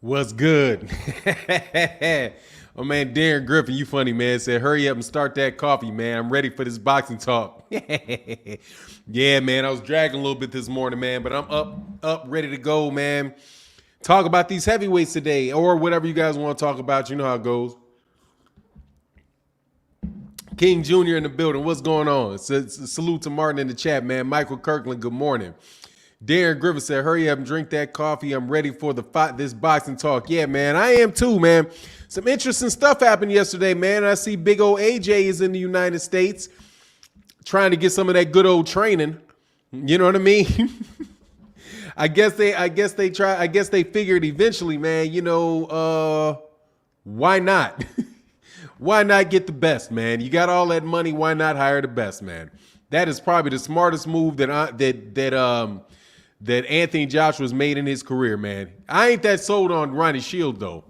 What's good? Oh man, Darren Griffin, you funny man. Said, hurry up and start that coffee, man. I'm ready for this boxing talk. Yeah, man. I was dragging a little bit this morning, man, but I'm up, ready to go, man. Talk about these heavyweights today, or whatever you guys want to talk about. You know how it goes. King Jr. in the building. What's going on? Salute to Martin in the chat, man. Michael Kirkland, good morning. Darren Griffin said, hurry up and drink that coffee. I'm ready for this boxing talk. Yeah, man, I am too, man. Some interesting stuff happened yesterday, man. I see big old AJ is in the United States trying to get some of that good old training. You know what I mean? I guess they figured eventually, man, why not? Why not get the best, man? You got all that money, why not hire the best, man? That is probably the smartest move that Anthony Joshua's made in his career, man. I ain't that sold on Ronny Shields, though.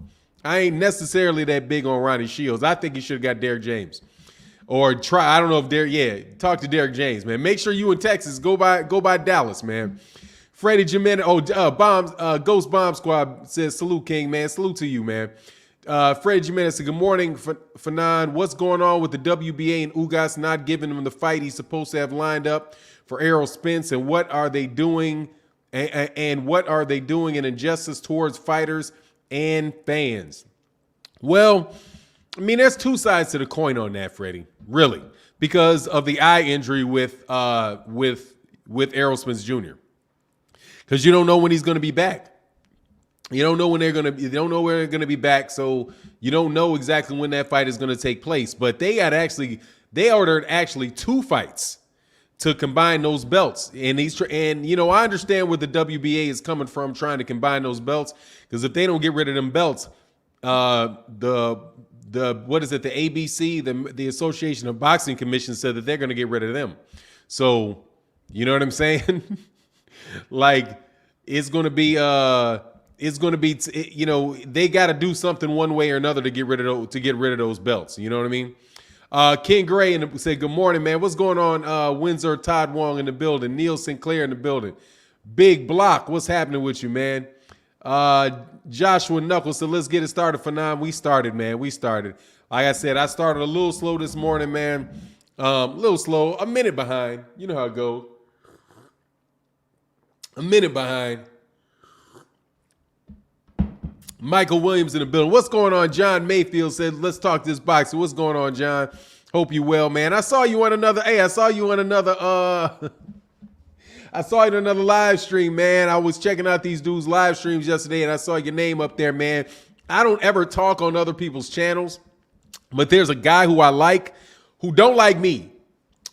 I ain't necessarily that big on Ronny Shields. I think he should have got Derrick James. Or try, I don't know if talk to Derrick James, man. Make sure you in Texas, go by Dallas, man. Freddie Jimenez, Ghost Bomb Squad says, salute, King, man. Salute to you, man. Freddie Jimenez said, good morning, Fannon. What's going on with the WBA and Ugas not giving him the fight he's supposed to have lined up for Errol Spence, and what are they doing? And what are they doing in injustice towards fighters and fans? Well, I mean, there's two sides to the coin on that, Freddie, really, because of the eye injury with Errol Spence Jr. Because you don't know when he's going to be back. You don't know when you don't know where they're going to be back, so you don't know exactly when that fight is going to take place. But they ordered two fights to combine those belts. And I understand where the WBA is coming from trying to combine those belts, because if they don't get rid of them belts, the ABC, the Association of Boxing Commission, said that they're going to get rid of them. So, you know what I'm saying? Like, they got to do something one way or another to get rid of those belts. You know what I mean? King Gray said, good morning, man. What's going on? Windsor Todd Wong in the building. Neil Sinclair in the building. Big Block, what's happening with you, man? Joshua Knuckles said, let's get it started for now. We started, man. We started. Like I said, I started a little slow this morning, man. A little slow. A minute behind. You know how it goes. A minute behind. Michael Williams in the building. What's going on? John Mayfield said, let's talk this boxing. What's going on, John? Hope you well, man. I saw you on another live stream, man. I was checking out these dudes' live streams yesterday, and I saw your name up there, man. I don't ever talk on other people's channels, but there's a guy who I like who don't like me.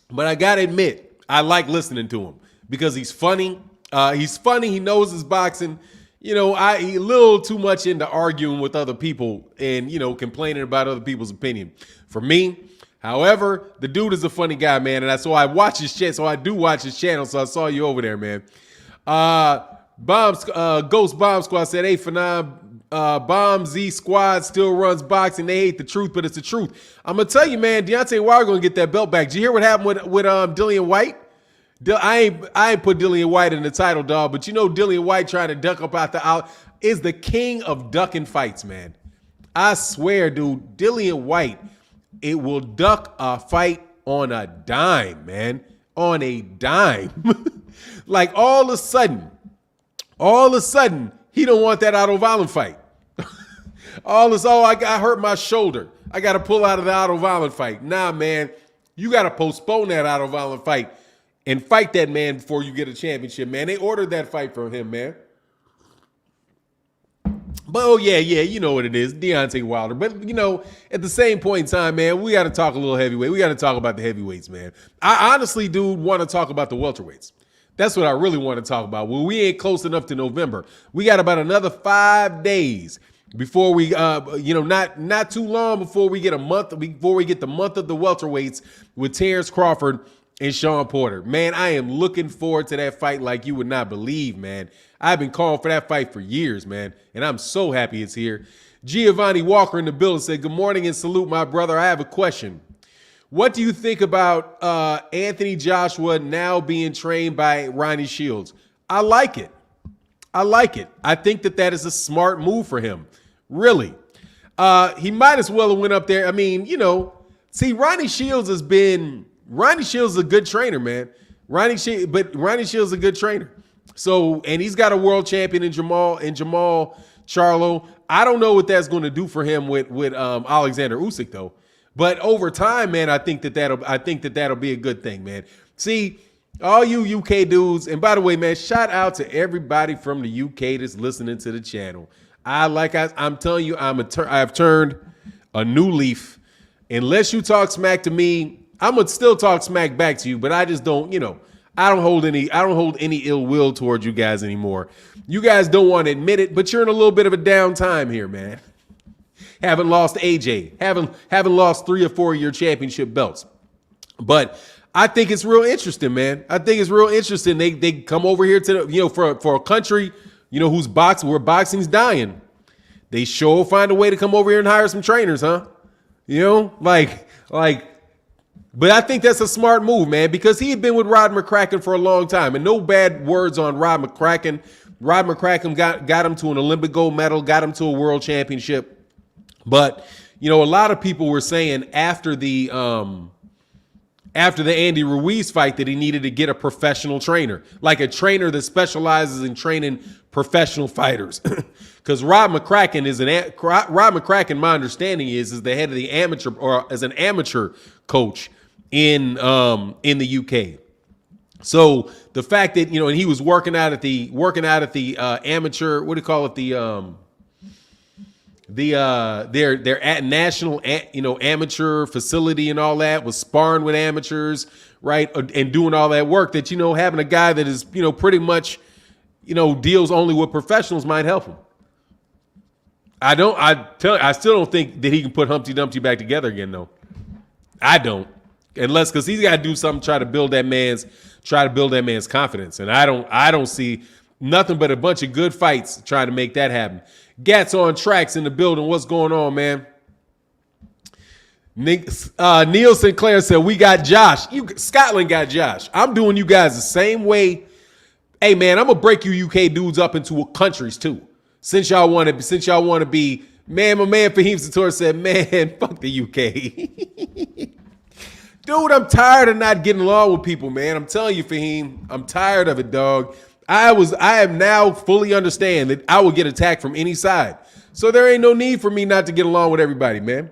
But I got to admit, I like listening to him because he's funny. He knows his boxing. He a little too much into arguing with other people and, complaining about other people's opinion. For me, however, the dude is a funny guy, man. And I watch his channel. So I do watch his channel. So I saw you over there, man. Ghost Bomb Squad said, hey, Fannon, Bomb Z Squad still runs boxing. They hate the truth, but it's the truth. I'm going to tell you, man, Deontay Wilder going to get that belt back. Did you hear what happened with Dillian White? I ain't put Dillian White in the title, dog, but Dillian White trying to duck up out is the king of ducking fights, man. I swear, dude, Dillian White, it will duck a fight on a dime, man. On a dime. Like all of a sudden, he don't want that Otto Violent fight. I hurt my shoulder. I got to pull out of the Otto Violent fight. Nah, man, you got to postpone that Otto Violent fight and fight that man before you get a championship, man. They ordered that fight from him, man. But, yeah, you know what it is, Deontay Wilder. But, at the same point in time, man, we got to talk a little heavyweight. We got to talk about the heavyweights, man. I honestly do want to talk about the welterweights. That's what I really want to talk about. Well, we ain't close enough to November. We got about another 5 days before we, not too long before we get the month of the welterweights with Terrence Crawford and Sean Porter. Man, I am looking forward to that fight like you would not believe, man. I've been calling for that fight for years, man, and I'm so happy it's here. Giovanni Walker in the building said, good morning and salute, my brother. I have a question. What do you think about Anthony Joshua now being trained by Ronny Shields? I like it. I like it. I think that is a smart move for him. Really. He might as well have went up there. I mean, see, Ronny Shields is a good trainer, man. Ronny Shields is a good trainer. So, and he's got a world champion in Jamal Charlo. I don't know what that's going to do for him with Alexander Usyk though. But over time, man, I think that'll be a good thing, man. See, all you UK dudes, and by the way, man, shout out to everybody from the UK that's listening to the channel. I'm telling you, I've turned a new leaf. Unless you talk smack to me, I'm gonna still talk smack back to you, but I just don't, I don't hold any ill will towards you guys anymore. You guys don't want to admit it, but you're in a little bit of a downtime here, man. Haven't lost AJ, haven't lost 3 or 4 of your championship belts. But I think it's real interesting, man. I think it's real interesting. They come over here to the, for a country, where boxing's dying. They sure find a way to come over here and hire some trainers, huh? But I think that's a smart move, man, because he had been with Rod McCracken for a long time, and no bad words on Rod McCracken. Rod McCracken got him to an Olympic gold medal, got him to a world championship. But, a lot of people were saying after the Andy Ruiz fight that he needed to get a professional trainer, like a trainer that specializes in training professional fighters. Because Rod McCracken, my understanding is the head of the amateur, or as an amateur coach in the UK. So the fact that, and he was working out at the amateur, what do you call it? Their at national, amateur facility and all that, was sparring with amateurs, right? And doing all that work that, having a guy that is, pretty much, deals only with professionals might help him. I still don't think that he can put Humpty Dumpty back together again, though. I don't. Because he's got to do something, try to build that man's confidence. And I don't see nothing but a bunch of good fights trying to make that happen. Gats on Tracks in the building. What's going on, man? Neil Sinclair said, we got Josh. Scotland got Josh. I'm doing you guys the same way. Hey, man, I'm going to break you UK dudes up into countries, too. Since y'all want to be, man, my man Fahim Sator said, man, fuck the UK. Dude, I'm tired of not getting along with people, man. I'm telling you, Fahim, I'm tired of it, dog. I am now fully understand that I will get attacked from any side. So there ain't no need for me not to get along with everybody, man.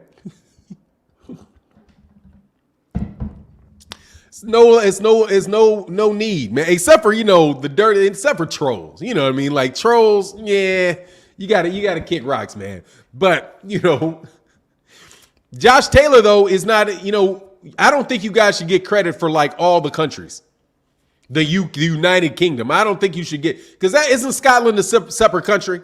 It's no need, man. Except for, the dirty, except for trolls. You know what I mean? Like trolls, yeah, you gotta kick rocks, man. But, Josh Taylor, though, is not, I don't think you guys should get credit for like all the countries. The United Kingdom. I don't think you should get, because that isn't Scotland a separate country.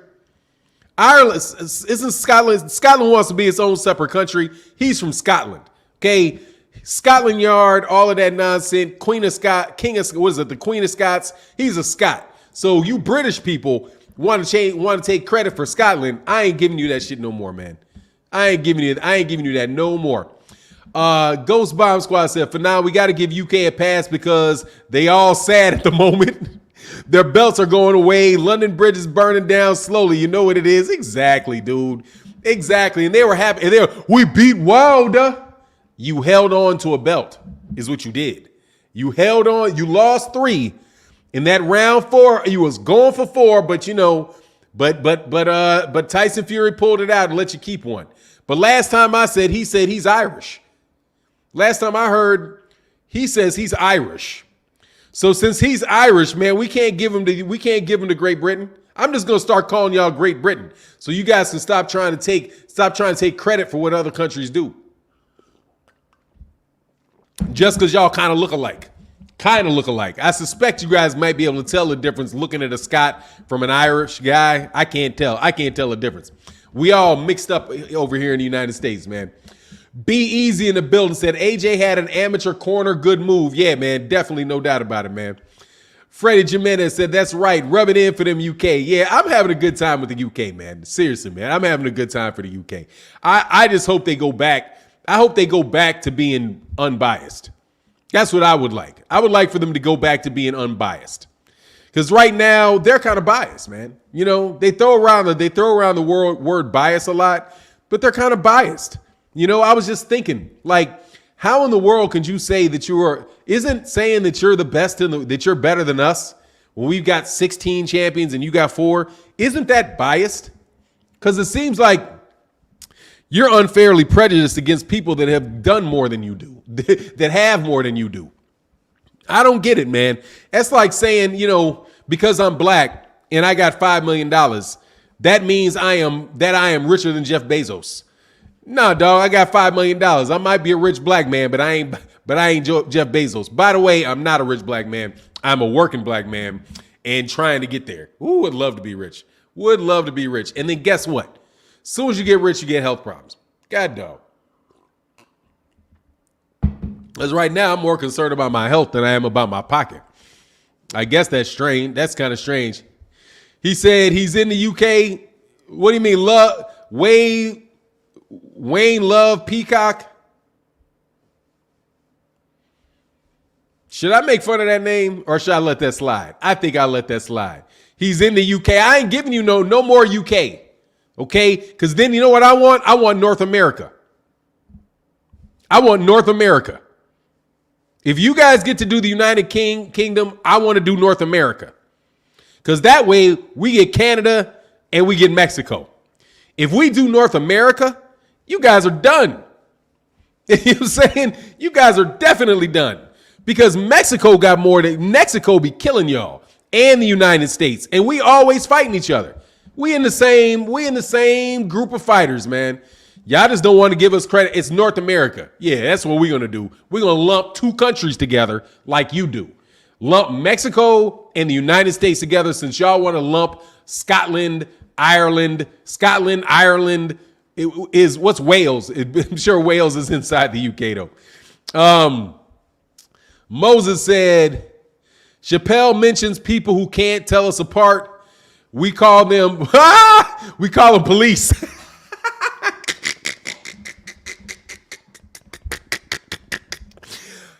Ireland isn't Scotland. Scotland wants to be its own separate country. He's from Scotland. Okay. Scotland Yard, all of that nonsense. Queen of the Queen of Scots? He's a Scot. So you British people want to take credit for Scotland. I ain't giving you that shit no more, man. I ain't giving you that no more. Ghost Bomb Squad said, for now, we got to give UK a pass because they all sad at the moment. Their belts are going away. London Bridge is burning down slowly. You know what it is? Exactly, dude. Exactly. And they were happy. And we beat Wilder. You held on to a belt is what you did. You held on. You lost 3. In that round 4, you was going for 4, but but Tyson Fury pulled it out and let you keep 1. But last time I said, he said he's Irish. Last time I heard, he says he's Irish. So since he's Irish, man, we can't give him to Great Britain. I'm just gonna start calling y'all Great Britain, so you guys can stop trying to take credit for what other countries do. Just because y'all kind of look alike. I suspect you guys might be able to tell the difference looking at a Scot from an Irish guy. I can't tell the difference. We all mixed up over here in the United States, man. Be Easy in the building said AJ had an amateur corner. Good move. Yeah, man. Definitely no doubt about it, man. Freddie Jimenez said, that's right. Rub it in for them UK. Yeah, I'm having a good time with the UK, man. Seriously, man. I'm having a good time for the UK. I just hope they go back. I hope they go back to being unbiased. That's what I would like. I would like for them to go back to being unbiased. Because right now they're kind of biased, man. You know, they throw around the word bias a lot, but they're kind of biased. You know, I was just thinking, like, how in the world could you say that isn't saying that you're the best that you're better than us when we've got 16 champions and you got 4? Isn't that biased? Because it seems like you're unfairly prejudiced against people that have done more than you do, that have more than you do. I don't get it, man. That's like saying, you know, because I'm black and I got $5 million, that means I am richer than Jeff Bezos. No, dog, I got $5 million. I might be a rich black man, but I ain't Jeff Bezos. By the way, I'm not a rich black man. I'm a working black man and trying to get there. Ooh, would love to be rich. Would love to be rich. And then guess what? As soon as you get rich, you get health problems. God, dog. Because right now, I'm more concerned about my health than I am about my pocket. I guess that's strange. That's kind of strange. He said he's in the UK. What do you mean, love? Wayne Love Peacock? Should I make fun of that name or should I let that slide? I think I'll let that slide. He's in the UK. I ain't giving you no more UK. Okay? Because then you know what I want? I want North America. I want North America. If you guys get to do the United Kingdom, I want to do North America. Because that way we get Canada and we get Mexico. If we do North America, you guys are done. You know what I'm saying? You guys are definitely done. Because Mexico be killing y'all and the United States. And we always fighting each other. We in the same group of fighters, man. Y'all just don't want to give us credit. It's North America. Yeah, that's what we're going to do. We're going to lump 2 countries together like you do. Lump Mexico and the United States together since y'all want to lump Scotland, Ireland. What's Wales? I'm sure Wales is inside the UK though. Moses said, Chappelle mentions people who can't tell us apart. We call them police.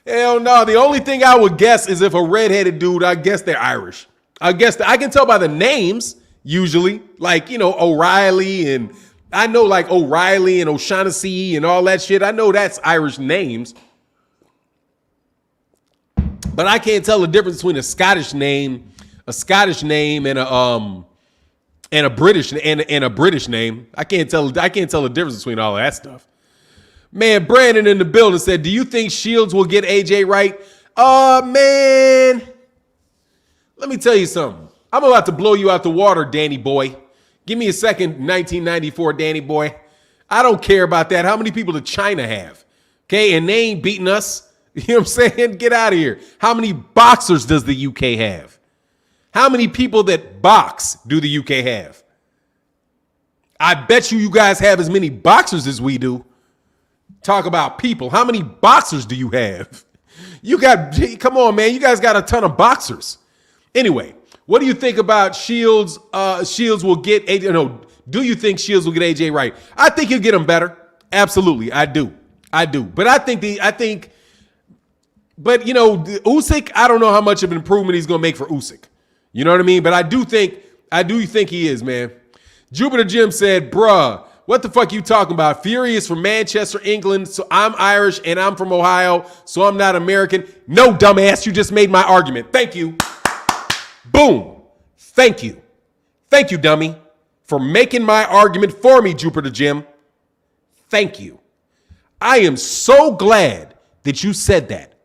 Hell no. The only thing I would guess is if a redheaded dude, I guess they're Irish. I can tell by the names usually, like, you know, O'Reilly, and I know like O'Reilly and O'Shaughnessy and all that shit. I know that's Irish names. But I can't tell the difference between a Scottish name and a British name. I can't tell the difference between all of that stuff. Man, Brandon in the building said, do you think Shields will get AJ right? Man, let me tell you something. I'm about to blow you out the water, Danny boy. Give me a second, 1994 Danny boy. I don't care about that. How many people did China have? Okay, and they ain't beating us. You know what I'm saying? Get out of here. How many boxers does the UK have? How many people that box do the UK have? I bet you guys have as many boxers as we do. Talk about people. How many boxers do you have? Come on, man. You guys got a ton of boxers. Anyway, what do you think about Shields? Shields will get AJ. No, do you think Shields will get AJ right? I think he'll get him better. Absolutely. I do. But you know, Usyk, I don't know how much of an improvement he's going to make for Usyk. You know what I mean? But I do think he is, man. Jupiter Jim said, bruh, what the fuck you talking about? Fury is from Manchester, England, so I'm Irish and I'm from Ohio, so I'm not American. No, dumbass, you just made my argument. Thank you. Boom. Thank you. Thank you, dummy, for making my argument for me, Jupiter Jim. Thank you. I am so glad that you said that.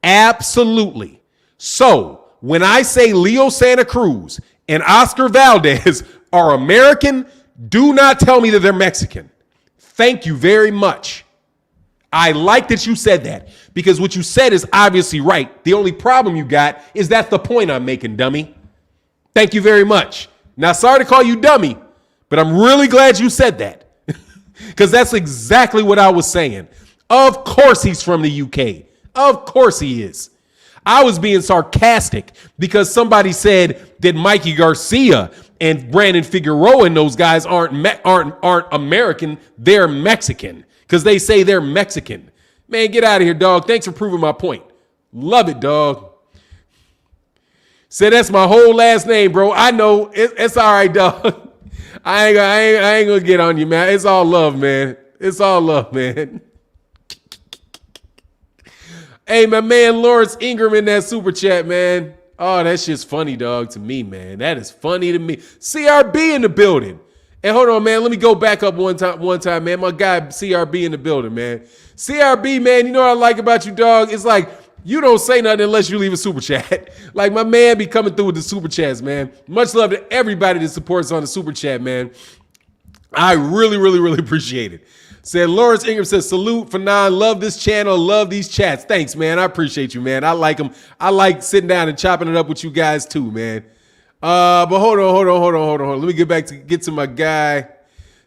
Absolutely. So when I say Leo Santa Cruz and Oscar Valdez are American, do not tell me that they're Mexican. Thank you very much. I like that you said that because what you said is obviously right. The only problem you got is that's the point I'm making, dummy. Thank you very much. Now, sorry to call you dummy, but I'm really glad you said that because that's exactly what I was saying. Of course he's from the UK. Of course he is. I was being sarcastic because somebody said that Mikey Garcia and Brandon Figueroa and those guys aren't American. They're Mexican because they say they're Mexican. Man, get out of here, dog. Thanks for proving my point. Love it, dog. Said that's my whole last name, bro. I know. It's all right, dog. I ain't gonna get on you, man. It's all love, man. It's all love, man. Hey, my man Lawrence Ingram in that super chat, man. Oh, that shit's funny, dog, to me, man. That is funny to me. CRB in the building. And hold on, man. Let me go back up one time, man. My guy CRB in the building, man. CRB, man, you know what I like about you, dog? It's like you don't say nothing unless you leave a super chat. Like my man be coming through with the super chats, man. Much love to everybody that supports on the super chat, man. I really, really, really appreciate it. Said Lawrence Ingram says, salute, Fannon. Love this channel. Love these chats. Thanks, man. I appreciate you, man. I like them. I like sitting down and chopping it up with you guys too, man. But hold on. Let me get to my guy,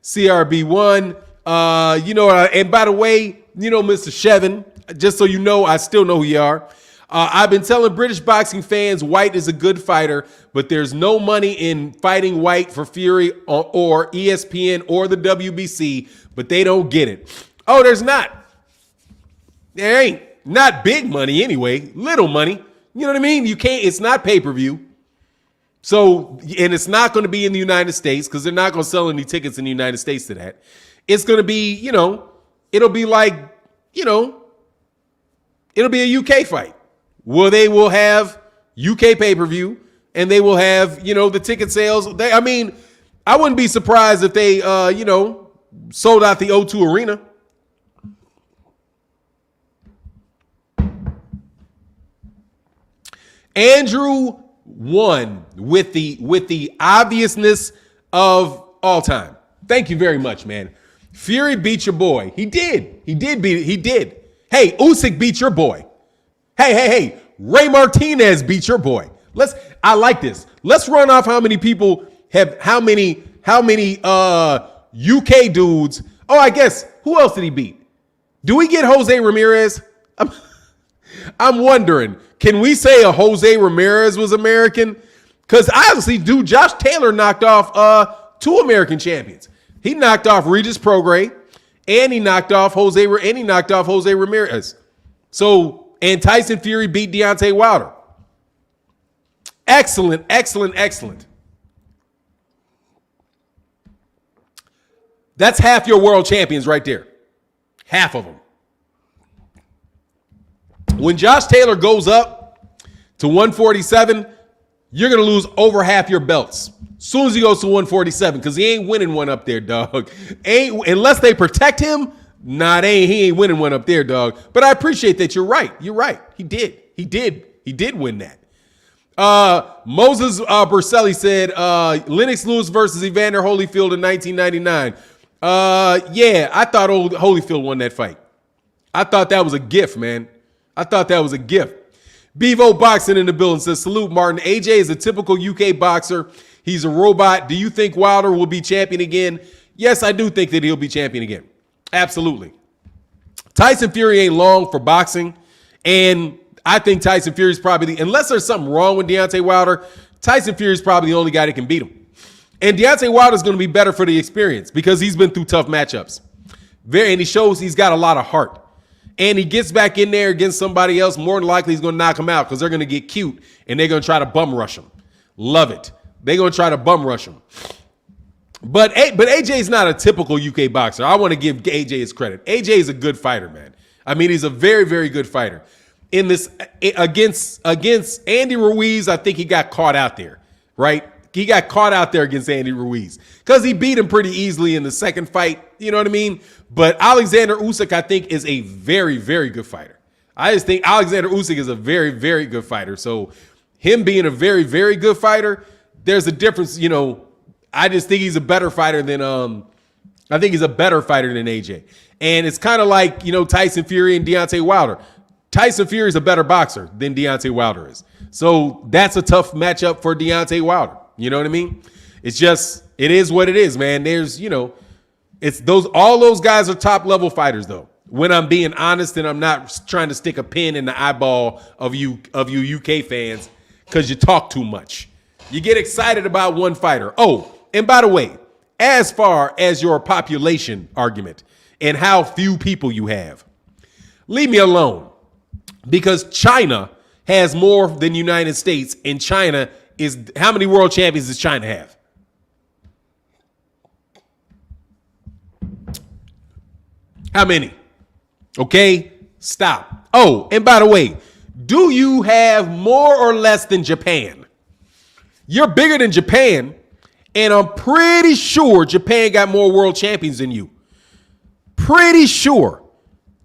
CRB1. You know, and by the way, you know, Mr. Shevin, just so you know, I still know who you are. I've been telling British boxing fans White is a good fighter, but there's no money in fighting White for Fury or ESPN or the WBC, but they don't get it. Oh, there's not. There ain't. Not big money anyway. Little money. You know what I mean? You can't. It's not pay-per-view. So, and it's not going to be in the United States because they're not going to sell any tickets in the United States to that. It's going to be, you know, it'll be like, you know, it'll be a UK fight. Well, they will have UK pay-per-view and they will have, you know, the ticket sales. I mean, I wouldn't be surprised if they, you know, sold out the O2 Arena. Andrew won with the obviousness of all time. Thank you very much, man. Fury beat your boy. He did. He did. Hey, Usyk beat your boy. Hey. Ray Martinez beat your boy. I like this. Let's run off how many people have how many UK dudes. Oh, I guess who else did he beat? Do we get Jose Ramirez? I'm wondering. Can we say a Jose Ramirez was American? Because obviously, dude, Josh Taylor knocked off 2 American champions. He knocked off Regis Prograis, and he knocked off Jose Ramirez. So, and Tyson Fury beat Deontay Wilder. Excellent. That's half your world champions right there. Half of them. When Josh Taylor goes up to 147, you're going to lose over half your belts. As soon as he goes to 147, because he ain't winning one up there, dog. Unless they protect him, he ain't winning one up there, dog. But I appreciate that. You're right. He did win that. Moses Berselli said, Lennox Lewis versus Evander Holyfield in 1999. Yeah, I thought Holyfield won that fight. I thought that was a gift, man. Bevo Boxing in the building says, salute, Martin. AJ is a typical UK boxer. He's a robot. Do you think Wilder will be champion again? Yes, I do think that he'll be champion again. Absolutely. Tyson Fury ain't long for boxing. And I think Tyson Fury is probably, unless there's something wrong with Deontay Wilder, Tyson Fury is probably the only guy that can beat him. And Deontay Wilder is going to be better for the experience because he's been through tough matchups. And he shows he's got a lot of heart. And he gets back in there against somebody else, more than likely he's going to knock him out because they're going to get cute and they're going to try to bum rush him. Love it. They're going to try to bum rush him. But AJ is not a typical UK boxer. I want to give AJ his credit. AJ is a good fighter, man. I mean, he's a very, very good fighter. In this against Andy Ruiz, I think he got caught out there, right? He got caught out there against Andy Ruiz because he beat him pretty easily in the second fight. You know what I mean? But Alexander Usyk, I think, is a very, very good fighter. I just think Alexander Usyk is a very, very good fighter. So him being a very, very good fighter, there's a difference. You know, I just think he's a better fighter than AJ. And it's kind of like, you know, Tyson Fury and Deontay Wilder. Tyson Fury is a better boxer than Deontay Wilder is. So that's a tough matchup for Deontay Wilder. You know what I mean? It's just, it is what it is, man. There's, you know, all those guys are top level fighters though. When I'm being honest and I'm not trying to stick a pin in the eyeball of you UK fans because you talk too much. You get excited about one fighter. Oh, and by the way, as far as your population argument and how few people you have, leave me alone because China has more than United States, and China is how many world champions does China have? How many? Okay, stop. Oh, and by the way, do you have more or less than Japan? You're bigger than Japan, and I'm pretty sure Japan got more world champions than you. Pretty sure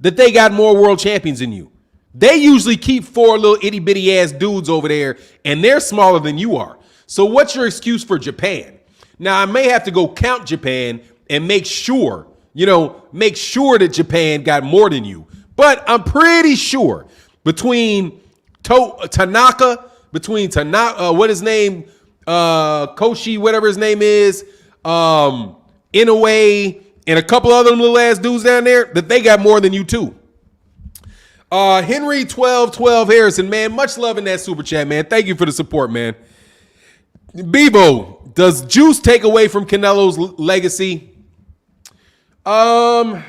that they got more world champions than you. They usually keep 4 little itty bitty ass dudes over there, and they're smaller than you are. So what's your excuse for Japan? Now, I may have to go count Japan and make sure that Japan got more than you. But I'm pretty sure between Tanaka, what his name, Koshi, whatever his name is, Inoue, and a couple other little ass dudes down there, that they got more than you too. Henry 1212 Harrison, man, much love in that super chat, man. Thank you for the support, man. Bebo, does Juice take away from Canelo's legacy? A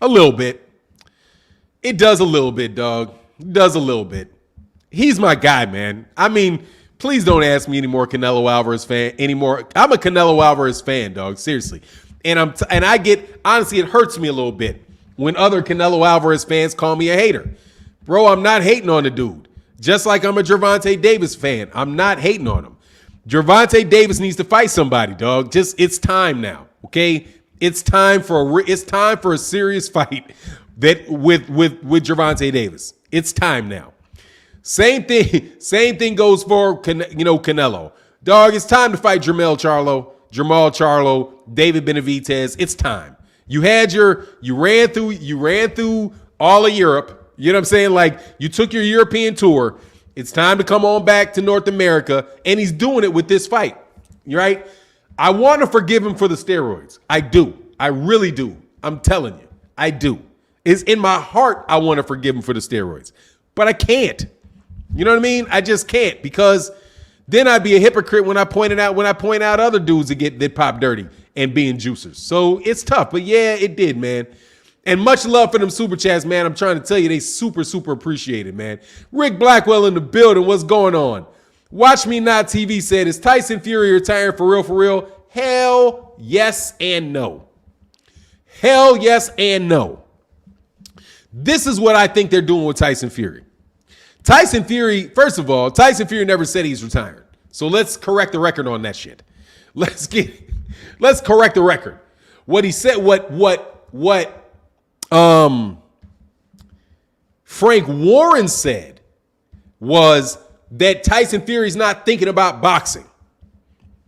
little bit. It does a little bit, dog. It does a little bit. He's my guy, man. I mean, please don't ask me any more Canelo Alvarez fan anymore. I'm a Canelo Alvarez fan, dog. Seriously. And I get, honestly, it hurts me a little bit when other Canelo Alvarez fans call me a hater. Bro, I'm not hating on the dude. Just like I'm a Gervonta Davis fan. I'm not hating on him. Gervonta Davis needs to fight somebody, dog. It's time now, okay? It's time for a serious fight that with Gervonta Davis. It's time now. Same thing goes for Canelo. Dog, it's time to fight Jamal Charlo, David Benavidez. It's time. You ran through all of Europe. You know what I'm saying? Like, you took your European tour. It's time to come on back to North America, and he's doing it with this fight. Right? I want to forgive him for the steroids. I do. I really do. I'm telling you. I do. It's in my heart I want to forgive him for the steroids. But I can't. You know what I mean? I just can't, because then I'd be a hypocrite when I point out other dudes that pop dirty and being juicers. So it's tough. But yeah, it did, man. And much love for them super chats, man. I'm trying to tell you, they super, super appreciated, man. Rick Blackwell in the building. What's going on? Watch Me Not TV said, is Tyson Fury retiring for real, for real? Hell yes and no. Hell yes and no. This is what I think they're doing with Tyson Fury. Tyson Fury, first of all, Tyson Fury never said he's retired. So let's correct the record on that shit. Let's correct the record. What he said, what Frank Warren said was that Tyson Fury's not thinking about boxing.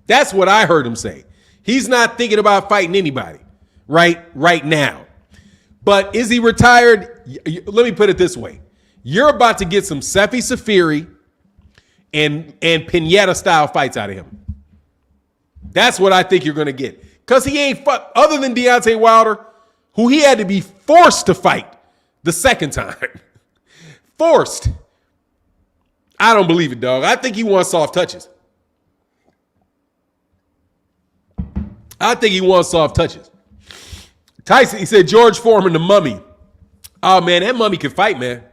That's what I heard him say. He's not thinking about fighting anybody right now. But is he retired? Let me put it this way. You're about to get some Sefi Safiri and Pineda style fights out of him. That's what I think you're going to get. Because he ain't other than Deontay Wilder, who he had to be forced to fight the second time. Forced. I don't believe it, dog. I think he wants soft touches. Tyson, he said George Foreman, the mummy. Oh, man, that mummy can fight, man.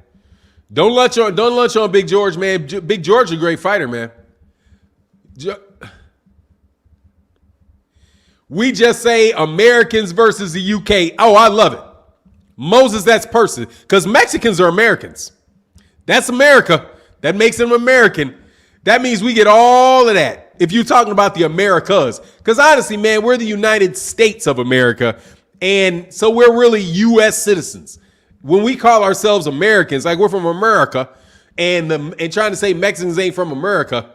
Don't lunch on Big George, man. Big George is a great fighter, man. We just say Americans versus the UK. Oh, I love it. Moses, that's person. Because Mexicans are Americans. That's America. That makes them American. That means we get all of that. If you're talking about the Americas. Because honestly, man, we're the United States of America. And so we're really U.S. citizens. When we call ourselves Americans, like we're from America, and trying to say Mexicans ain't from America,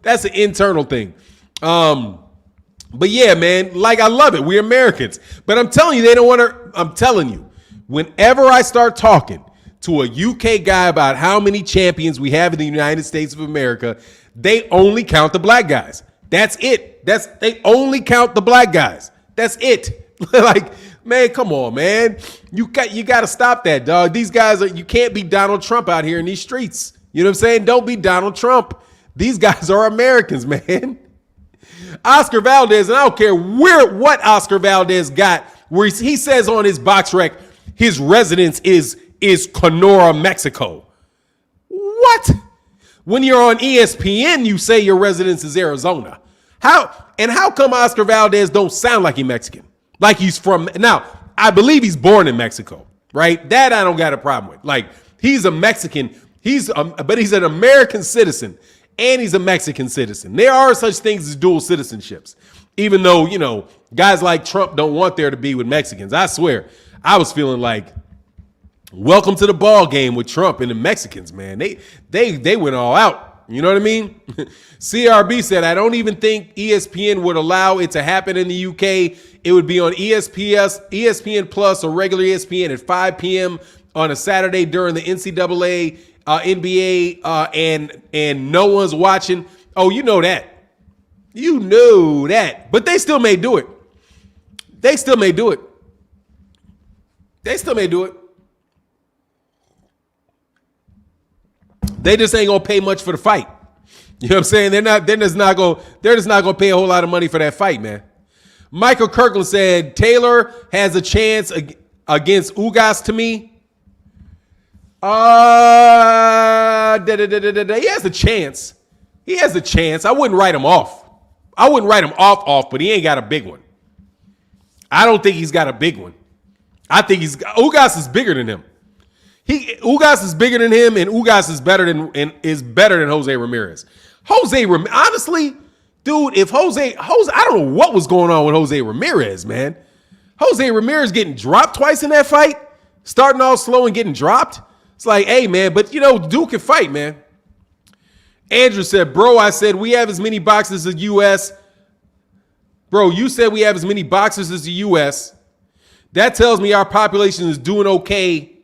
that's an internal thing. But yeah, man, like I love it. We're Americans. But I'm telling you, they don't want to. I'm telling you, whenever I start talking to a UK guy about how many champions we have in the United States of America, they only count the black guys. That's it. They only count the black guys. That's it. Like, man, come on, man. You got to stop that, dog. These guys you can't be Donald Trump out here in these streets. You know what I'm saying? Don't be Donald Trump. These guys are Americans, man. Oscar Valdez, and I don't care what Oscar Valdez got, where he says on his box rec, his residence is Sonora, Mexico. When you're on ESPN, you say your residence is Arizona. How come Oscar Valdez don't sound like he's Mexican? Like he's from, now, I believe he's born in Mexico, right? That I don't got a problem with. Like, he's a Mexican, but he's an American citizen, and he's a Mexican citizen. There are such things as dual citizenships, even though, you know, guys like Trump don't want there to be with Mexicans. I swear, I was feeling like, welcome to the ball game with Trump and the Mexicans, man. They went all out. You know what I mean? CRB said, I don't even think ESPN would allow it to happen in the UK. It would be on ESPN Plus or regular ESPN at 5 p.m. on a Saturday during the NCAA, NBA, and no one's watching. Oh, you know that. You know that. But they still may do it. They still may do it. They just ain't gonna pay much for the fight. You know what I'm saying? They're just not gonna pay a whole lot of money for that fight, man. Michael Kirkland said Taylor has a chance against Ugas to me. He has a chance. He has a chance. I wouldn't write him off. But he ain't got a big one. I don't think he's got a big one. I think Ugas is bigger than him. Ugas is bigger than him, and Ugas is better than Jose Ramirez. Honestly, dude, if Jose, I don't know what was going on with Jose Ramirez, man. Jose Ramirez getting dropped twice in that fight, starting off slow and getting dropped. It's like, hey, man, but you know, dude can fight, man. Andrew said, bro, I said we have as many boxers as the U.S. Bro, you said we have as many boxers as the U.S. That tells me our population is doing okay.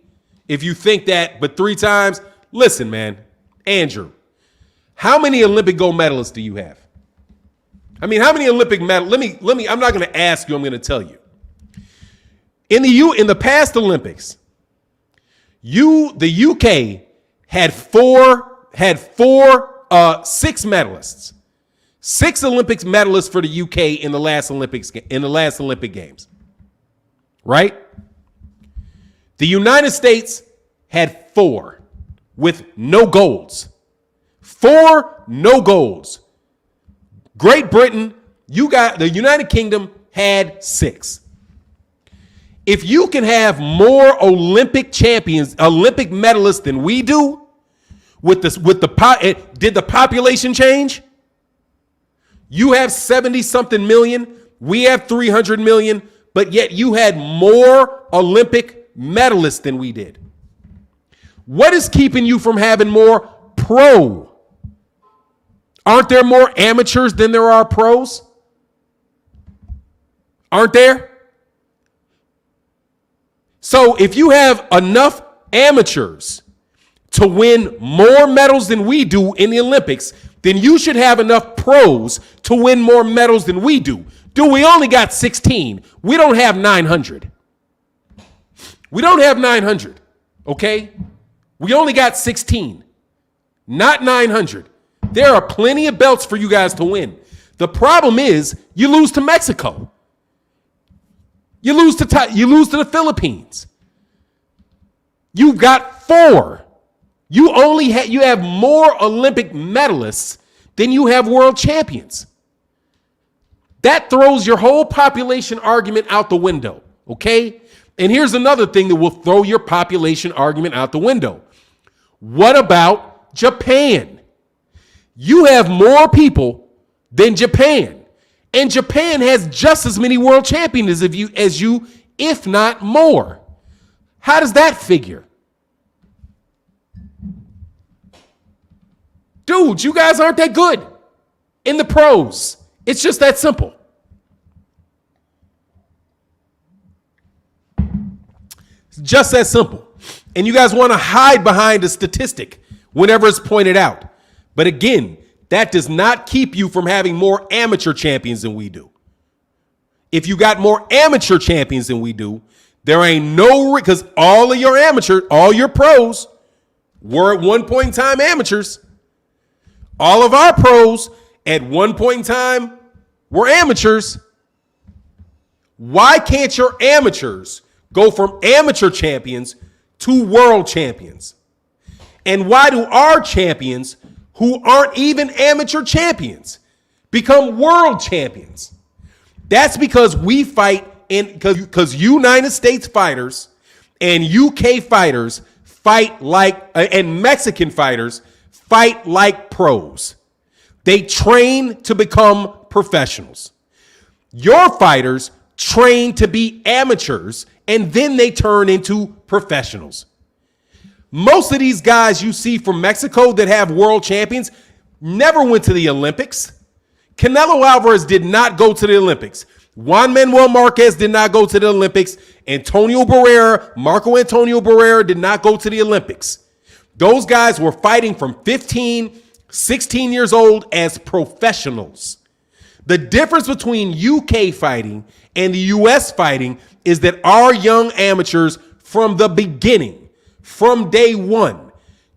If you think that, but 3 times, listen, man, Andrew, how many Olympic gold medalists do you have? I mean, how many Olympic medals? Let me, I'm not going to ask you, I'm going to tell you. In the past Olympics, the UK had 6 medalists. 6 Olympic medalists for the UK in the last Olympic Games. Right? The United States had 4 with no golds. 4 no golds. Great Britain, the United Kingdom had 6. If you can have more Olympic champions, Olympic medalists than we do, did the population change? You have 70-something million. We have 300 million, but yet you had more Olympic medalists than we did. What is keeping you from having more pro? Aren't there more amateurs than there are pros? Aren't there? So if you have enough amateurs to win more medals than we do in the Olympics, then you should have enough pros to win more medals than we do. Dude, we only got 16. We don't have 900. We don't have 900, okay? We only got 16, not 900. There are plenty of belts for you guys to win. The problem is you lose to Mexico. You lose to the Philippines. You've got 4. You have more Olympic medalists than you have world champions. That throws your whole population argument out the window, okay? And here's another thing that will throw your population argument out the window. What about Japan? You have more people than Japan. And Japan has just as many world champions as you, if not more. How does that figure? Dude, you guys aren't that good in the pros. It's just that simple. It's just that simple. And you guys want to hide behind a statistic whenever it's pointed out. But again, that does not keep you from having more amateur champions than we do. If you got more amateur champions than we do, there ain't no, because all your pros were at one point in time amateurs. All of our pros at one point in time were amateurs. Why can't your amateurs go from amateur champions to world champions? And why do our champions who aren't even amateur champions become world champions. That's because we fight because United States fighters and UK fighters fight like, and Mexican fighters fight like pros. They train to become professionals. Your fighters train to be amateurs, and then they turn into professionals. Most of these guys you see from Mexico that have world champions never went to the Olympics. Canelo Alvarez did not go to the Olympics. Juan Manuel Marquez did not go to the Olympics. Marco Antonio Barrera did not go to the Olympics. Those guys were fighting from 15, 16 years old as professionals. The difference between UK fighting and the US fighting is that our young amateurs from the beginning, from day one,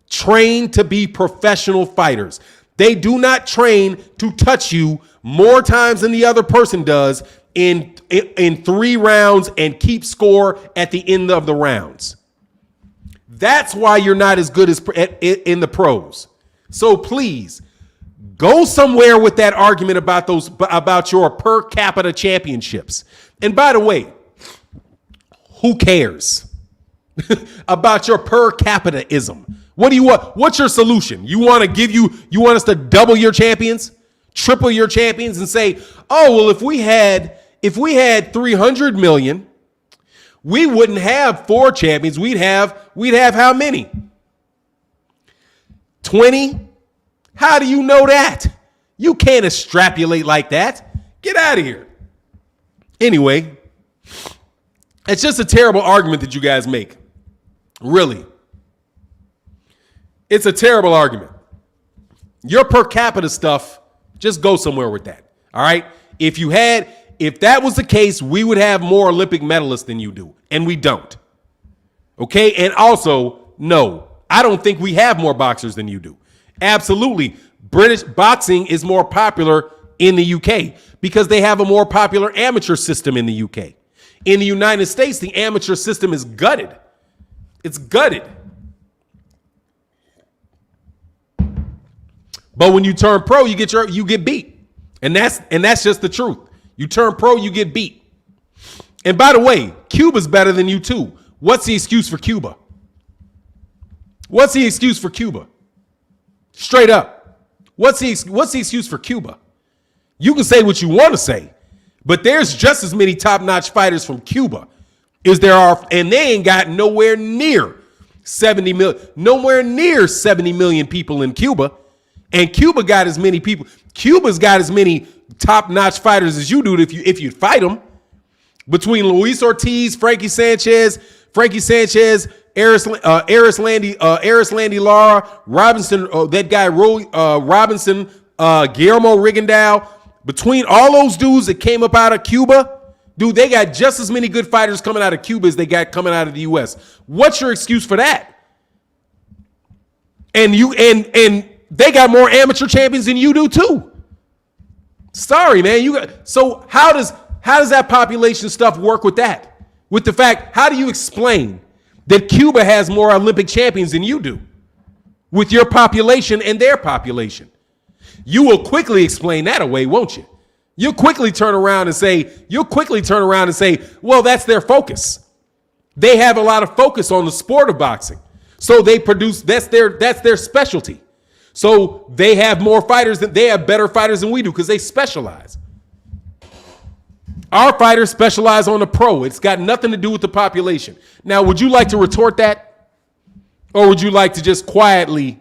train to be professional fighters. They do not train to touch you more times than the other person does in 3 rounds and keep score at the end of the rounds. That's why you're not as good as in the pros. So please go somewhere with that argument about your per capita championships. And by the way, who cares about your per capita-ism? What do you want? What's your solution? You want us to double your champions, triple your champions, and say, oh, well, if we had 300 million, we wouldn't have 4 champions. We'd have how many? 20? How do you know that? You can't extrapolate like that. Get out of here. Anyway, it's just a terrible argument that you guys make. Really. It's a terrible argument. Your per capita stuff, just go somewhere with that. All right? If that was the case, we would have more Olympic medalists than you do, and we don't. Okay? And also, no, I don't think we have more boxers than you do. Absolutely. British boxing is more popular in the UK because they have a more popular amateur system in the UK. In the United States, the amateur system is gutted. It's gutted. But when you turn pro, you get beat. And that's just the truth. You turn pro, you get beat. And by the way, Cuba's better than you too. What's the excuse for Cuba? What's the excuse for Cuba? Straight up. What's the excuse for Cuba? You can say what you want to say, but there's just as many top-notch fighters from Cuba as there are, and they ain't got nowhere near 70 million people in Cuba. And Cuba got as many people. Cuba's got as many top-notch fighters as you do if you fight them. Between Luis Ortiz, Frankie Sanchez, Eris Landy Lara, Robinson, that guy Robinson, Guillermo Rigondeaux. Between all those dudes that came up out of Cuba, dude, they got just as many good fighters coming out of Cuba as they got coming out of the U.S. What's your excuse for that? And they got more amateur champions than you do too. Sorry, man. So how does that population stuff work with that? With the fact, how do you explain that Cuba has more Olympic champions than you do with your population and their population? You will quickly explain that away, won't you? You'll quickly turn around and say, well, that's their focus. They have a lot of focus on the sport of boxing. So they produce, that's their specialty. So they have better fighters than we do because they specialize. Our fighters specialize on the pro. It's got nothing to do with the population. Now, would you like to retort that? Or would you like to just quietly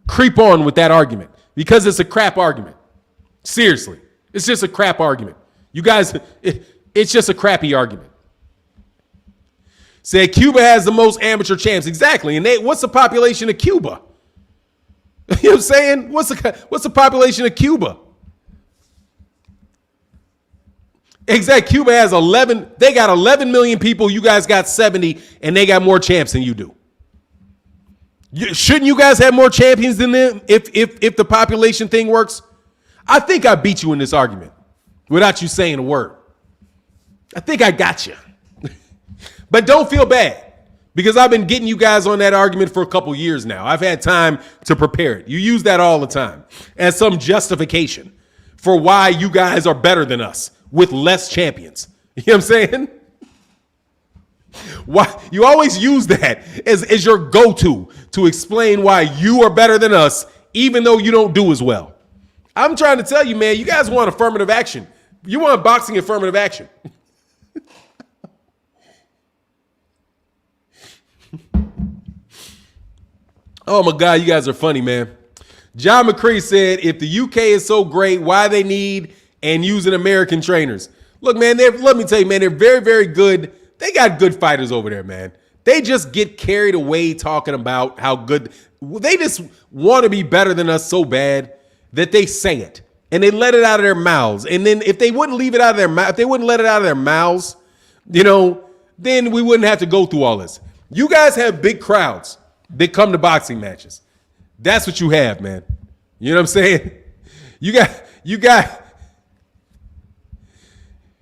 creep on with that argument? Because it's a crap argument. Seriously. It's just a crap argument. You guys, it's just a crappy argument. Say Cuba has the most amateur champs. Exactly. And what's the population of Cuba? You know what I'm saying? What's the population of Cuba? Exactly. Cuba has 11. They got 11 million people. You guys got 70, and they got more champs than you do. Shouldn't you guys have more champions than them if the population thing works? I think I beat you in this argument without you saying a word. I think I got you. But don't feel bad Because I've been getting you guys on that argument for a couple years now. I've had time to prepare it. You use that all the time as some justification for why you guys are better than us with less champions. You know what I'm saying? Why you always use that as your go-to to explain why you are better than us, even though you don't do as well. I'm trying to tell you, man, you guys want affirmative action. You want boxing affirmative action. Oh my God, you guys are funny, man. John McCree said, if the UK is so great, why they need and using American trainers? Look, man, let me tell you, man, they're very, very good. They got good fighters over there, man. They just get carried away talking about how good. They just want to be better than us so bad that they say it and they let it out of their mouths. And then if they wouldn't leave it out of their mouth, if they wouldn't let it out of their mouths, then we wouldn't have to go through all this. You guys have big crowds that come to boxing matches. That's what you have, man. You know what I'm saying? You got.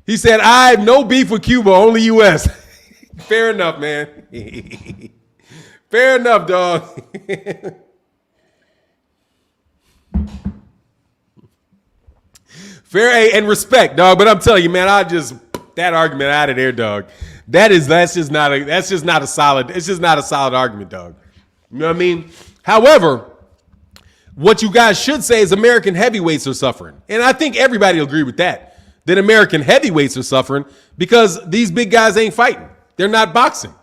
He said, I have no beef with Cuba, only U.S. Fair enough, man. Fair enough, dog. Fair and respect, dog. But I'm telling you, man, that argument out of there, dog. That's just not a solid argument, dog. You know what I mean? However, what you guys should say is American heavyweights are suffering. And I think everybody will agree with that American heavyweights are suffering because these big guys ain't fighting. They're not boxing.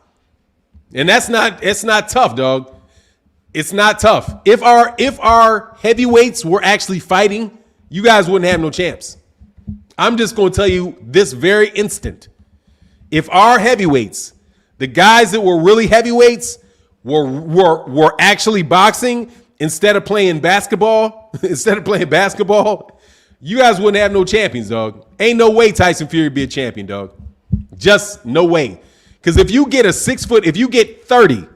And it's not tough, dog. It's not tough. If our heavyweights were actually fighting, you guys wouldn't have no champs. I'm just going to tell you this very instant. If our heavyweights, the guys that were really heavyweights, were actually boxing instead of playing basketball, you guys wouldn't have no champions, dog. Ain't no way Tyson Fury would be a champion, dog. Just no way. Because if you get if you get 30,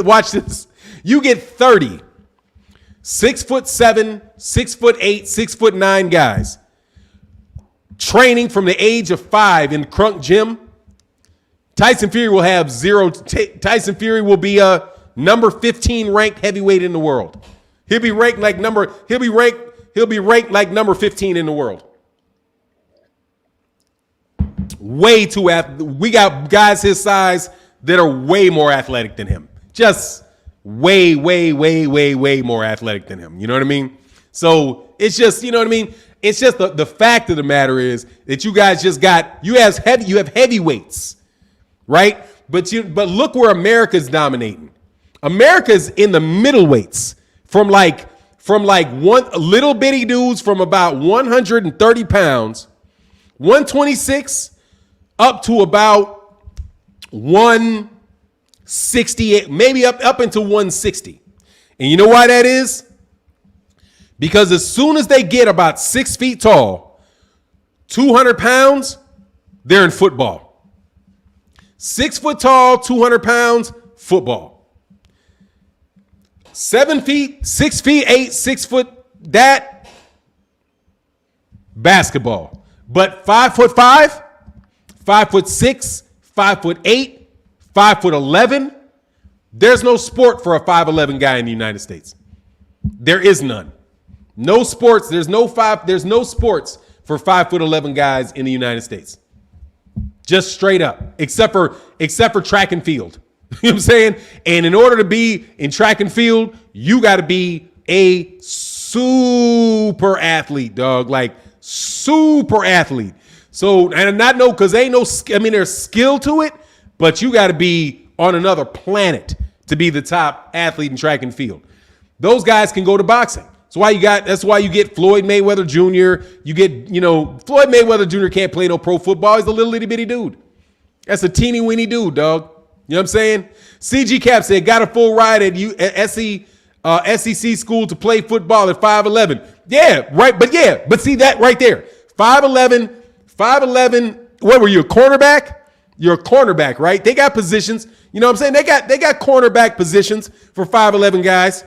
watch this. You get 30, 6'7", 6'8", 6'9" guys training from the age of 5 in Crunk Gym. Tyson Fury will have zero. Tyson Fury will be a number 15 ranked heavyweight in the world. He'll be ranked like number 15 in the world. Way too we got guys his size that are way more athletic than him. Just way more athletic than him. You know what I mean? So it's just, you know what I mean? It's just the fact of the matter is that you guys just you have heavyweights, right? But look where America's dominating. America's in the middleweights from like one little bitty dudes from about 130 pounds, 126 up to about 168, maybe up into 160. And you know why that is? Because as soon as they get about 6 feet tall, 200 pounds, they're in football. 6 foot tall, 200 pounds, football. 7 feet, 6 feet, 8, 6 foot, that, basketball. But 5'5", 5'6", 5'8", 5'11", there's no sport for a 5'11" guy in the United States. There is none. No sports. There's no sports for 5'11" guys in the United States. Just straight up, except for track and field. You know what I'm saying? And in order to be in track and field, you got to be a super athlete, dog. Like super athlete. So, and not know, because ain't no, I mean, there's skill to it, but you got to be on another planet to be the top athlete in track and field. Those guys can go to boxing. That's why you get Floyd Mayweather Jr. You get, Floyd Mayweather Jr. can't play no pro football. He's a little itty bitty dude. That's a teeny weeny dude, dog. You know what I'm saying? CG Cap said, got a full ride at SEC school to play football at 5'11". Yeah, right. But see that right there. 5'11", what were you, a cornerback? You're a cornerback, right? They got positions. You know what I'm saying? They got cornerback positions for 5'11" guys.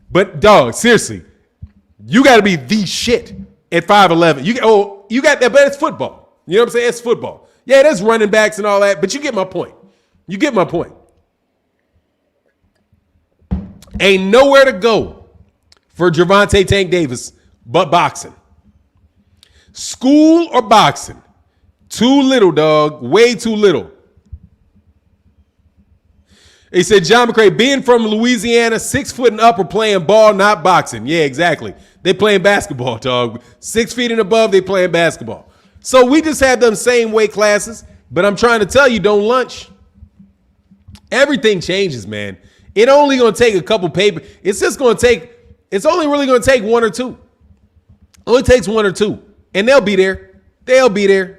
But dog, seriously, you got to be the shit at 5'11". You got that, but it's football. You know what I'm saying? It's football. Yeah, there's running backs and all that, but you get my point. Ain't nowhere to go for Gervonta Tank Davis but boxing. School or boxing? Too little, dog. Way too little. He said, John McCray, being from Louisiana, 6 foot and up, are playing ball, not boxing. Yeah, exactly. They playing basketball, dog. 6 feet and above, they playing basketball. So we just have them same weight classes, but I'm trying to tell you, don't lunch. Everything changes, man. It only going to take a couple paper. It's only really going to take 1 or 2. Only takes 1 or 2. And they'll be there. They'll be there.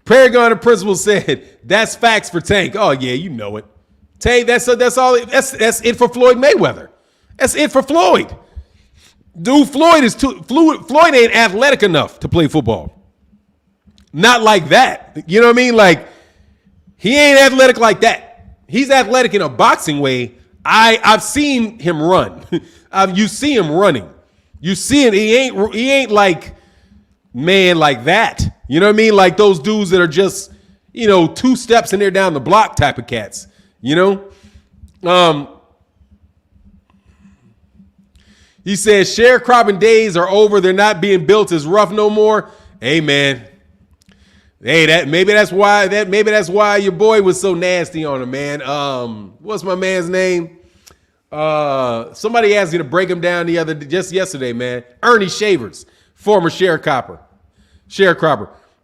Paragon of Principle said, that's facts for Tank. Oh, yeah, you know it. Tank, that's it for Floyd Mayweather. That's it for Floyd. Dude, Floyd ain't athletic enough to play football. Not like that. You know what I mean? Like, he ain't athletic like that. He's athletic in a boxing way. I've seen him run. You see him running. You see it. He ain't like, man, like that. You know what I mean? Like those dudes that are just, 2 steps and they're down the block type of cats. You know? He says sharecropping days are over. They're not being built as rough no more. Hey, man. Hey, maybe that's why your boy was so nasty on him, man. What's my man's name? Somebody asked me to break him down just yesterday, man. Ernie Shavers, former sharecropper.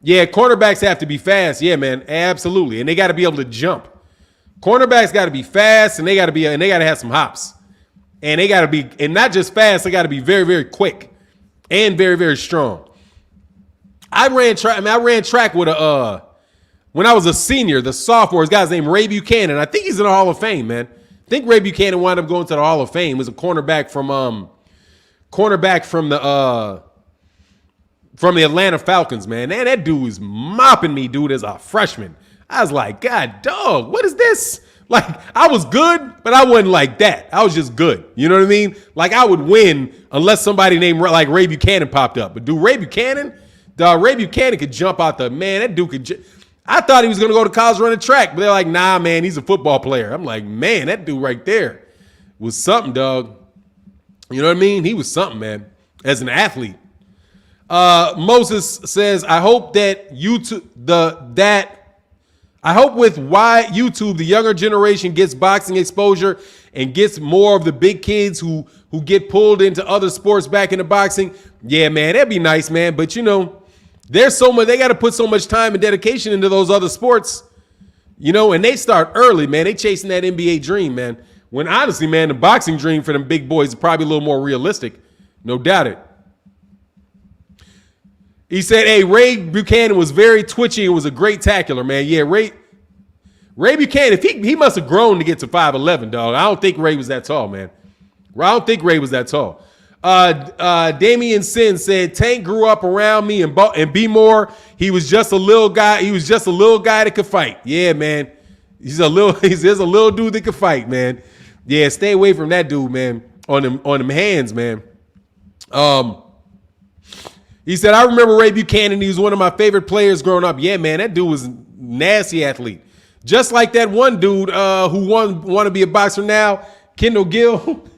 Yeah, cornerbacks have to be fast. Yeah, man, absolutely, and they got to be able to jump. Cornerbacks got to be fast, and they got to have some hops, and they got to be, and not just fast. They got to be very, very quick, and very, very strong. I ran track with when I was a senior, the sophomore. This guy's named Ray Buchanan. I think he's in the Hall of Fame, man. I think Ray Buchanan wound up going to the Hall of Fame. He was a cornerback from the Atlanta Falcons, man. And that dude was mopping me, dude, as a freshman. I was like, God, dog, what is this? Like, I was good, but I wasn't like that. I was just good. You know what I mean? Like, I would win unless somebody named like Ray Buchanan popped up. But dude, Ray Buchanan could jump out the, man, that dude could I thought he was going to go to college running track, but they're like, nah, man, he's a football player. I'm like, man, that dude right there was something, dog. You know what I mean? He was something, man, as an athlete. Moses says, I hope that I hope with why YouTube, the younger generation gets boxing exposure and gets more of the big kids who get pulled into other sports back into boxing. Yeah, man, that'd be nice, man. But there's so much, they got to put so much time and dedication into those other sports, and they start early, man. They chasing that NBA dream, man. When honestly, man, the boxing dream for them big boys is probably a little more realistic. No doubt it. He said, hey, Ray Buchanan was very twitchy and was a great tackler, man. Yeah, Ray Buchanan, he must have grown to get to 5'11", dog. I don't think Ray was that tall, man. I don't think Ray was that tall. Damian Sin said, Tank grew up around me and B More. He was just a little guy. He was just a little guy that could fight. Yeah, man. He's a little dude that could fight, man. Yeah, stay away from that dude, man. On them hands, man. He said, I remember Ray Buchanan. He was one of my favorite players growing up. Yeah, man, that dude was a nasty athlete. Just like that one dude who want to be a boxer now, Kendall Gill.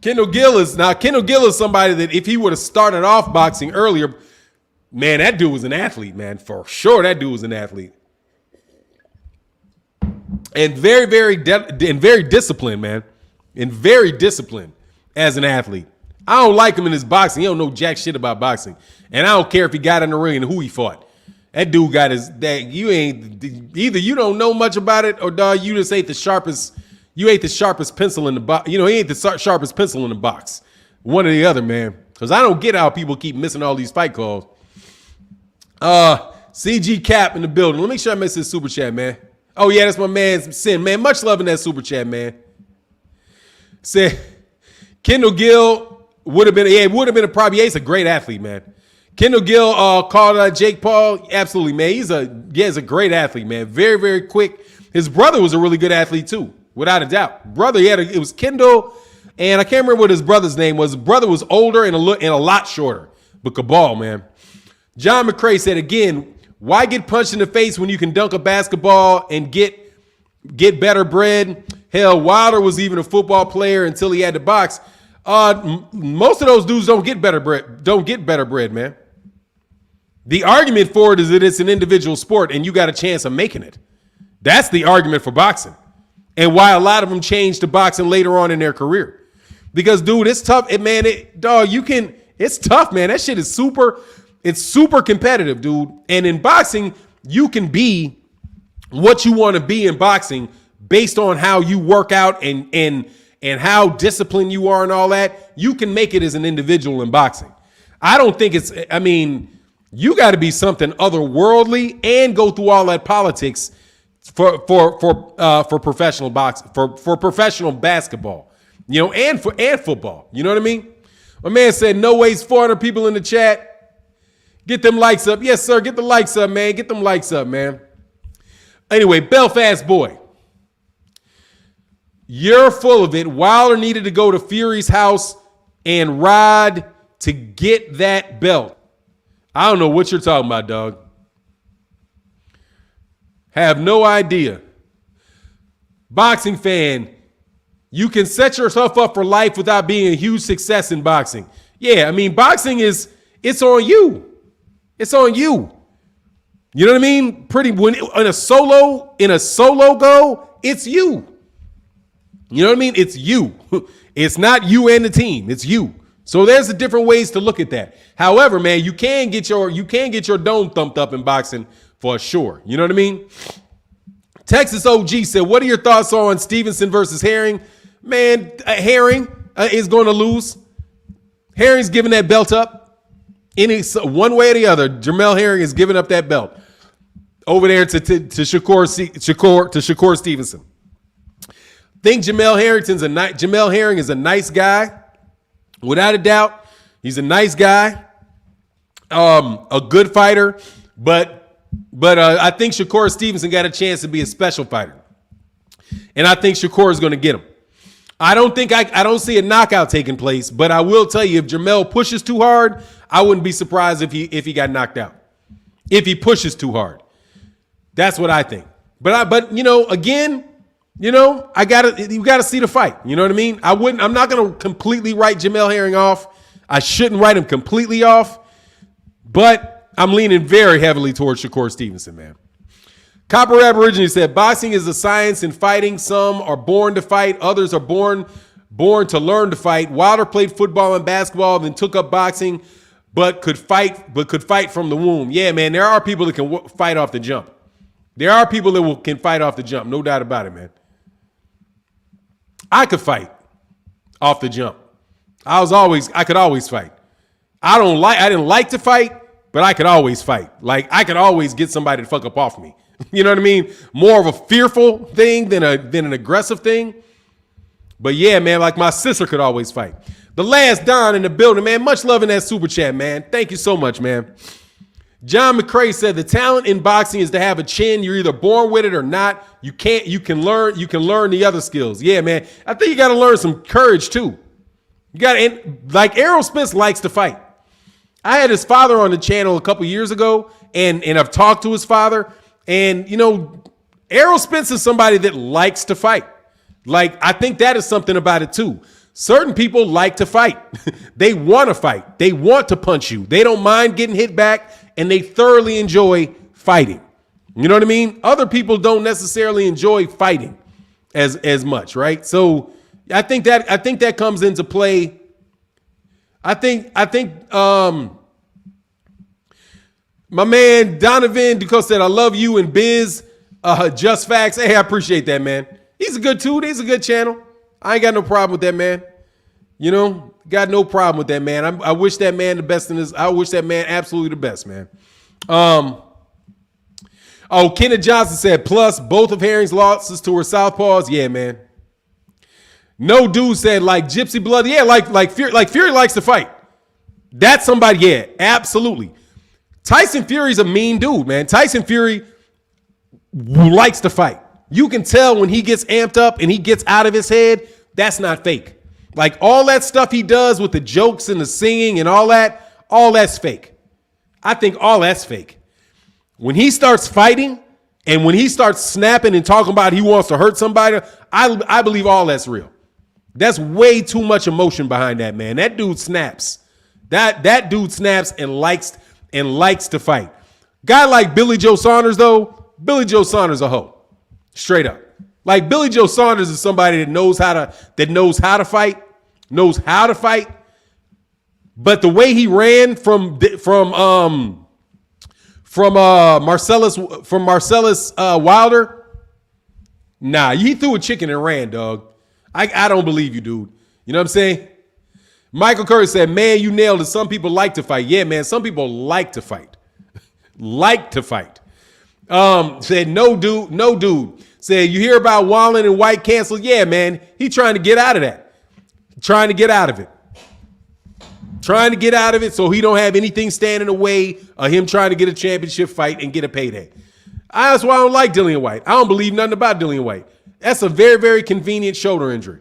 Kendall Gill is somebody that if he would have started off boxing earlier, man, that dude was an athlete, man. For sure, that dude was an athlete. And very, very, very disciplined, man. And very disciplined as an athlete. I don't like him in his boxing. He don't know jack shit about boxing. And I don't care if he got in the ring and who he fought. That dude got either you don't know much about it or dog, you just ain't the sharpest pencil in the box. He ain't the sharpest pencil in the box. One or the other, man. Because I don't get how people keep missing all these fight calls. CG Cap in the building. Let me make sure I miss this super chat, man. Oh, yeah, that's my man's Sin, man. Much love in that super chat, man. Said Kendall Gill would have been a probably. Yeah, he's a great athlete, man. Kendall Gill called Jake Paul. Absolutely, man. He's a great athlete, man. Very, very quick. His brother was a really good athlete, too, without a doubt. Brother, it was Kendall, and I can't remember what his brother's name was. His brother was older and a lot shorter, but Cabal, man. John McCray said, again, why get punched in the face when you can dunk a basketball and get better bread? Hell, Wilder was even a football player until he had to box. Most of those dudes don't get better bread, man. The argument for it is that it's an individual sport and you got a chance of making it. That's the argument for boxing. And why a lot of them change to boxing later on in their career. Because, dude, it's tough. It's tough, man. That shit is super competitive, dude. And in boxing, you can be what you want to be in boxing based on how you work out and how disciplined you are and all that. You can make it as an individual in boxing. I don't think you got to be something otherworldly and go through all that politics for professional boxing, for professional basketball, and football. You know what I mean? My man said, no ways, 400 people in the chat. Get them likes up. Yes, sir. Get the likes up, man. Get them likes up, man. Anyway, Belfast boy. You're full of it. Wilder needed to go to Fury's house and ride to get that belt. I don't know what you're talking about, dog. Have no idea. Boxing fan, you can set yourself up for life without being a huge success in boxing. Yeah, I mean, boxing it's on you. It's on you. You know what I mean? In a solo go, it's you. You know what I mean? It's you. It's not you and the team. It's you. So there's different ways to look at that. However, man, you can get your dome thumped up in boxing for sure. You know what I mean? Texas OG said, what are your thoughts on Stevenson versus Herring? Man, Herring is going to lose. Herring's giving that belt up. One way or the other, Jamel Herring is giving up that belt over there to Shakur Stevenson. Think Jamel Herring is a nice guy. Without a doubt, he's a nice guy, a good fighter, but I think Shakur Stevenson got a chance to be a special fighter, and I think Shakur is going to get him. I don't see a knockout taking place, but I will tell you, if Jamel pushes too hard, I wouldn't be surprised if he got knocked out. If he pushes too hard, that's what I think. But again. You gotta see the fight. You know what I mean? I'm not gonna completely write Jamel Herring off. I shouldn't write him completely off, but I'm leaning very heavily towards Shakur Stevenson, man. Copper Rap originally said, boxing is a science in fighting. Some are born to fight. Others are born to learn to fight. Wilder played football and basketball, then took up boxing, but could fight from the womb. Yeah, man, there are people that can fight off the jump. There are people that can fight off the jump. No doubt about it, man. I could fight off the jump. I could always fight. I didn't like to fight, but I could always fight. Like, I could always get somebody to fuck up off me. You know what I mean? More of a fearful thing than an aggressive thing. But yeah, man, like my sister could always fight. The last Don in the building, man. Much love in that super chat, man. Thank you so much, man. John McCrae said the talent in boxing is to have a chin. You're either born with it or not. You can learn the other skills. Yeah, man. I think you got to learn some courage too. Like Errol Spence likes to fight. I had his father on the channel a couple years ago, and I've talked to his father, and Errol Spence is somebody that likes to fight. Like, I think that is something about it too. Certain people like to fight. They want to fight. They want to punch you. They don't mind getting hit back, and they thoroughly enjoy fighting. You know what I mean? Other people don't necessarily enjoy fighting as much, right? So I think that comes into play. I think my man Donovan Ducos said, I love you and Biz. Just Facts. Hey, I appreciate that, man. He's a good dude. He's a good channel. I ain't got no problem with that, man. Got no problem with that, man. I wish that man the best in this. I wish that man absolutely the best, man. Kenneth Johnson said, plus both of Herring's losses to her southpaws. Yeah, man. No dude said like Gypsy Blood. Yeah, like Fury likes to fight. That's somebody. Yeah, absolutely. Tyson Fury's a mean dude, man. Tyson Fury likes to fight. You can tell when he gets amped up and he gets out of his head, that's not fake. Like all that stuff he does with the jokes and the singing and all that's fake. I think all that's fake. When he starts fighting, And when he starts snapping and talking about he wants to hurt somebody, I believe all that's real. That's way too much emotion behind that, man. That dude snaps. That dude snaps and likes to fight. Guy like Billy Joe Saunders, though, Billy Joe Saunders a hoe. Straight up. Like Billy Joe Saunders is somebody that knows how to fight. But the way he ran from Marcellus Wilder, nah, he threw a chicken and ran, dog. I don't believe you, dude. You know what I'm saying? Michael Curry said, man, you nailed it. Some people like to fight. Yeah, man, some people like to fight. Said, no, dude. Said, you hear about Wallen and White canceled? Yeah, man, he trying to get out of that. Trying to get out of it so he don't have anything stand in the way of him trying to get a championship fight and get a payday. That's why I don't like Dillian White. I don't believe nothing about Dillian White. That's a very, very convenient shoulder injury.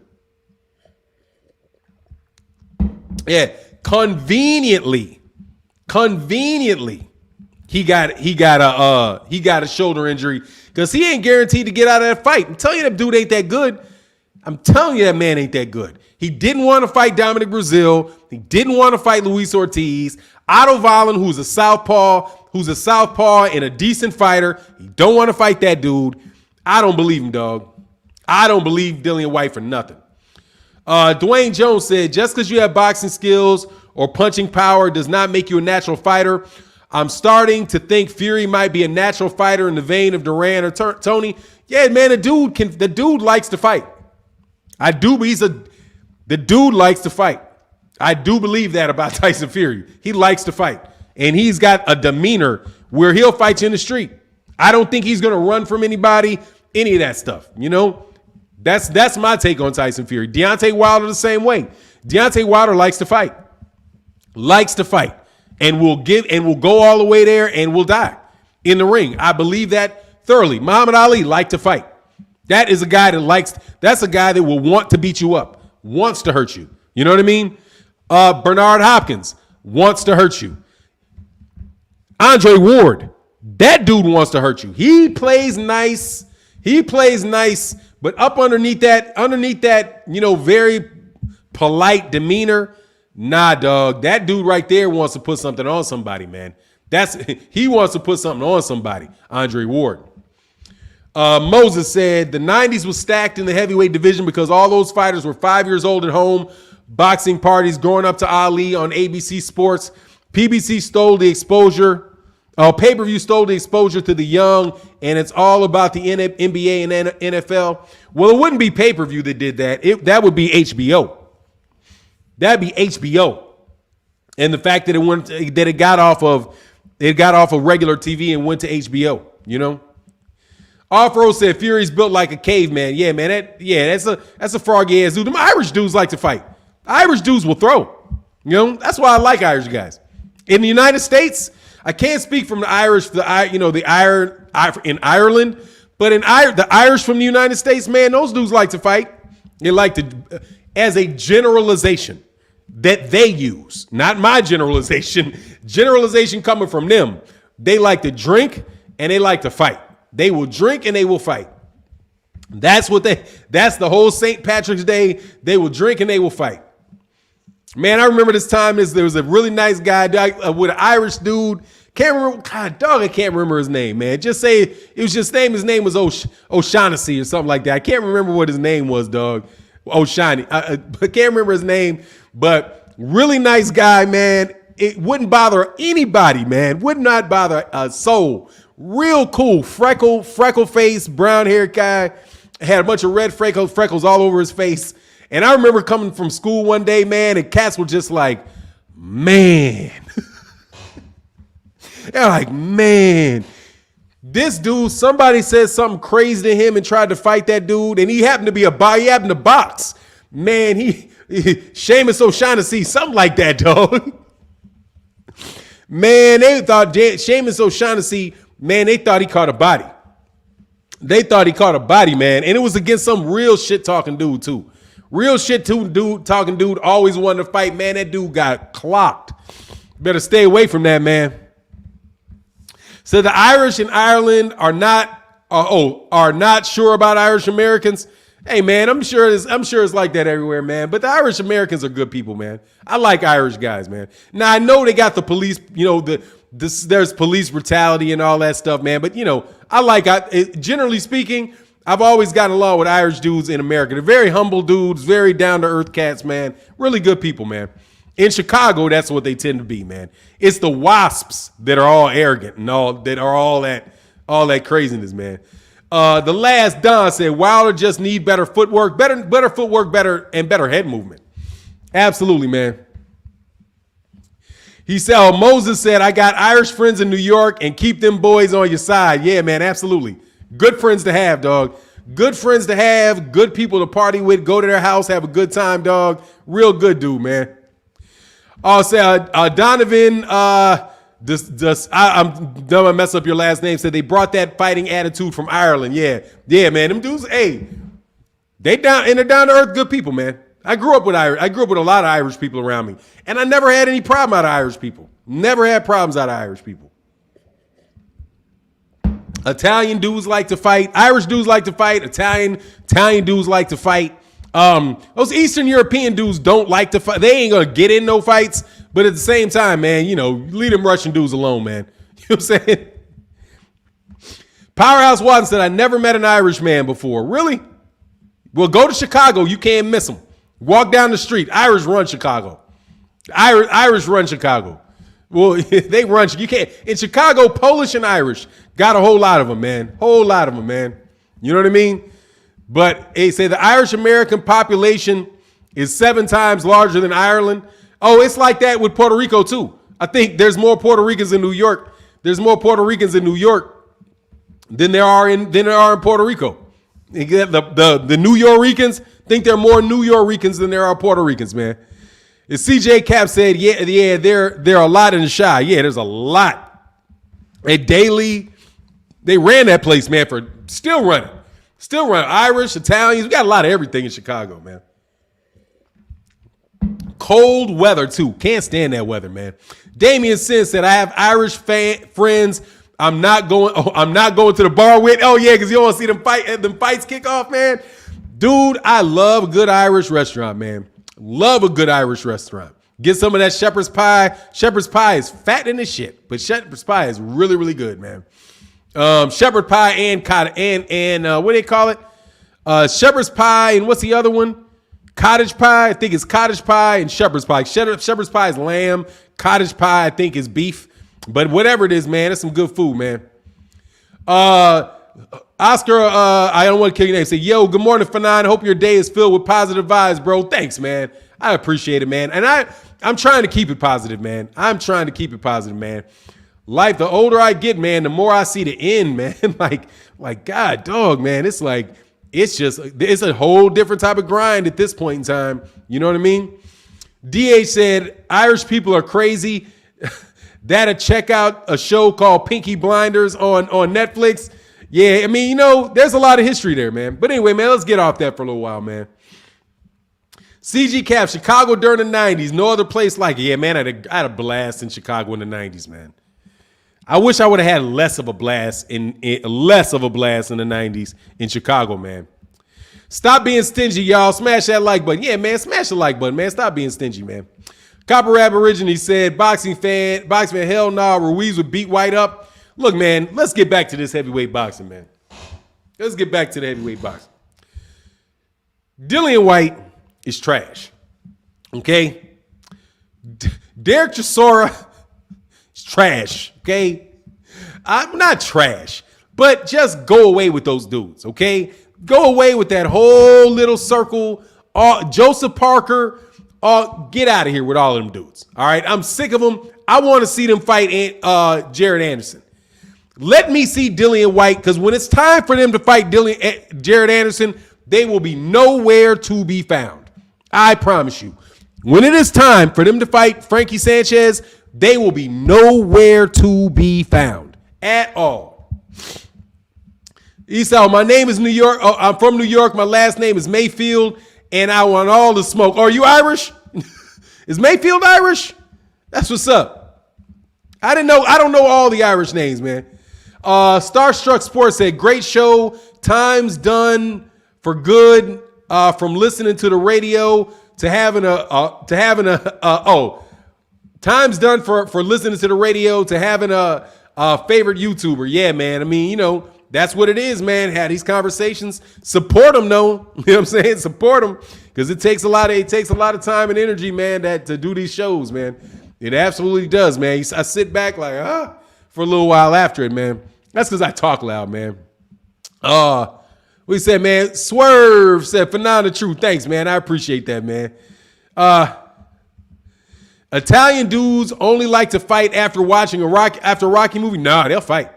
Yeah, conveniently, he got a shoulder injury because he ain't guaranteed to get out of that fight. I'm telling you, that dude ain't that good. I'm telling you, that man ain't that good. He didn't want to fight Dominic Brazil. He didn't want to fight Luis Ortiz. Otto Wallen, who's a southpaw and a decent fighter. He don't want to fight that dude. I don't believe him, dog. I don't believe Dillian White for nothing. Dwayne Jones said, just because you have boxing skills or punching power does not make you a natural fighter. I'm starting to think Fury might be a natural fighter in the vein of Duran or Tony. Yeah, man, the dude likes to fight. The dude likes to fight. I do believe that about Tyson Fury. He likes to fight. And he's got a demeanor where he'll fight you in the street. I don't think he's going to run from anybody, any of that stuff. You know, that's my take on Tyson Fury. Deontay Wilder the same way. Deontay Wilder likes to fight. And will go all the way there and will die in the ring. I believe that thoroughly. Muhammad Ali liked to fight. That is a guy that's a guy that will want to beat you up, wants to hurt you. You know what I mean? Bernard Hopkins wants to hurt you. Andre Ward, that dude wants to hurt you. He plays nice, but up underneath that, you know, very polite demeanor, nah, dog. That dude right there wants to put something on somebody, man. He wants to put something on somebody, Andre Ward. Moses said the 90s was stacked in the heavyweight division because all those fighters were 5 years old at home, boxing parties, growing up to Ali on ABC Sports. PBC stole the exposure. Pay-per-view stole the exposure to the young, and it's all about the NBA and NFL. Well, it wouldn't be pay-per-view that did that. That would be HBO. That'd be HBO. And the fact that it got off of regular TV and went to HBO, you know? Off-road said Fury's built like a caveman. Yeah, man. That's a froggy ass dude. Them Irish dudes like to fight. Irish dudes will throw. You know, that's why I like Irish guys. In the United States, I can't speak from the Irish, in Ireland, but the Irish from the United States, man, those dudes like to fight. They like to, as a generalization that they use, not my generalization coming from them. They like to drink and they like to fight. They will drink and they will fight. That's the whole St. Patrick's Day. They will drink and they will fight. Man, I remember this time there was a really nice guy with an Irish dude. Can't remember, God, dog, I can't remember his name, man. Just say it was just his name was O'Shaughnessy or something like that. I can't remember what his name was, dog. O'Shaughnessy. I can't remember his name, but really nice guy, man. It wouldn't bother anybody, man. Would not bother a soul. Real cool, freckle face, brown haired guy. Had a bunch of red freckles all over his face. And I remember coming from school one day, man, and cats were just like, man. They're like, man, this dude, somebody said something crazy to him and tried to fight that dude, and he happened to box. Man, Seamus O'Shaughnessy, something like that, dog. Man, they thought Seamus O'Shaughnessy, man, they thought he caught a body. They thought he caught a body, man. And it was against some real shit talking dude, too. Real shit talking dude, always wanted to fight. Man, that dude got clocked. Better stay away from that, man. So the Irish in Ireland are not are not sure about Irish Americans. Hey man, I'm sure it's like that everywhere, man. But the Irish Americans are good people, man. I like Irish guys, man. Now I know they got the police, there's police brutality and all that stuff, man. But generally speaking, I've always gotten along with Irish dudes in America. They're very humble dudes, very down to earth cats, man. Really good people, man. In Chicago, that's what they tend to be, man. It's the wasps that are all arrogant and all that craziness, man. The last Don said Wilder just need better footwork, better footwork, better head movement. Absolutely, man. He said, Moses said, I got Irish friends in New York and keep them boys on your side. Yeah, man, absolutely. Good friends to have, dog. Good friends to have, good people to party with, go to their house, have a good time, dog. Real good dude, man. I'll say Donovan, I'm gonna mess up your last name. Said they brought that fighting attitude from Ireland. Yeah, man. Them dudes, hey, they're down to earth, good people, man. I grew up with a lot of Irish people around me, and I never had any problem out of Irish people. Never had problems out of Irish people. Italian dudes like to fight. Irish dudes like to fight. Italian dudes like to fight. Those Eastern European dudes don't like to fight. They ain't gonna get in no fights. But at the same time, man, leave them Russian dudes alone, man. You know what I'm saying? Powerhouse Watson said, I never met an Irish man before. Really? Well, go to Chicago. You can't miss them. Walk down the street. Irish run Chicago. Irish run Chicago. Well, they run. You can't. In Chicago, Polish and Irish got a whole lot of them, man. Whole lot of them, man. You know what I mean? But they say the Irish American population is 7 times larger than Ireland. Oh, it's like that with Puerto Rico too. I think there's more Puerto Ricans in New York. There's more Puerto Ricans in New York than there are in Puerto Rico. The New Yorkers think there are more New Yorkers than there are Puerto Ricans, man. As CJ Cap said, there are a lot in the Chi. Yeah, there's a lot. At Daily, they ran that place, man, for still running. Still running. Irish, Italians, we got a lot of everything in Chicago, man. Cold weather, too. Can't stand that weather, man. Damian Sin said, I have Irish friends I'm not going to the bar with. Oh, yeah, because you don't want to see them fights kick off, man. Dude, I love a good Irish restaurant, man. Love a good Irish restaurant. Get some of that shepherd's pie. Shepherd's pie is fat in the shit, but shepherd's pie is really, really good, man. Shepherd pie and what do they call it? Shepherd's pie and what's the other one? Cottage pie. I think it's cottage pie and shepherd's pie. Shepherd's pie is lamb. Cottage pie, I think, is beef. But whatever it is, man, it's some good food, man. Oscar, I don't want to kill your name. Say, yo, good morning, Fannon. Hope your day is filled with positive vibes, bro. Thanks, man. I appreciate it, man. And I'm trying to keep it positive, man. Life, the older I get, man, the more I see the end, man. like God, dog, man. It's like, it's a whole different type of grind at this point in time. You know what I mean? DH said, Irish people are crazy. That'll check out a show called Pinky Blinders on Netflix. Yeah, I mean, there's a lot of history there, man. But anyway, man, let's get off that for a little while, man. CG Cap, Chicago during the 90s. No other place like it. Yeah, man, I had a blast in Chicago in the 90s, man. I wish I would have had less of a blast in the 90s in Chicago, man. Stop being stingy, y'all. Smash that like button. Yeah, man, smash the like button, man. Stop being stingy, man. Copper Rap originally said, boxing fan, hell nah, Ruiz would beat White up. Look, man, let's get back to this heavyweight boxing, man. Let's get back to the heavyweight boxing. Dillian White is trash, okay? Derek Chisora is trash, okay? I'm not trash, but just go away with those dudes, okay? Go away with that whole little circle. Joseph Parker, get out of here with all of them dudes, all right? I'm sick of them. I want to see them fight Jared Anderson. Let me see Dillian White, because when it's time for them to fight Jared Anderson, they will be nowhere to be found. I promise you. When it is time for them to fight Frankie Sanchez, they will be nowhere to be found at all. Esau, my name is New York. Oh, I'm from New York. My last name is Mayfield, and I want all the smoke. Are you Irish? Is Mayfield Irish? That's what's up. I don't know all the Irish names, man. Starstruck Sports said, great show. Time's done for good. From listening to the radio to having time's done for listening to the radio to having a favorite YouTuber. Yeah, man. I mean, that's what it is, man. Had these conversations. Support them, though. You know what I'm saying? Support them, because it takes a lot of time and energy, man, to do these shows, man. It absolutely does, man. I sit back like, for a little while after it, man. That's because I talk loud, man. We said, man, Swerve said, Fannon the truth. Thanks, man. I appreciate that, man. Italian dudes only like to fight after watching a Rocky movie. Nah, they'll fight.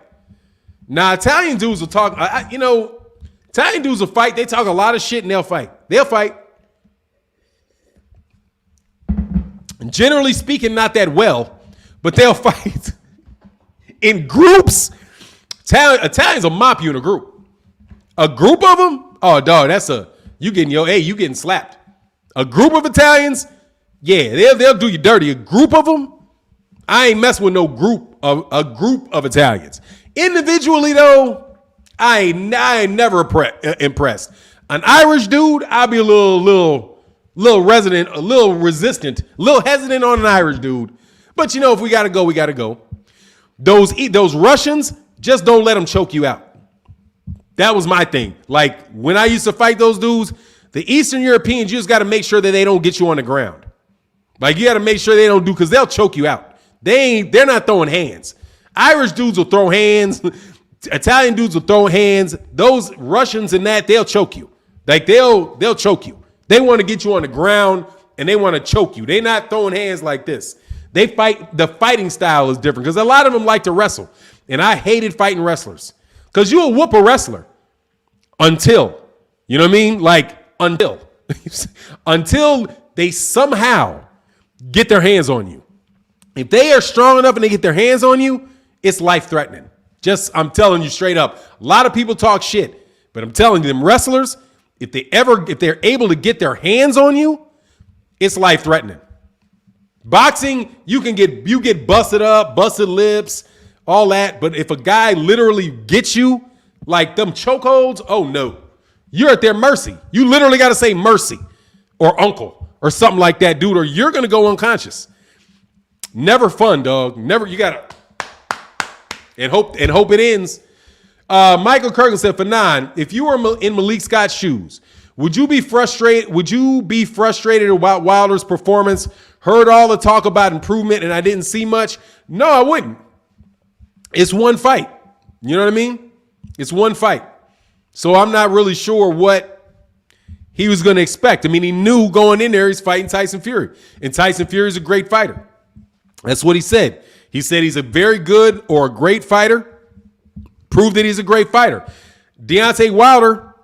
Nah, Italian dudes will talk. Italian dudes will fight. They talk a lot of shit and they'll fight. They'll fight. And generally speaking, not that well, but they'll fight. In groups, Italians will mop you in a group. A group of them? Oh, dog, you getting slapped. A group of Italians? Yeah, they'll do you dirty. A group of them? I ain't messing with no group of Italians. Individually, though, I ain't never impressed. An Irish dude, I'll be a little resistant on an Irish dude. But if we gotta go, we gotta go. Those Russians, just don't let them choke you out. That was my thing. Like, when I used to fight those dudes, the Eastern Europeans, you just got to make sure that they don't get you on the ground. Like, you got to make sure they don't because they'll choke you out. They're not throwing hands. Irish dudes will throw hands. Italian dudes will throw hands. Those Russians and they'll choke you. Like, they'll choke you. They want to get you on the ground and they want to choke you. They're not throwing hands like this. They fight. The fighting style is different because a lot of them like to wrestle. And I hated fighting wrestlers. Because you'll whoop a wrestler until, you know what I mean? Like, until they somehow get their hands on you. If they are strong enough and they get their hands on you, it's life-threatening. I'm telling you straight up. A lot of people talk shit, but I'm telling you, them wrestlers, if they're able to get their hands on you, it's life-threatening. Boxing, you get busted up, busted lips, all that. But if a guy literally gets you, like them chokeholds, oh no. You're at their mercy. You literally got to say mercy or uncle or something like that, dude, or you're going to go unconscious. Never fun, dog. Never. You got to and hope it ends. Michael Kirkland said, Fannon, if you were in Malik Scott's shoes, would you be frustrated? Would you be frustrated about Wilder's performance? Heard all the talk about improvement and I didn't see much. No, I wouldn't. It's one fight. You know what I mean? It's one fight. So I'm not really sure what he was going to expect. I mean, he knew going in there he's fighting Tyson Fury. And Tyson Fury is a great fighter. That's what he said. He said he's a very good or a great fighter. Proved that he's a great fighter. Deontay Wilder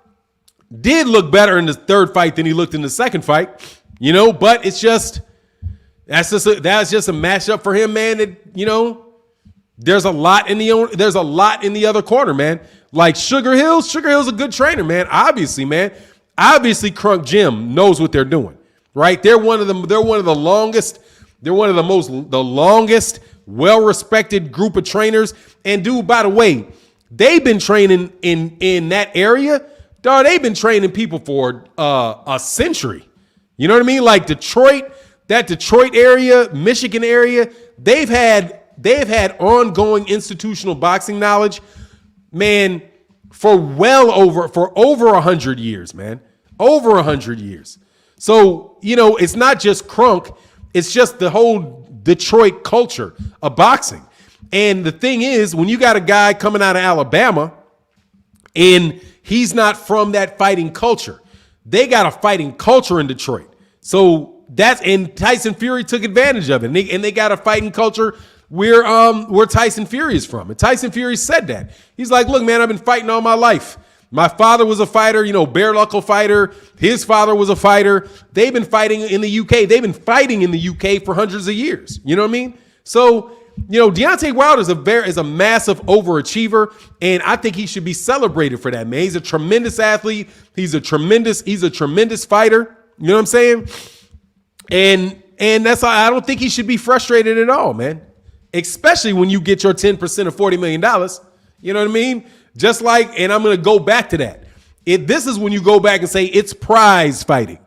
did look better in the third fight than he looked in the second fight. But that's just a matchup for him, man. That, there's a lot in the other corner, man. Like Sugar Hill's a good trainer, man. Obviously, man. Obviously, Crunk Gym knows what they're doing, right? They're one of the longest, well-respected group of trainers. And dude, by the way, they've been training in that area. Dog, they've been training people for a century. You know what I mean? Like Detroit, that Detroit area, Michigan area, they've had ongoing institutional boxing knowledge, man, for over 100 years, man. Over 100 years. So, it's not just Crunk, it's just the whole Detroit culture of boxing. And the thing is, when you got a guy coming out of Alabama and he's not from that fighting culture, they got a fighting culture in Detroit. So and Tyson Fury took advantage of it. And they got a fighting culture where Tyson Fury is from. And Tyson Fury said that. He's like, look, man, I've been fighting all my life. My father was a fighter, bare knuckle fighter. His father was a fighter. They've been fighting in the UK. They've been fighting in the UK for hundreds of years. You know what I mean? So, Deontay Wilder is a massive overachiever, and I think he should be celebrated for that, man. He's a tremendous athlete. He's a tremendous fighter. You know what I'm saying? And that's why I don't think he should be frustrated at all, man. Especially when you get your 10% of $40 million. You know what I mean? Just like, and I'm going to go back to that. This is when you go back and say it's prize fighting.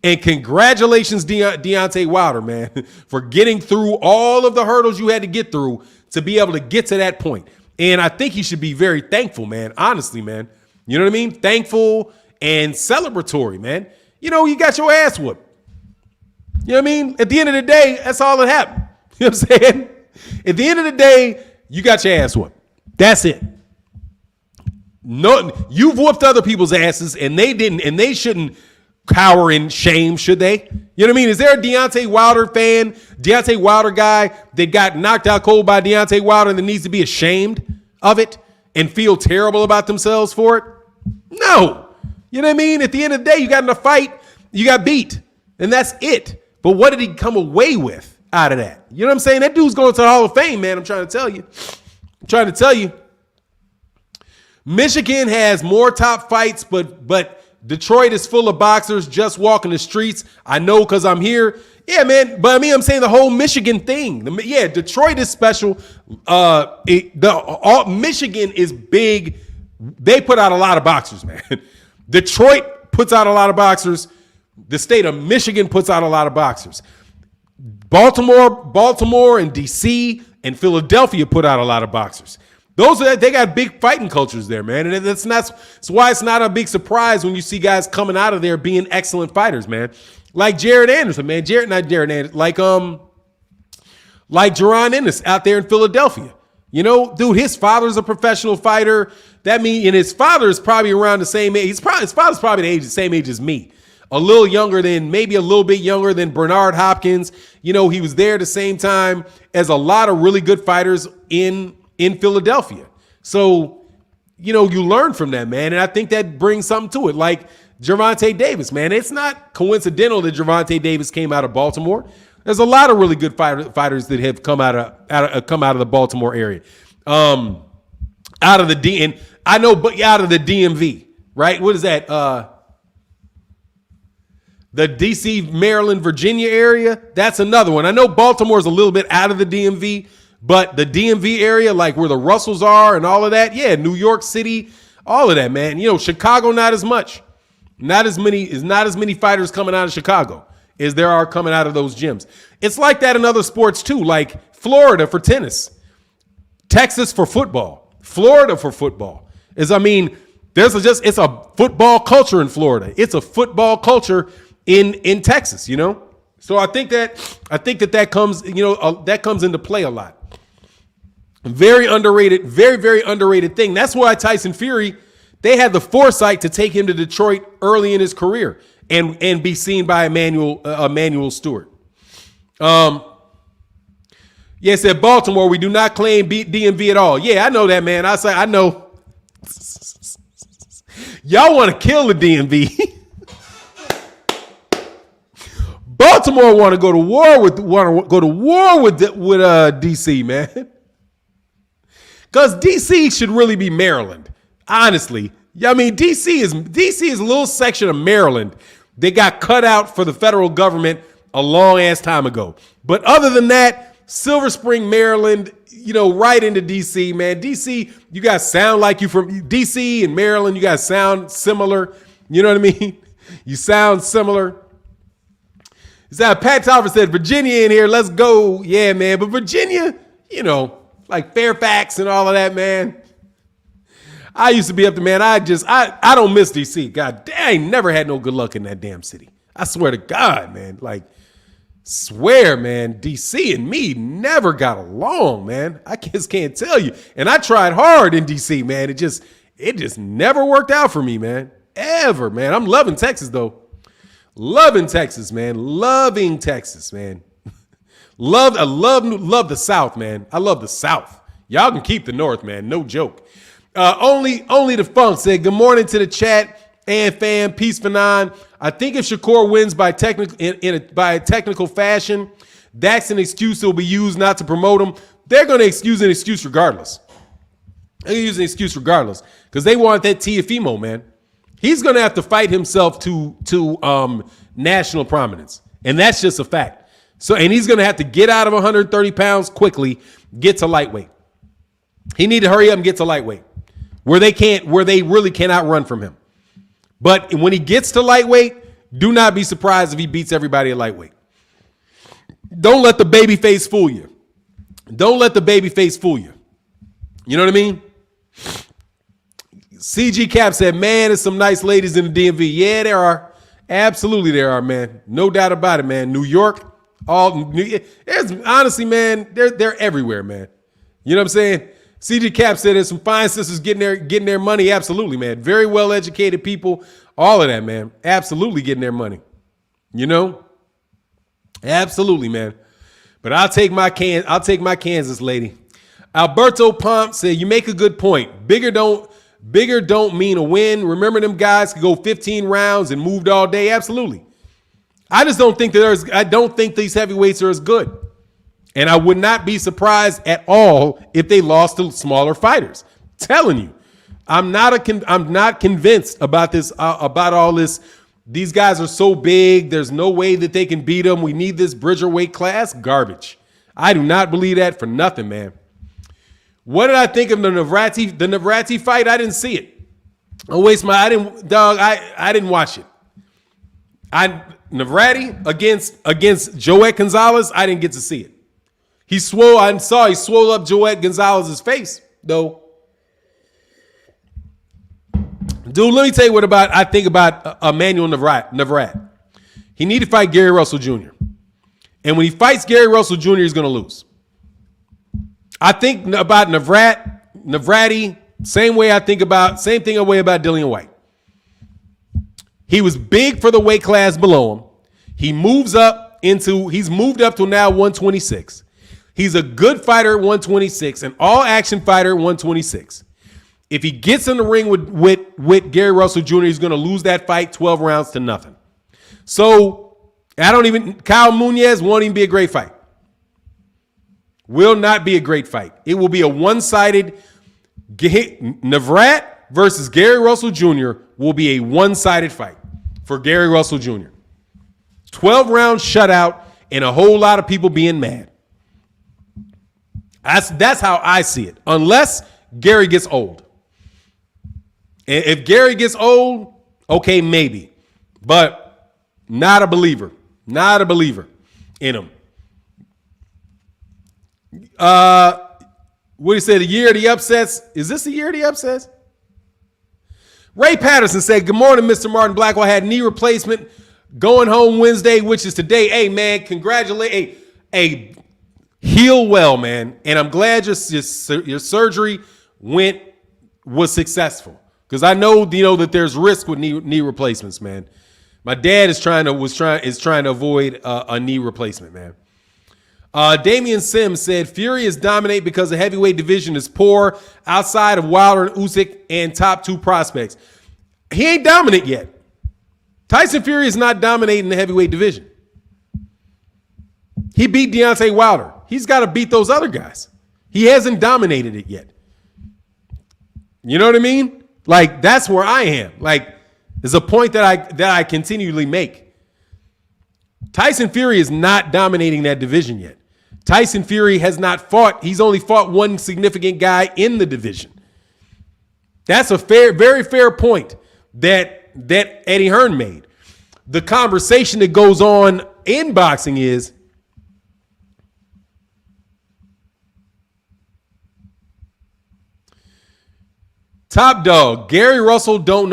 And congratulations, Deontay Wilder, man, for getting through all of the hurdles you had to get through to be able to get to that point. And I think he should be very thankful, man. Honestly, man. You know what I mean? Thankful and celebratory, man. You know, you got your ass whooped. You know what I mean? At the end of the day, that's all that happened. You know what I'm saying? At the end of the day, you got your ass whooped. That's it. No, you've whooped other people's asses, and they didn't, and they shouldn't cower in shame, should they? You know what I mean? Is there a Deontay Wilder fan, Deontay Wilder guy that got knocked out cold by Deontay Wilder and that needs to be ashamed of it and feel terrible about themselves for it? No. You know what I mean? At the end of the day, you got in a fight, you got beat, and that's it. But what did he come away with out of that? You know what I'm saying? That dude's going to the Hall of Fame, man. I'm trying to tell you. Michigan has more top fights, but Detroit is full of boxers just walking the streets. I know because I'm here. Yeah, man. But I mean, I'm saying the whole Michigan thing. Yeah, Detroit is special. Michigan is big. They put out a lot of boxers, man. Detroit puts out a lot of boxers. The state of Michigan puts out a lot of boxers. Baltimore and DC and Philadelphia put out a lot of boxers. They got big fighting cultures there, man. And that's why it's not a big surprise when you see guys coming out of there being excellent fighters, man. Like Jared Anderson, man. Like Jaron Ennis out there in Philadelphia. You know, dude, his father's a professional fighter. That means, and his father is probably around the same age. His father's probably the same age as me. Maybe a little bit younger than Bernard Hopkins. You know, he was there at the same time as a lot of really good fighters in Philadelphia. So, you know, you learn from that, man. And I think that brings something to it. Like Gervonta Davis, man. It's not coincidental that Gervonta Davis came out of Baltimore. There's a lot of really good fighters that have come out of the Baltimore area. Out of the DMV, right? What is that? The DC, Maryland, Virginia area. That's another one. I know Baltimore's a little bit out of the DMV, but the DMV area, like where the Russells are and all of that, yeah, New York City, all of that, man. You know, Chicago, not as much. Not as many fighters coming out of Chicago as there are coming out of those gyms. It's like that in other sports too, like Florida for tennis, Texas for football, Florida for football. It's a football culture in Florida. It's a football culture in Texas, you know? So I think that comes, you know, that comes into play a lot. Very underrated, very, very underrated thing. That's why Tyson Fury, they had the foresight to take him to Detroit early in his career and be seen by Emmanuel Stewart. Yeah, said Baltimore, we do not claim DMV at all. Yeah, I know that, man. I know. Y'all want to kill the DMV. Baltimore want to go to war with DC, man. Because DC should really be Maryland, honestly. I mean, DC is a little section of Maryland that got cut out for the federal government a long ass time ago. But other than that, Silver Spring, Maryland, you know, right into DC, man. DC, you guys sound like you from DC and Maryland. You guys sound similar. You know what I mean? You sound similar. Pat Topper said, Virginia in here, let's go. Yeah, man. But Virginia, you know, like Fairfax and all of that, man. I used to be up there, man. I don't miss DC. God, I ain't never had no good luck in that damn city. I swear to God, man. Like, swear, man. DC and me never got along, man. I just can't tell you. And I tried hard in DC, man. It just never worked out for me, man. Ever, man. I'm loving Texas, though. Loving Texas, man. Loving Texas, man. I love the South, man. I love the South. Y'all can keep the North, man. No joke. Only the Funk said, good morning to the chat and fam. Peace, Fannon. I think if Shakur wins by a technical fashion, that's an excuse that will be used not to promote him. They're going to use an excuse regardless. They're going to use an excuse regardless because they want that Tiafimo, man. He's going to have to fight himself to national prominence, and that's just a fact. So, and he's going to have to get out of 130 pounds quickly, get to lightweight. He need to hurry up and get to lightweight where they really cannot run from him. But when he gets to lightweight, do not be surprised if he beats everybody at lightweight. Don't let the baby face fool you. Don't let the baby face fool you. You know what I mean? CG Cap said, man, there's some nice ladies in the DMV. Yeah, there are. Absolutely there are, man. No doubt about it, man. New York, honestly, man, they're everywhere, man. You know what I'm saying? CG Cap said there's some fine sisters getting their money. Absolutely, man. Very well educated people. All of that, man. Absolutely getting their money. You know? Absolutely, man. But I'll take my Kansas lady. Alberto Pomp said, you make a good point. Bigger don't mean a win. Remember them guys could go 15 rounds and moved all day. Absolutely. I just don't think I don't think these heavyweights are as good. And I would not be surprised at all if they lost to smaller fighters. Telling you, I'm not convinced about this, about all this. These guys are so big. There's no way that they can beat them. We need this Bridger weight class. Garbage. I do not believe that for nothing, man. What did I think of the Navrati fight? I didn't see it. I didn't watch it. Navrati against Joet Gonzalez, I didn't get to see it. He swole up Joet Gonzalez's face, though. Dude, let me tell you what I think about Emmanuel Navrat. He need to fight Gary Russell Jr. And when he fights Gary Russell Jr., he's going to lose. I think about Navrati, same thing about Dillian White. He was big for the weight class below him. He's moved up to now 126. He's a good fighter at 126, an all-action fighter at 126. If he gets in the ring with Gary Russell Jr., he's going to lose that fight 12 rounds to nothing. So Kyle Munoz won't even be a great fight. Will not be a great fight. It will be a one-sided. Navrat versus Gary Russell Jr. will be a one-sided fight for Gary Russell Jr. 12-round shutout and a whole lot of people being mad. That's how I see it. Unless Gary gets old. And if Gary gets old, okay, maybe. But not a believer. Not a believer in him. What he said, the year of the upsets. Is this the year of the upsets? Ray Patterson said, good morning, Mr. Martin Blackwell. Had knee replacement going home Wednesday, which is today. Hey, man, congratulate. Hey, heal well, man. And I'm glad your surgery was successful. Because I know, that there's risk with knee replacements, man. My dad is trying to avoid a knee replacement, man. Damian Sims said, Fury is dominate because the heavyweight division is poor outside of Wilder and Usyk and top two prospects. He ain't dominant yet. Tyson Fury is not dominating the heavyweight division. He beat Deontay Wilder. He's got to beat those other guys. He hasn't dominated it yet. You know what I mean? Like, that's where I am. Like, there's a point that I continually make. Tyson Fury is not dominating that division yet. Tyson Fury has not fought. He's only fought one significant guy in the division. That's a very fair point that Eddie Hearn made. The conversation that goes on in boxing is, top dog, Gary Russell don't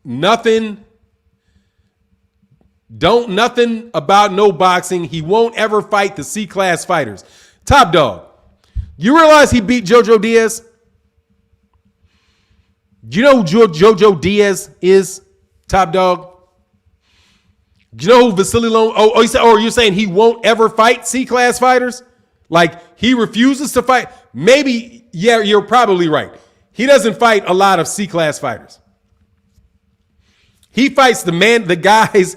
nothing about no boxing. He won't ever fight the C-class fighters. Top dog, you realize he beat Jojo Diaz? Do you know who Jojo Diaz is, top dog? Do you know who Vasily you're saying he won't ever fight C-class fighters? Like, he refuses to fight? Maybe, yeah, you're probably right. He doesn't fight a lot of C-class fighters. He fights the guys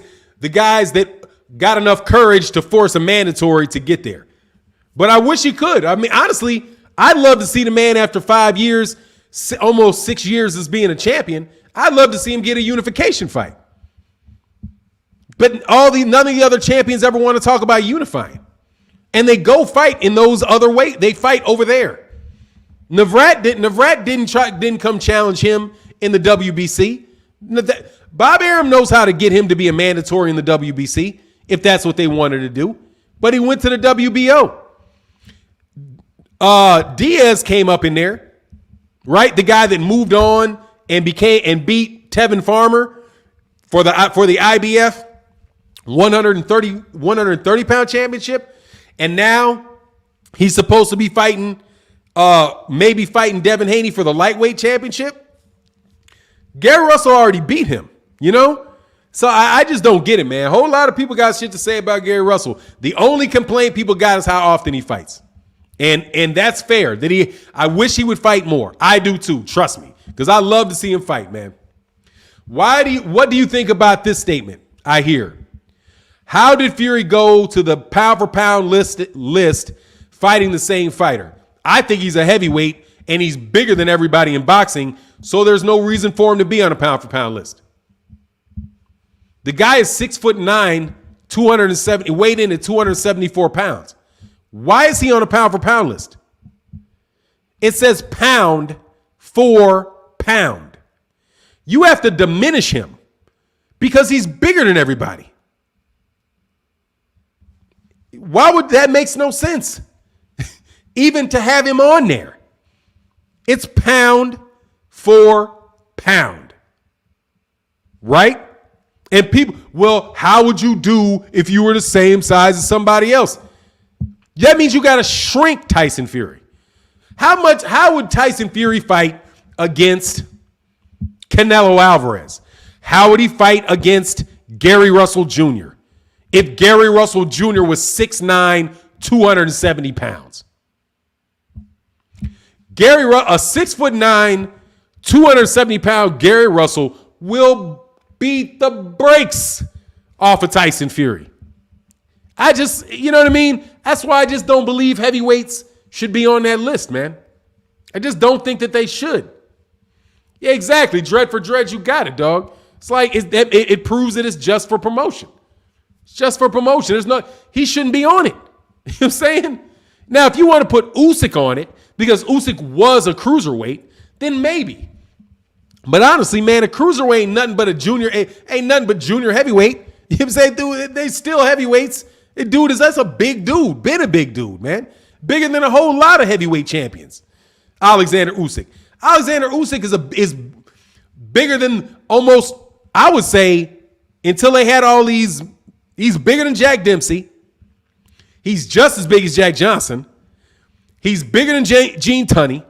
that got enough courage to force a mandatory to get there. But I wish he could. I mean, honestly, I'd love to see the man after 5 years, almost 6 years as being a champion. I'd love to see him get a unification fight. But none of the other champions ever want to talk about unifying. And they go fight in those other ways. They fight over there. Navrat didn't come challenge him in the WBC. Bob Arum knows how to get him to be a mandatory in the WBC if that's what they wanted to do. But he went to the WBO. Diaz came up in there, right? The guy that moved on and beat Tevin Farmer for the IBF 130 pound championship, and now he's supposed to be fighting, maybe fighting Devin Haney for the lightweight championship. Gary Russell already beat him, you know? So I just don't get it, man. A whole lot of people got shit to say about Gary Russell. The only complaint people got is how often he fights. And that's fair. I wish he would fight more. I do too, trust me. Because I love to see him fight, man. What do you think about this statement I hear? How did Fury go to the pound for pound list fighting the same fighter? I think he's a heavyweight and he's bigger than everybody in boxing, so there's no reason for him to be on a pound for pound list. The guy is 6'9", 270, weighed in at 274 pounds. Why is he on a pound for pound list? It says pound for pound. You have to diminish him because he's bigger than everybody. Why would that makes no sense? Even to have him on there. It's pound for pound. Right? And people, well, how would you do if you were the same size as somebody else? That means you got to shrink Tyson Fury. How would Tyson Fury fight against Canelo Alvarez? How would he fight against Gary Russell Jr. if Gary Russell Jr. was 6'9", 270 pounds? A 6'9", 270 pound Gary Russell will beat the brakes off of Tyson Fury. You know what I mean? That's why I just don't believe heavyweights should be on that list, man. I just don't think that they should. Yeah, exactly. Dread for dread, you got it, dog. It's like it proves that it's just for promotion. It's just for promotion. He shouldn't be on it. You know what I'm saying? Now, if you want to put Usyk on it because Usyk was a cruiserweight, then maybe. But honestly, man, a cruiserweight ain't nothing but ain't nothing but junior heavyweight. You know what I'm saying? Dude, they still heavyweights. That's a big dude. Been a big dude, man. Bigger than a whole lot of heavyweight champions. Alexander Usyk. Alexander Usyk is bigger than almost, I would say, until they had all these. He's bigger than Jack Dempsey. He's just as big as Jack Johnson. He's bigger than Gene Tunney.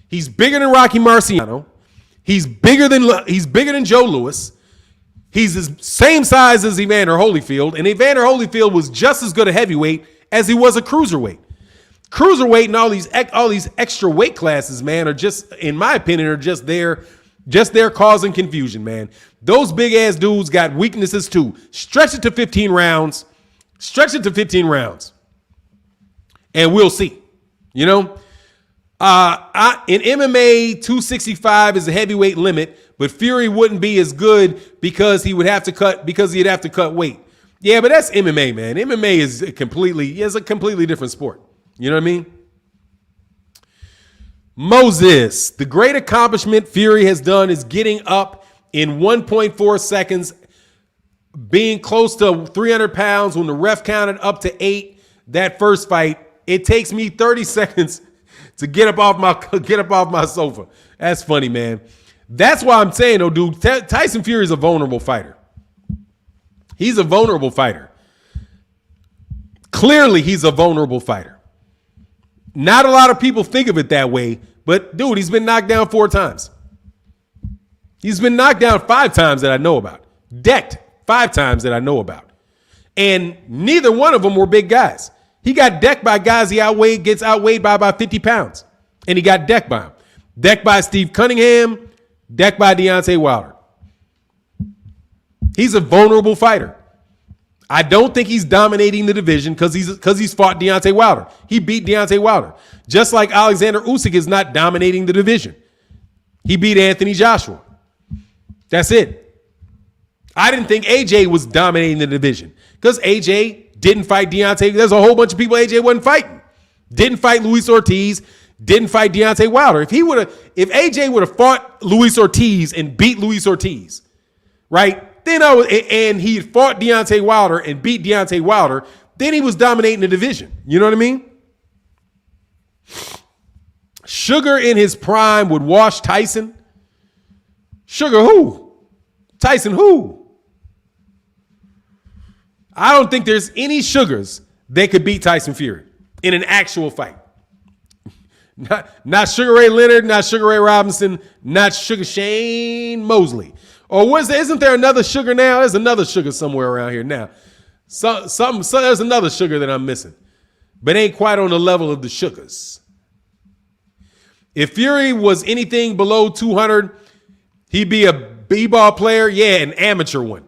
He's bigger than Rocky Marciano. He's bigger than Joe Louis. He's the same size as Evander Holyfield, and Evander Holyfield was just as good a heavyweight as he was a cruiserweight. Cruiserweight and all these extra weight classes, man, are just, in my opinion, are just there causing confusion, man. Those big ass dudes got weaknesses too. Stretch it to 15 rounds. And we'll see. You know? In MMA, 265 is a heavyweight limit, but Fury wouldn't be as good because he'd have to cut weight. Yeah, but that's MMA, man. MMA is a completely different sport. You know what I mean? Moses, the great accomplishment Fury has done is getting up in 1.4 seconds, being close to 300 pounds when the ref counted up to 8 that first fight. It takes me 30 seconds to get up off my sofa. That's funny, man. That's why I'm saying, though, dude, Tyson Fury is a vulnerable fighter. He's a vulnerable fighter. Clearly, he's a vulnerable fighter. Not a lot of people think of it that way, but dude, he's been knocked down 4 times. He's been knocked down 5 times that I know about. Decked 5 times that I know about. And neither one of them were big guys. He got decked by guys gets outweighed by about 50 pounds. And he got decked by him. Decked by Steve Cunningham, decked by Deontay Wilder. He's a vulnerable fighter. I don't think he's dominating the division because he's fought Deontay Wilder. He beat Deontay Wilder. Just like Alexander Usyk is not dominating the division. He beat Anthony Joshua. That's it. I didn't think AJ was dominating the division because AJ didn't fight Deontay. There's a whole bunch of people AJ wasn't fighting. Didn't fight Luis Ortiz. didn't fight Deontay Wilder. If AJ would have fought Luis Ortiz and beat Luis Ortiz, right? Then and he fought Deontay Wilder and beat Deontay Wilder, then he was dominating the division. You know what I mean? Sugar in his prime would wash Tyson. Sugar who? Tyson who? I don't think there's any Sugars that could beat Tyson Fury in an actual fight. Not Sugar Ray Leonard, not Sugar Ray Robinson, not Sugar Shane Mosley. Or isn't there another Sugar now? There's another Sugar somewhere around here now. So there's another Sugar that I'm missing, but ain't quite on the level of the Sugars. If Fury was anything below 200, he'd be a b-ball player. Yeah, an amateur one.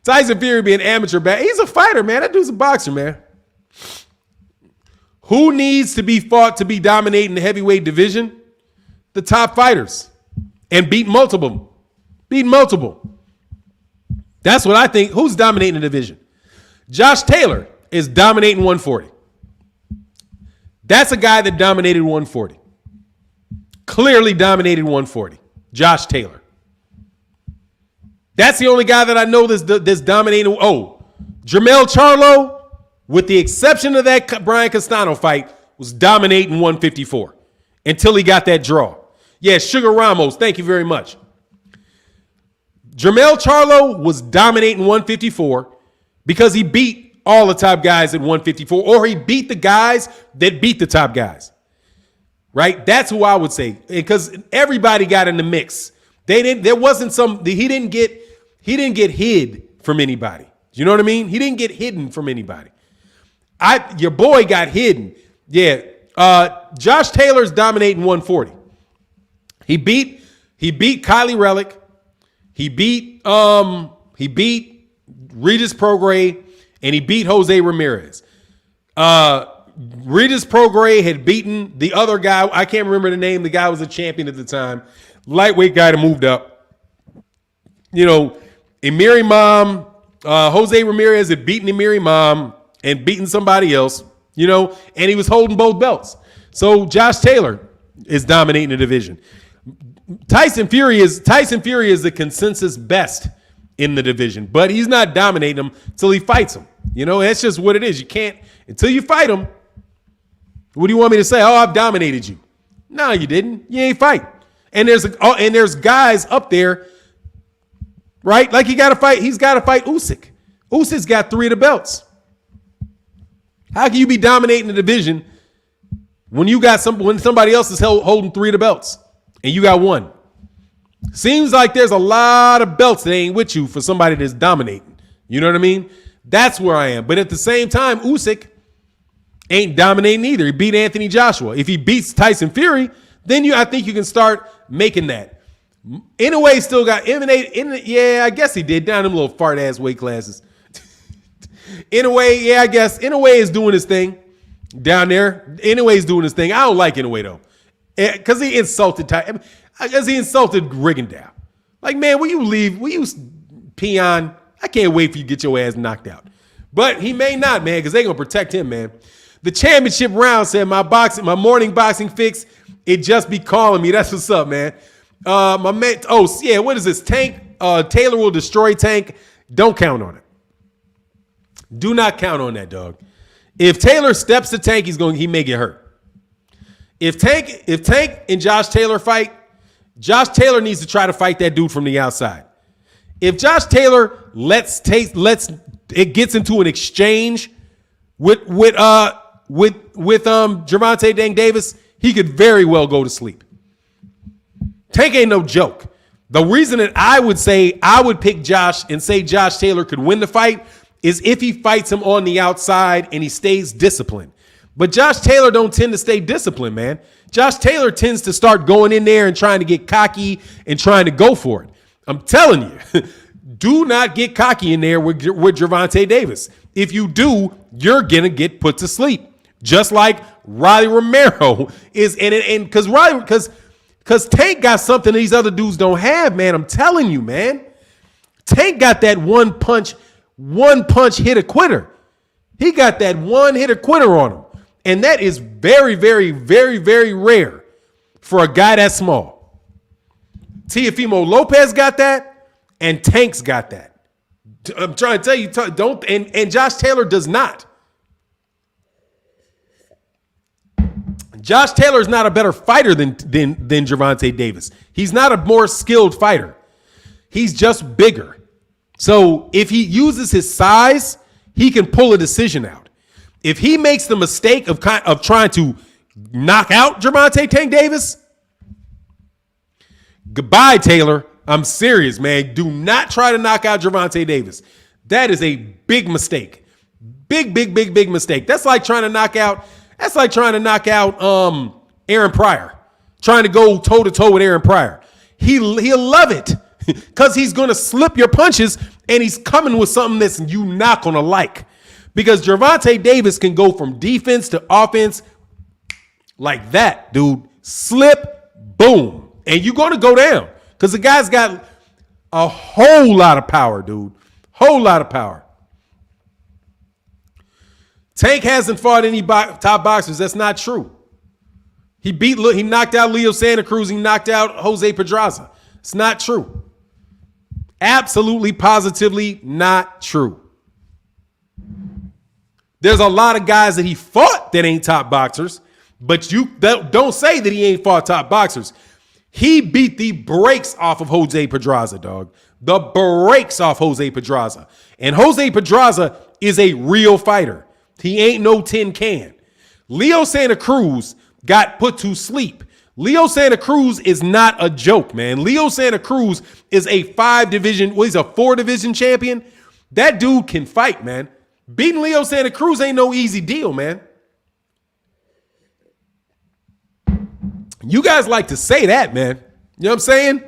Tyson Fury be an amateur bat. He's a fighter, man. That dude's a boxer, man. Who needs to be fought to be dominating the heavyweight division? The top fighters. And beat multiple. That's what I think. Who's dominating the division? Josh Taylor is dominating 140. That's a guy that dominated 140. Clearly dominated 140. Josh Taylor. That's the only guy that I know that's dominating. Oh, Jermell Charlo, with the exception of that Brian Castano fight, was dominating 154 until he got that draw. Yeah, Sugar Ramos, thank you very much. Jermell Charlo was dominating 154 because he beat all the top guys at 154, or he beat the guys that beat the top guys. Right? That's who I would say. Because everybody got in the mix. He didn't get hid from anybody. You know what I mean? He didn't get hidden from anybody. Your boy got hidden. Yeah. Josh Taylor's dominating 140. He beat Kylie Relic. He beat Regis Prograis, and he beat Jose Ramirez. Regis Prograis had beaten the other guy. I can't remember the name. The guy was a champion at the time. Lightweight guy that moved up. You know, Emir Imam, Jose Ramirez had beaten Emir Imam and beaten somebody else, you know, and he was holding both belts. So Josh Taylor is dominating the division. Tyson Fury is the consensus best in the division, but he's not dominating them until he fights him. You know, that's just what it is. You can't, until you fight him. What do you want me to say? Oh, I've dominated you. No, you didn't. You ain't fight. And there's guys up there, right? Like he's got to fight Usyk. Usyk's got 3 of the belts. How can you be dominating the division when somebody else is holding 3 of the belts and you got 1? Seems like there's a lot of belts that ain't with you for somebody that's dominating. You know what I mean? That's where I am. But at the same time, Usyk ain't dominating either. He beat Anthony Joshua. If he beats Tyson Fury, then I think you can start making that. Inoue still got yeah, I guess he did, down them little fart ass weight classes. Inoue, yeah, I guess Inoue is doing his thing down there. Inoue's doing his thing. I don't like Inoue though, because he insulted Rigondeaux. Like, man, will you leave? Will you peon? I can't wait for you to get your ass knocked out. But he may not, man, because they're gonna protect him, man. The championship round said my morning boxing fix, it just be calling me. That's what's up, man. My man, oh yeah, what is this? Tank, Taylor will destroy Tank. Don't count on it. Do not count on that, dog. If Taylor steps to Tank, he may get hurt. If Tank and Josh Taylor fight, Josh Taylor needs to try to fight that dude from the outside. If Josh Taylor it gets into an exchange with Gervonta Dang Davis, he could very well go to sleep. Tank ain't no joke. The reason that I would pick Josh and say Josh Taylor could win the fight is if he fights him on the outside and he stays disciplined. But Josh Taylor don't tend to stay disciplined, man. Josh Taylor tends to start going in there and trying to get cocky and trying to go for it. I'm telling you, do not get cocky in there with Gervonta Davis. If you do, you're going to get put to sleep. Just like Riley Romero is, and because Tank got something these other dudes don't have, man. I'm telling you, man. Tank got that one punch hit a quitter. He got that one hit a quitter on him. And that is very, very, very, very rare for a guy that small. Teofimo Lopez got that, and Tank's got that. I'm trying to tell you, don't, and Josh Taylor does not. Josh Taylor is not a better fighter than Gervonta Davis. He's not a more skilled fighter. He's just bigger. So if he uses his size, he can pull a decision out. If he makes the mistake of trying to knock out Gervonta Tank Davis, goodbye, Taylor. I'm serious, man. Do not try to knock out Gervonta Davis. That is a big mistake. Big, big, big, big mistake. That's like trying to knock out Aaron Pryor. Trying to go toe-to-toe with Aaron Pryor. He'll love it because he's going to slip your punches and he's coming with something that's you not going to like. Because Gervonta Davis can go from defense to offense like that, dude. Slip, boom. And you're going to go down because the guy's got a whole lot of power, dude. Whole lot of power. Tank hasn't fought any top boxers. That's not true. He knocked out Leo Santa Cruz. He knocked out Jose Pedraza. It's not true. Absolutely, positively not true. There's a lot of guys that he fought that ain't top boxers, but you don't say that he ain't fought top boxers. He beat the brakes off of Jose Pedraza, dog. The brakes off Jose Pedraza. And Jose Pedraza is a real fighter. He ain't no tin can. Leo Santa Cruz got put to sleep. Leo Santa Cruz is not a joke, man. Leo Santa Cruz is he's a 4-division champion. That dude can fight, man. Beating Leo Santa Cruz ain't no easy deal, man. You guys like to say that, man. You know what I'm saying?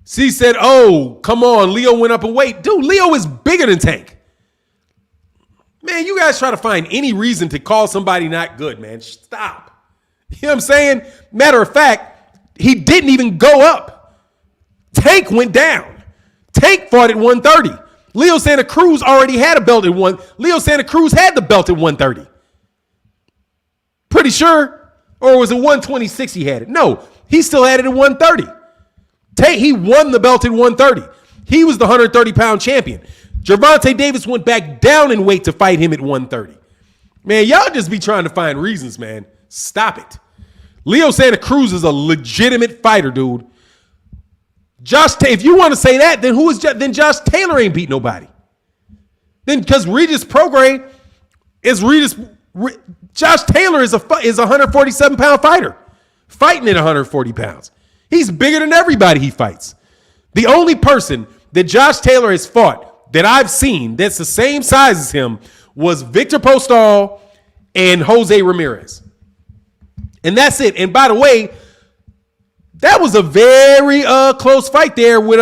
C said, oh, come on. Leo went up a weight. Dude, Leo is bigger than Tank. Man, you guys try to find any reason to call somebody not good, man. Stop. You know what I'm saying? Matter of fact, he didn't even go up. Tank went down. Tank fought at 130. Leo Santa Cruz already had a belt at Leo Santa Cruz had the belt at 130. Pretty sure. Or was it 126 he had it? No, he still had it at 130. He won the belt at 130. He was the 130-pound champion. Gervonta Davis went back down in weight to fight him at 130. Man, y'all just be trying to find reasons, man. Stop it. Leo Santa Cruz is a legitimate fighter, dude. If you want to say that, then then Josh Taylor ain't beat nobody. Then because Regis Prograis is Josh Taylor is a 147-pound fighter fighting at 140 pounds. He's bigger than everybody he fights. The only person that Josh Taylor has fought that I've seen that's the same size as him was Victor Postol and Jose Ramirez. And that's it. And by the way, that was a very close fight there with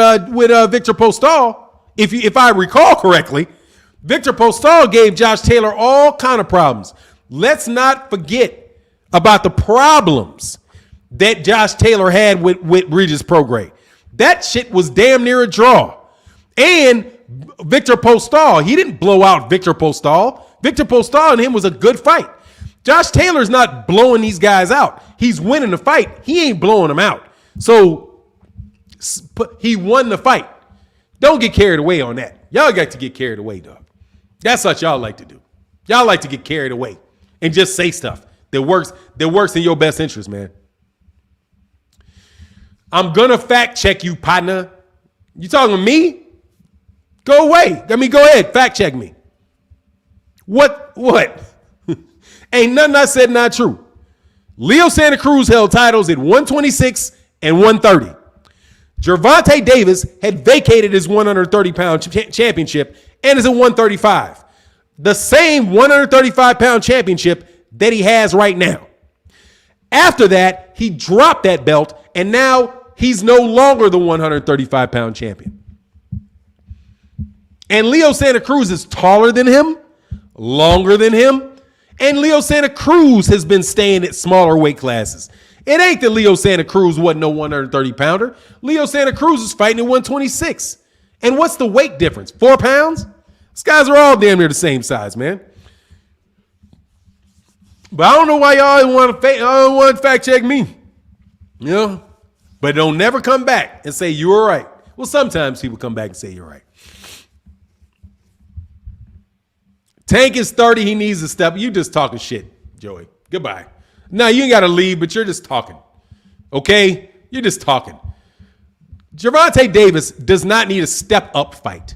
Victor Postol. If I recall correctly, Victor Postol gave Josh Taylor all kind of problems. Let's not forget about the problems that Josh Taylor had with Regis Prograis. That shit was damn near a draw. And Victor Postol, he didn't blow out Victor Postol. Victor Postol and him was a good fight. Josh Taylor's not blowing these guys out. He's winning the fight. He ain't blowing them out. So he won the fight. Don't get carried away on that. Y'all got to get carried away, dog. That's what y'all like to do. Y'all like to get carried away and just say stuff that works in your best interest, man. I'm going to fact check you, partner. You talking to me? Go away. Go ahead. Fact check me. What? Ain't nothing I said not true. Leo Santa Cruz held titles at 126 and 130. Gervonta Davis had vacated his 130-pound championship and is at 135. The same 135-pound championship that he has right now. After that, he dropped that belt, and now he's no longer the 135-pound champion. And Leo Santa Cruz is taller than him, longer than him, and Leo Santa Cruz has been staying at smaller weight classes. It ain't that Leo Santa Cruz wasn't no 130-pounder. Leo Santa Cruz is fighting at 126. And what's the weight difference? 4 pounds? These guys are all damn near the same size, man. But I don't know why y'all want to fact check me. You know? But don't never come back and say you were right. Well, sometimes people come back and say you're right. Tank is 30. He needs to step. You just talking shit, Joey. Goodbye. Now, you ain't got to leave, but you're just talking. Okay? You're just talking. Gervonta Davis does not need a step-up fight.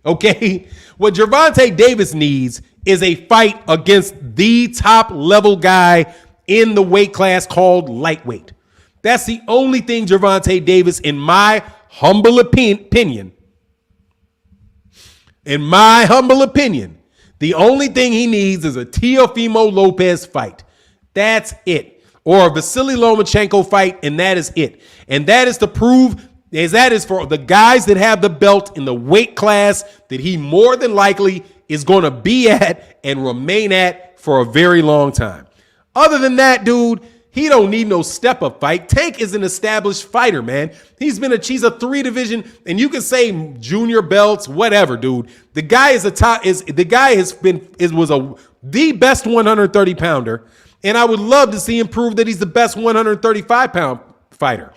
Okay? What Gervonta Davis needs is a fight against the top-level guy in the weight class called lightweight. That's the only thing Gervonta Davis, in my humble opinion, the only thing he needs is a Teofimo Lopez fight. That's it. Or a Vasily Lomachenko fight, and that is it. And that is to prove, that is for the guys that have the belt in the weight class that he more than likely is going to be at and remain at for a very long time. Other than that, dude, he don't need no step-up fight. Tank is an established fighter, man. He's a 3-division, and you can say junior belts, whatever, dude. The guy is the best 130-pounder, and I would love to see him prove that he's the best 135-pound fighter.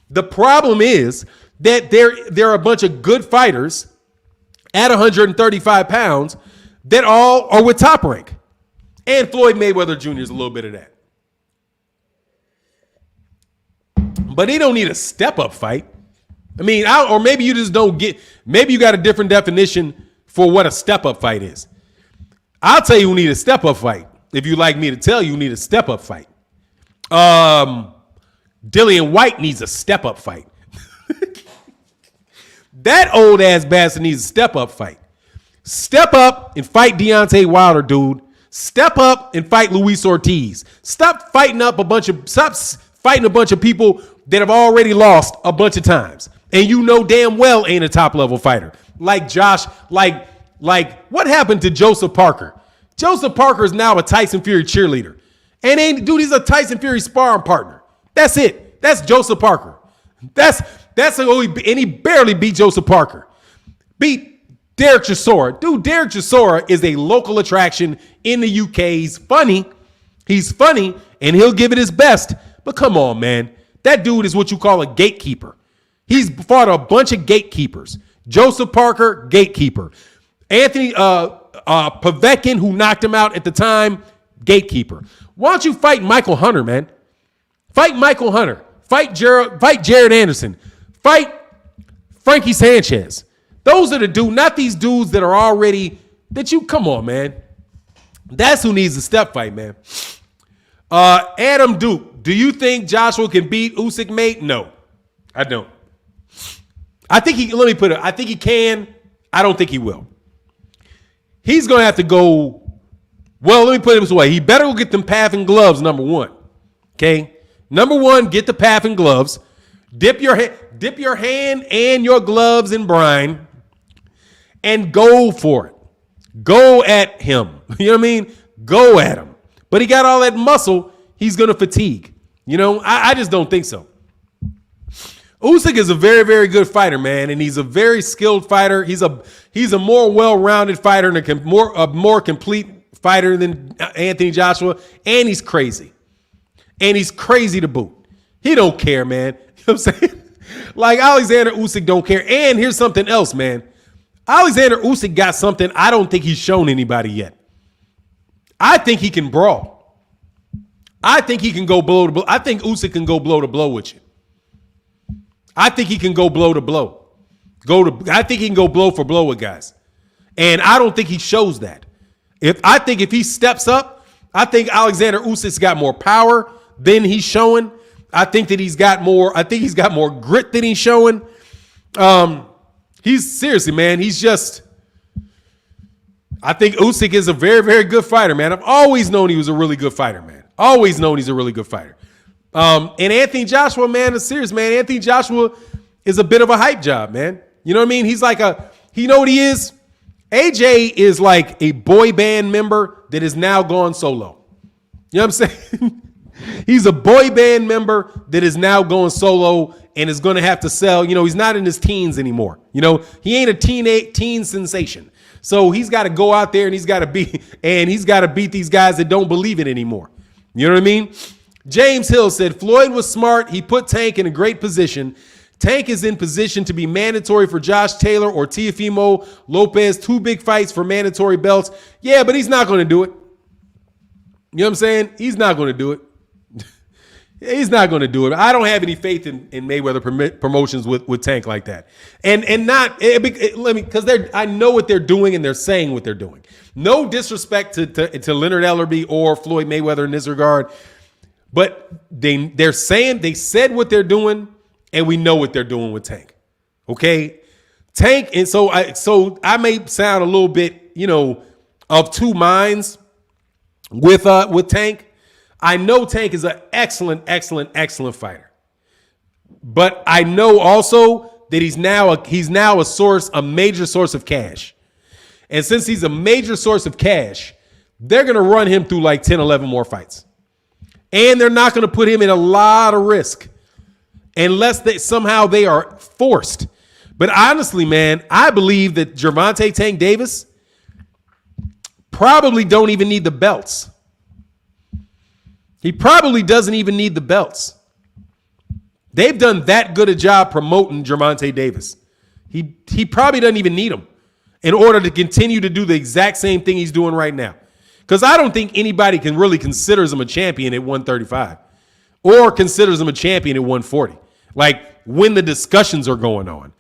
The problem is that there are a bunch of good fighters at 135 pounds that all are with Top Rank. And Floyd Mayweather Jr. is a little bit of that. But he don't need a step-up fight. I mean, or maybe you just don't get, maybe you got a different definition for what a step-up fight is. I'll tell you who need a step-up fight. If you like me to tell you, who need a step-up fight. Dillian White needs a step-up fight. That old-ass bastard needs a step-up fight. Step up and fight Deontay Wilder, dude. Step up and fight Luis Ortiz. Stop fighting a bunch of people that have already lost a bunch of times. And you know damn well ain't a top-level fighter. Like Josh, like what happened to Joseph Parker? Joseph Parker is now a Tyson Fury cheerleader. And he's a Tyson Fury sparring partner. That's it. That's Joseph Parker. And he barely beat Joseph Parker. Beat Derek Chisora. Dude, Derek Chisora is a local attraction in the UK. He's funny. And he'll give it his best. But come on, man. That dude is what you call a gatekeeper. He's fought a bunch of gatekeepers. Joseph Parker, gatekeeper. Anthony Povetkin, who knocked him out at the time, gatekeeper. Why don't you fight Michael Hunter, man? Fight Michael Hunter. Fight Jared Anderson. Fight Frankie Sanchez. Those are the dudes, not these dudes that are already, come on, man. That's who needs a step fight, man. Adam Duke, do you think Joshua can beat Usyk, mate? No, I don't. I think he can. I don't think he will. He's going to have to go, well, let me put it this way. He better go get them path and gloves, number one. Okay? Number one, get the path and gloves. Dip your hand and your gloves in brine and go for it. Go at him. You know what I mean? Go at him. But he got all that muscle, he's going to fatigue. You know, I just don't think so. Usyk is a very, very good fighter, man, and he's a very skilled fighter. He's a more well-rounded fighter and a more complete fighter than Anthony Joshua, and he's crazy. And he's crazy to boot. He don't care, man. You know what I'm saying? Like Alexander Usyk don't care. And here's something else, man. Alexander Usyk got something I don't think he's shown anybody yet. I think he can brawl. I think he can go blow to blow. I think Usyk can go blow to blow with you. I think he can go blow to blow. I think he can go blow for blow with guys. And I don't think he shows that. I think if he steps up, I think Alexander Usyk's got more power than he's showing. I think he's got more grit than he's showing. He's seriously, man, I think Usyk is a very, very good fighter, man. I've always known he was a really good fighter, man. Always known he's a really good fighter. And Anthony Joshua, man, is serious, man. Anthony Joshua is a bit of a hype job, man. You know what I mean? He's like you know what he is? AJ is like a boy band member that is now gone solo. You know what I'm saying? He's a boy band member that is now going solo and is going to have to sell. You know, he's not in his teens anymore. You know, he ain't a teen sensation. So he's got to go out there and he's got to beat these guys that don't believe it anymore. You know what I mean? James Hill said, Floyd was smart. He put Tank in a great position. Tank is in position to be mandatory for Josh Taylor or Teofimo Lopez. 2 big fights for mandatory belts. Yeah, but he's not going to do it. You know what I'm saying? He's not going to do it. He's not going to do it. I don't have any faith in Mayweather promotions with Tank like that. And not let me, because I know what they're doing and they're saying what they're doing. No disrespect to Leonard Ellerbe or Floyd Mayweather in this regard, but they said what they're doing, and we know what they're doing with Tank. Okay, Tank, and so I may sound a little bit, of two minds with Tank. I know Tank is an excellent fighter. But I know also that he's now a major source of cash. And since he's a major source of cash, they're going to run him through like 10, 11 more fights. And they're not going to put him in a lot of risk unless they are forced. But honestly, man, I believe that Gervonta Tank Davis probably don't even need the belts. He probably doesn't even need the belts. They've done that good a job promoting Gervonta Davis. He probably doesn't even need them in order to continue to do the exact same thing he's doing right now. Because I don't think anybody can really considers him a champion at 135 or considers him a champion at 140. Like when the discussions are going on.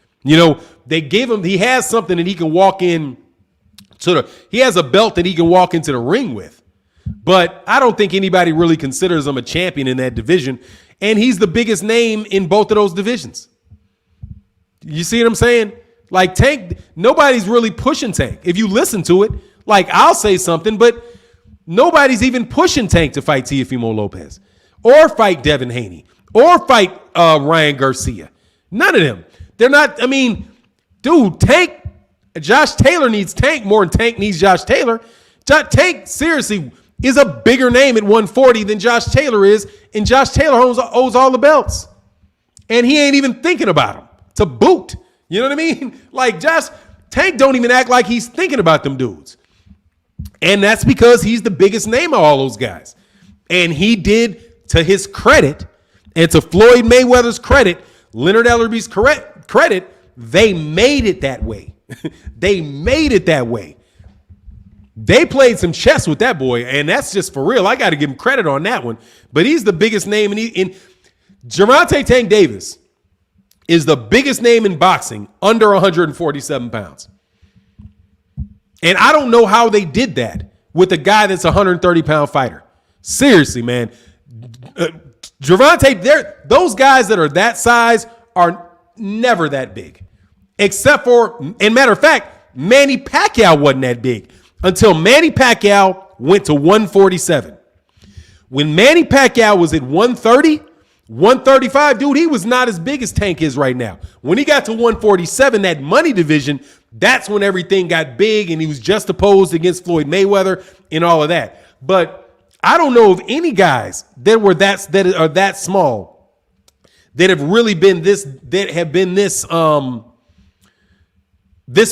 They gave him, he has something that he can walk in he has a belt that he can walk into the ring with. But I don't think anybody really considers him a champion in that division. And he's the biggest name in both of those divisions. You see what I'm saying? Like Tank, nobody's really pushing Tank. If you listen to it, like I'll say something, but nobody's even pushing Tank to fight Teofimo Lopez or fight Devin Haney or fight Ryan Garcia. None of them. They're not, dude, Josh Taylor needs Tank more than Tank needs Josh Taylor. Tank, seriously, is a bigger name at 140 than Josh Taylor is, and Josh Taylor owes all the belts. And he ain't even thinking about them to boot. You know what I mean? Like Tank don't even act like he's thinking about them dudes. And that's because he's the biggest name of all those guys. And he did, to his credit, and to Floyd Mayweather's credit, Leonard Ellerbe's credit, they made it that way. They made it that way. They played some chess with that boy, and that's just for real. I got to give him credit on that one. But he's the biggest name in Gervonta Tank Davis is the biggest name in boxing under 147 pounds. And I don't know how they did that with a guy that's a 130-pound fighter. Seriously, man. Gervonta, those guys that are that size are never that big. Except for, and matter of fact, Manny Pacquiao wasn't that big until Manny Pacquiao went to 147. When Manny Pacquiao was at 130, 135, dude, he was not as big as Tank is right now. When he got to 147, that money division, that's when everything got big and he was just opposed against Floyd Mayweather and all of that. But I don't know of any guys that are that small that have really been this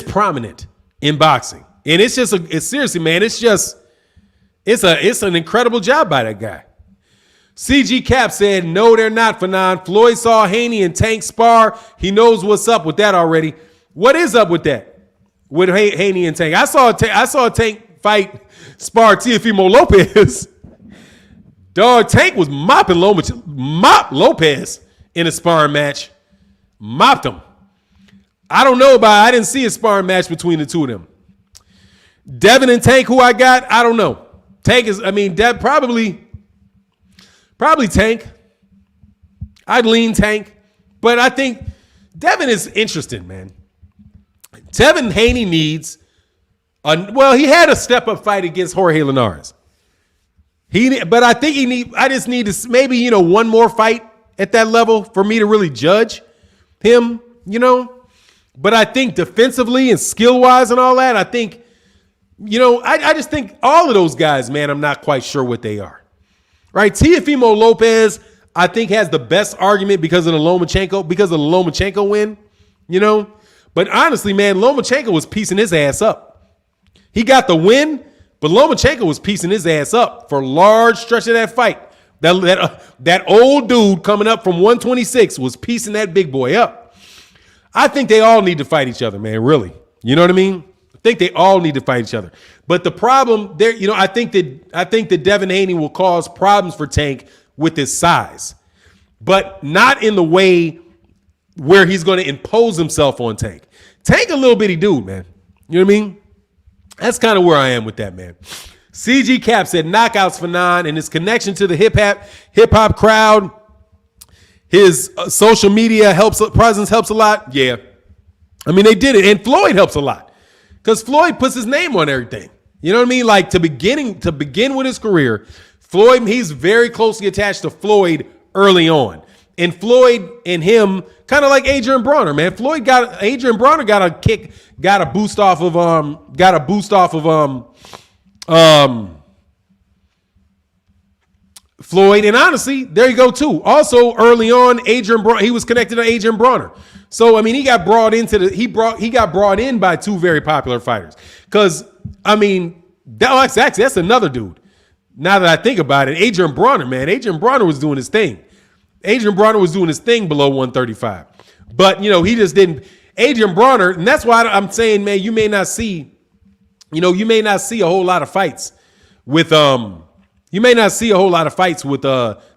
prominent in boxing. And it's seriously, man, it's an incredible job by that guy. CG Cap said, no, they're not, Fannon. Floyd saw Haney and Tank spar. He knows what's up with that already. What is up with that? With Haney and Tank? I saw Tank spar Teofimo Lopez. Dog, Tank was mopping Lopez in a sparring match. Mopped him. I didn't see a sparring match between the two of them. Devin and Tank, who I got, I don't know. Tank is, probably Tank. I'd lean Tank. But I think Devin is interesting, man. Devin Haney needs, he had a step-up fight against Jorge Linares. But I think I just need to maybe, one more fight at that level for me to really judge him, But I think defensively and skill-wise and all that, I think, I just think all of those guys, man, I'm not quite sure what they are. Right? Teofimo Lopez, I think, has the best argument because of the Lomachenko win, But honestly, man, Lomachenko was piecing his ass up. He got the win, but Lomachenko was piecing his ass up for a large stretch of that fight. That old dude coming up from 126 was piecing that big boy up. I think they all need to fight each other, man, really. You know what I mean? I think they all need to fight each other. But the problem there, I think that Devin Haney will cause problems for Tank with his size, but not in the way where he's going to impose himself on Tank. Tank a little bitty dude, man. You know what I mean? That's kind of where I am with that, man. CG Cap said knockouts for Fannon and his connection to the hip hop crowd. His social media presence helps a lot. Yeah. I mean, they did it. And Floyd helps a lot because Floyd puts his name on everything. You know what I mean? Like to begin with his career, Floyd, he's very closely attached to Floyd early on. And Floyd and him, kind of like Adrian Bronner, man. Adrian Bronner got a boost off of Floyd. And honestly, there you go too. Also early on, he was connected to Adrian Bronner. So I mean, he got brought in by two very popular fighters. Because I mean, that's another dude. Now that I think about it, Adrian Bronner, man. Adrian Bronner was doing his thing. Adrian Bronner was doing his thing below 135. But, he just didn't. Adrian Bronner, and that's why I'm saying, man, you may not see a whole lot of fights with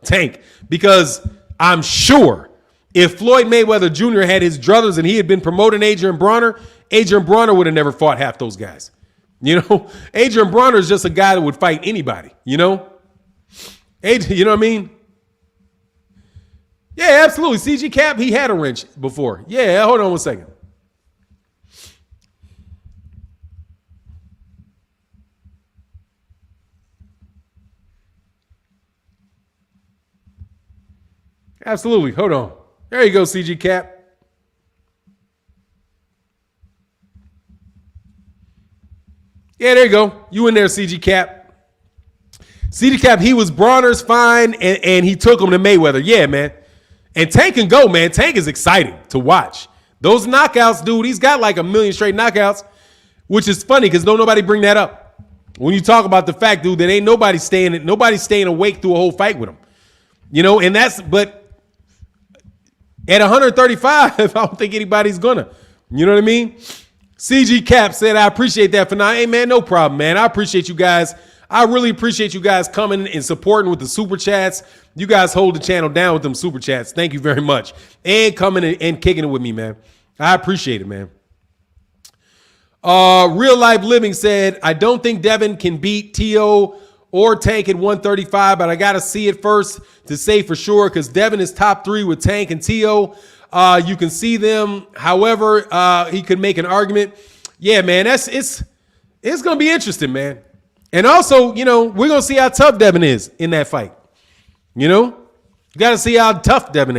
Tank, because I'm sure if Floyd Mayweather Jr. had his druthers and he had been promoting Adrian Bronner would have never fought half those guys. Adrian Bronner is just a guy that would fight anybody, you know what I mean? Yeah, absolutely. CG Cap, he had a wrench before. Yeah, hold on one second. Absolutely. Hold on. There you go, CG Cap. Yeah, there you go. You in there, CG Cap. CG Cap, he was Bronner's fine, and he took him to Mayweather. Yeah, man. And Tank can go, man. Tank is exciting to watch. Those knockouts, dude, he's got like 1 million straight knockouts, which is funny because don't nobody bring that up. When you talk about the fact, dude, that ain't nobody staying awake through a whole fight with him. But at 135, I don't think anybody's gonna. You know what I mean? CG Cap said, I appreciate that for now. Hey, man, no problem, man. I appreciate you guys. I really appreciate you guys coming and supporting with the super chats. You guys hold the channel down with them super chats. Thank you very much. And coming and kicking it with me, man. I appreciate it, man. Real Life Living said, I don't think Devin can beat T.O. or Tank at 135, but I got to see it first to say for sure because Devin is top 3 with Tank and T.O. You can see them. However, he could make an argument. Yeah, man, it's going to be interesting, man. And also, we're going to see how tough Devin is in that fight. You got to see how tough Devin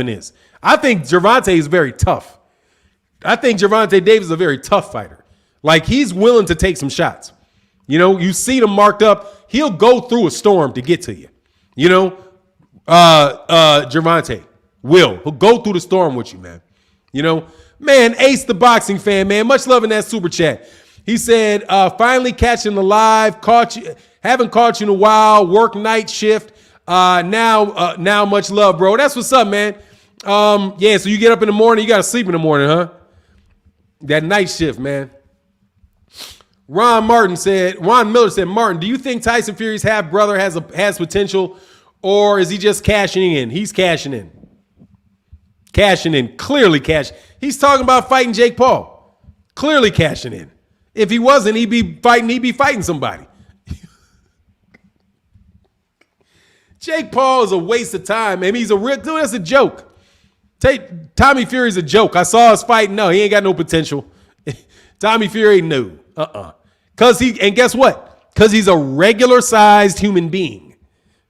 is. I think Gervonta is very tough. I think Gervonta Davis is a very tough fighter. Like, he's willing to take some shots. You see them marked up. He'll go through a storm to get to you. Gervonta he'll go through the storm with you, man. Man, Ace the boxing fan, man. Much love in that super chat. He said, finally catching the live. Haven't caught you in a while. Work night shift. Now much love, bro. That's what's up, man. Yeah, so you get up in the morning, you got to sleep in the morning, huh? That night shift, man. Ron Miller said, Martin, do you think Tyson Fury's half brother has potential, or is he just cashing in? He's cashing in. Clearly cash. He's talking about fighting Jake Paul. Clearly cashing in. If he wasn't, he'd be fighting somebody. Jake Paul is a waste of time, man. He's a real dude. That's a joke. Tommy Fury's a joke. I saw his fight. No, he ain't got no potential. Tommy Fury, no. And guess what? Because he's a regular sized human being.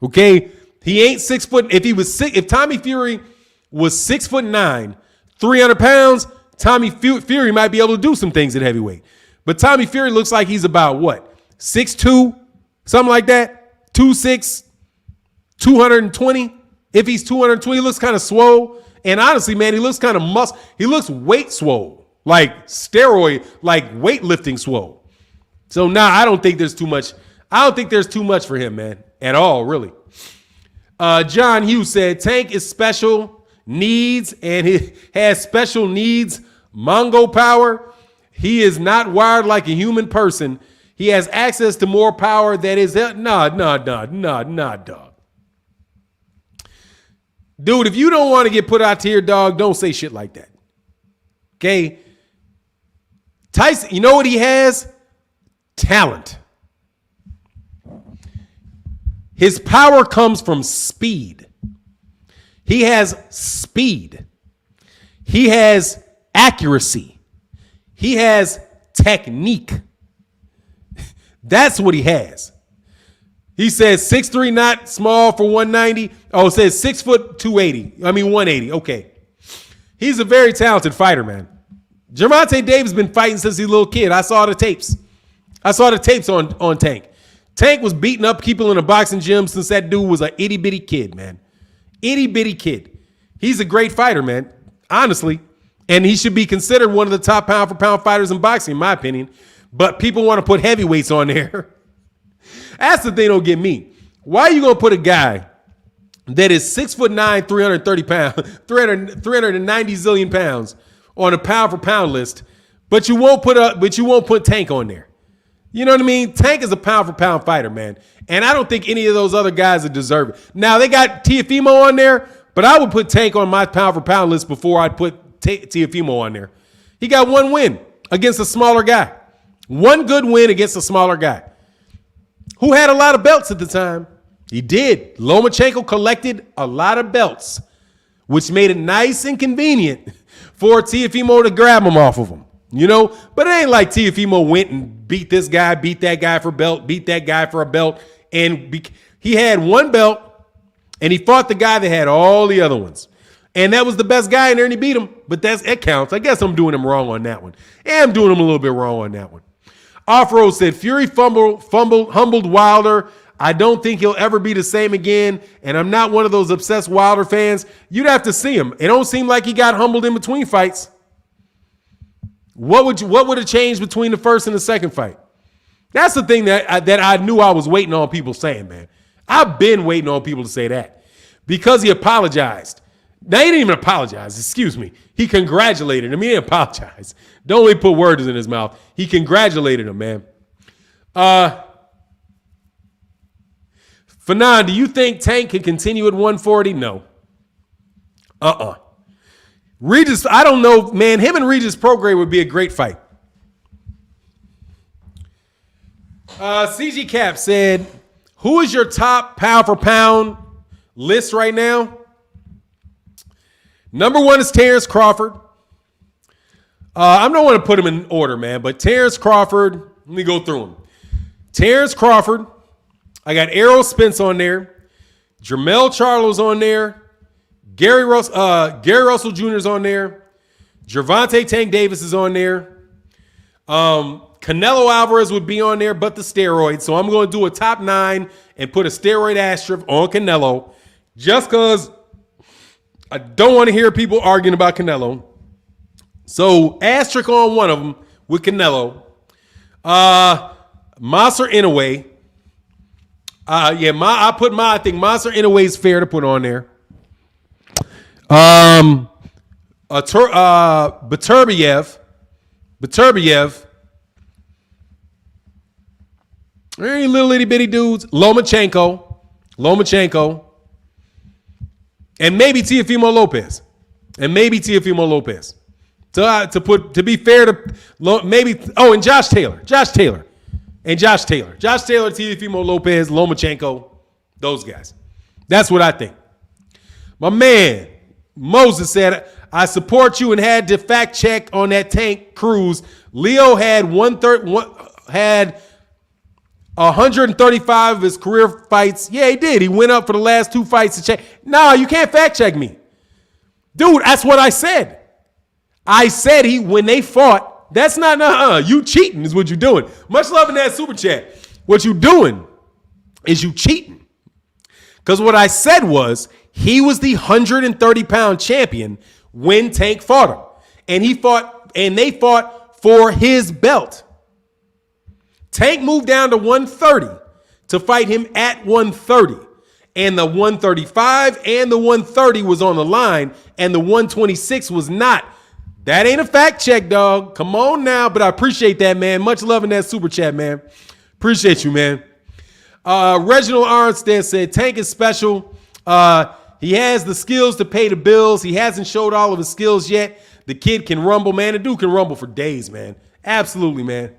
Okay? He ain't 6 foot. If Tommy Fury was 6'9", 300 pounds, Tommy Fury might be able to do some things at heavyweight. But Tommy Fury looks like he's about what? 6'2", something like that? 2'6", 220. If he's 220, he looks kind of swole. And honestly, man, he looks kind of he looks weight swole, like steroid, like weightlifting swole. So now I don't think there's too much. I don't think there's too much for him, man, at all, really. John Hughes said Tank is special needs and he has special needs Mongo power. He is not wired like a human person. He has access to more power that is nah, dog. Dude, if you don't want to get put out here, dog, don't say shit like that. Okay? Tyson, you know what he has? Talent. His power comes from speed. He has speed. He has accuracy. He has technique. That's what he has. He says 6'3", not small for 190. Oh, it says 6 foot 280. I mean 180. Okay. He's a very talented fighter, man. Gervonta Davis been fighting since he's a little kid. I saw the tapes. I saw the tapes on Tank. Tank was beating up people in a boxing gym since that dude was an itty bitty kid, man. Itty bitty kid. He's a great fighter, man. Honestly. And he should be considered one of the top pound for pound fighters in boxing, in my opinion. But people want to put heavyweights on there. That's the thing don't get me. Why are you going to put a guy that is 6'9", 330 pounds, 390 zillion pounds on a pound for pound list, but you won't put Tank on there? You know what I mean? Tank is a pound for pound fighter, man. And I don't think any of those other guys are deserving. Now, they got Teofimo on there, but I would put Tank on my pound for pound list before I'd put Teofimo on there. He got one win against a smaller guy. One good win against a smaller guy who had a lot of belts at the time. He did. Lomachenko collected a lot of belts, which made it nice and convenient for Teofimo to grab him off of him. You know, but it ain't like Teofimo went and beat this guy, beat that guy for belt, beat that guy for a belt. And he had one belt and he fought the guy that had all the other ones. And that was the best guy in there and he beat him. But it counts. I guess I'm doing him wrong on that one. Yeah, I'm doing him a little bit wrong on that one. Off-Road said, Fury humbled Wilder. I don't think he'll ever be the same again. And I'm not one of those obsessed Wilder fans. You'd have to see him. It don't seem like he got humbled in between fights. What would have changed between the first and the second fight? That's the thing that I knew I was waiting on people saying, man. I've been waiting on people to say that. Because he apologized. Now, he didn't even apologize. Excuse me. He congratulated him. He didn't apologize. Don't let me put words in his mouth. He congratulated him, man. Fannon, do you think Tank can continue at 140? No. Regis, I don't know, man. Him and Regis Prograis would be a great fight. CG Cap said, who is your top pound for pound list right now? Number one is Terrence Crawford. I don't want to put him in order, man, but Terrence Crawford, let me go through them. Terrence Crawford. I got Errol Spence on there. Jermell Charlo's on there. Gary Russell Jr. is on there. Gervonta Tank Davis is on there. Canelo Alvarez would be on there, but the steroids. So I'm going to do a top 9 and put a steroid asterisk on Canelo just because I don't want to hear people arguing about Canelo. So asterisk on one of them with Canelo. Monster Inoue. I think Monster Inoue is fair to put on there. Beterbiev. Any little itty bitty dudes. Lomachenko. And maybe Teofimo Lopez. To be fair to maybe, and Josh Taylor. Teofimo Lopez, Lomachenko, those guys. That's what I think. My man, Moses said, I support you and had to fact check on that Tank cruise. Leo had 135 of his career fights. Yeah, he did. He went up for the last 2 fights to check. No, you can't fact check me. Dude, that's what I said. I said when they fought, that's not, you cheating is what you're doing. Much love in that super chat. What you doing is you cheating. Because what I said was he was the 130-pound champion when Tank fought him. And they fought for his belt. Tank moved down to 130 to fight him at 130. And the 135 and the 130 was on the line, and the 126 was not. That ain't a fact check, dog. Come on now, but I appreciate that, man. Much love in that super chat, man. Appreciate you, man. Reginald Arnstead said, Tank is special. He has the skills to pay the bills. He hasn't showed all of his skills yet. The kid can rumble, man. The dude can rumble for days, man. Absolutely, man.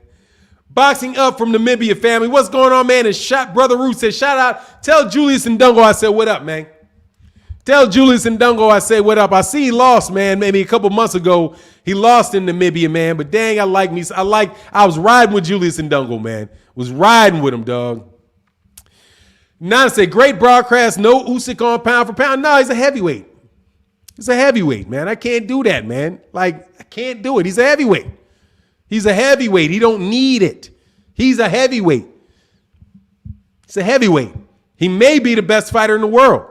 Boxing Up from Namibia family. What's going on, man? And Brother Root said, shout out. Tell Julius and Dungo I said, what up, man? Tell Julius and Dungo I say, what up? I see he lost, man. Maybe a couple months ago, he lost in Namibia, man. But dang, I was riding with Julius and Dungo, man. Was riding with him, dog. Nana said, great broadcast. No Usyk on pound for pound. No, he's a heavyweight. He's a heavyweight, man. I can't do that, man. Like, I can't do it. He's a heavyweight. He's a heavyweight. He don't need it. He's a heavyweight. He's a heavyweight. He may be the best fighter in the world.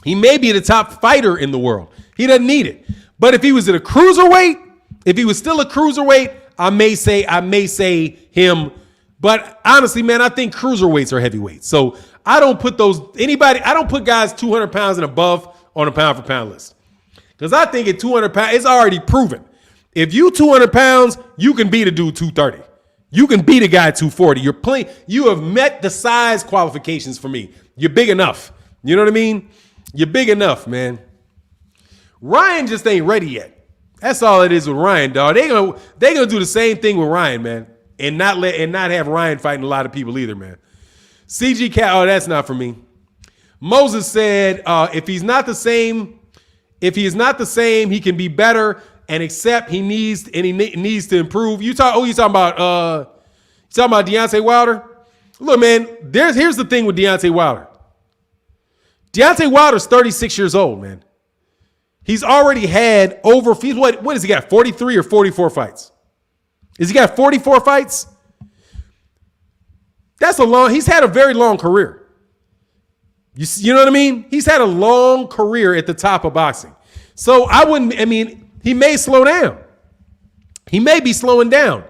He may be the top fighter in the world. He doesn't need it. But if he was at a cruiserweight, if he was still a cruiserweight, I may say him. But honestly, man, I think cruiserweights are heavyweights. So I don't put I don't put guys 200 pounds and above on a pound for pound list. Because I think at 200 pounds, it's already proven. If you 200 pounds, you can beat a dude 230. You can beat a guy 240. You have met the size qualifications for me. You're big enough. You know what I mean? You're big enough, man. Ryan just ain't ready yet. That's all it is with Ryan, dog. They gonna do the same thing with Ryan, man, and not have Ryan fighting a lot of people either, man. CG Cat, oh, that's not for me. Moses said, if he's not the same, he can be better and accept he needs to improve. You talking about Deontay Wilder? Look, man, here's the thing with Deontay Wilder. Deontay Wilder's 36 years old, man. He's already had what has he got, 43 or 44 fights? Has he got 44 fights? He's had a very long career. You know what I mean? He's had a long career at the top of boxing. So he may slow down. He may be slowing down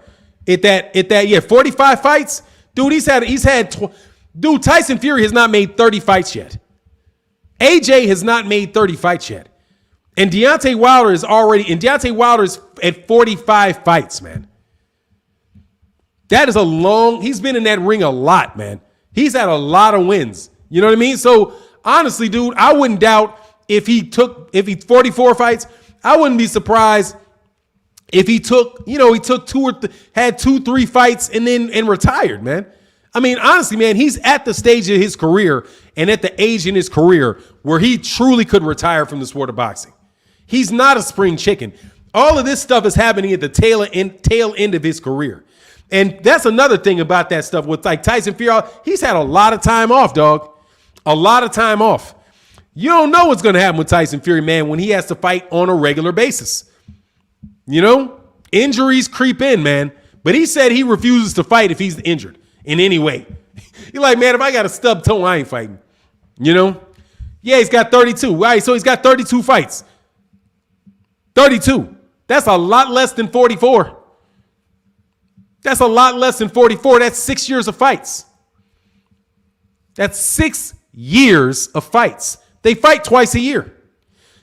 at that 45 fights. Dude, Tyson Fury has not made 30 fights yet. AJ has not made 30 fights yet. And Deontay Wilder's at 45 fights, man. That is he's been in that ring a lot, man. He's had a lot of wins. You know what I mean? So honestly, dude, I wouldn't doubt if he 44 fights, I wouldn't be surprised if he took 2-3 fights and retired, man. I mean, honestly, man, he's at the stage of his career and at the age in his career where he truly could retire from the sport of boxing. He's not a spring chicken. All of this stuff is happening at the tail end of his career. And that's another thing about that stuff with like Tyson Fury. He's had a lot of time off, dog. A lot of time off. You don't know what's going to happen with Tyson Fury, man, when he has to fight on a regular basis. You know, injuries creep in, man. But he said he refuses to fight if he's injured in any way. You're like, man, if I got a stub toe, I ain't fighting. You know? Yeah, he's got 32. Right, so he's got 32 fights. 32. That's a lot less than 44. That's a lot less than 44. That's 6 years of fights. That's 6 years of fights. They fight twice a year.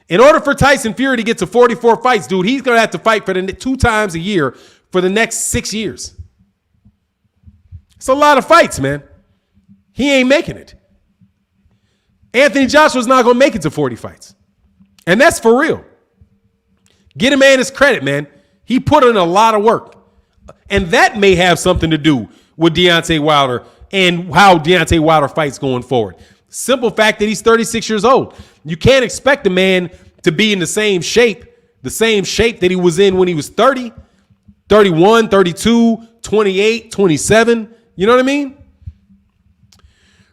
In order for Tyson Fury to get to 44 fights, dude, he's going to have to fight for 2 times a year for the next 6 years. It's a lot of fights, man. He ain't making it. Anthony Joshua's not going to make it to 40 fights. And that's for real. Get a man his credit, man. He put in a lot of work. And that may have something to do with Deontay Wilder and how Deontay Wilder fights going forward. Simple fact that he's 36 years old. You can't expect a man to be in the same shape that he was in when he was 30, 31, 32, 28, 27. You know what I mean?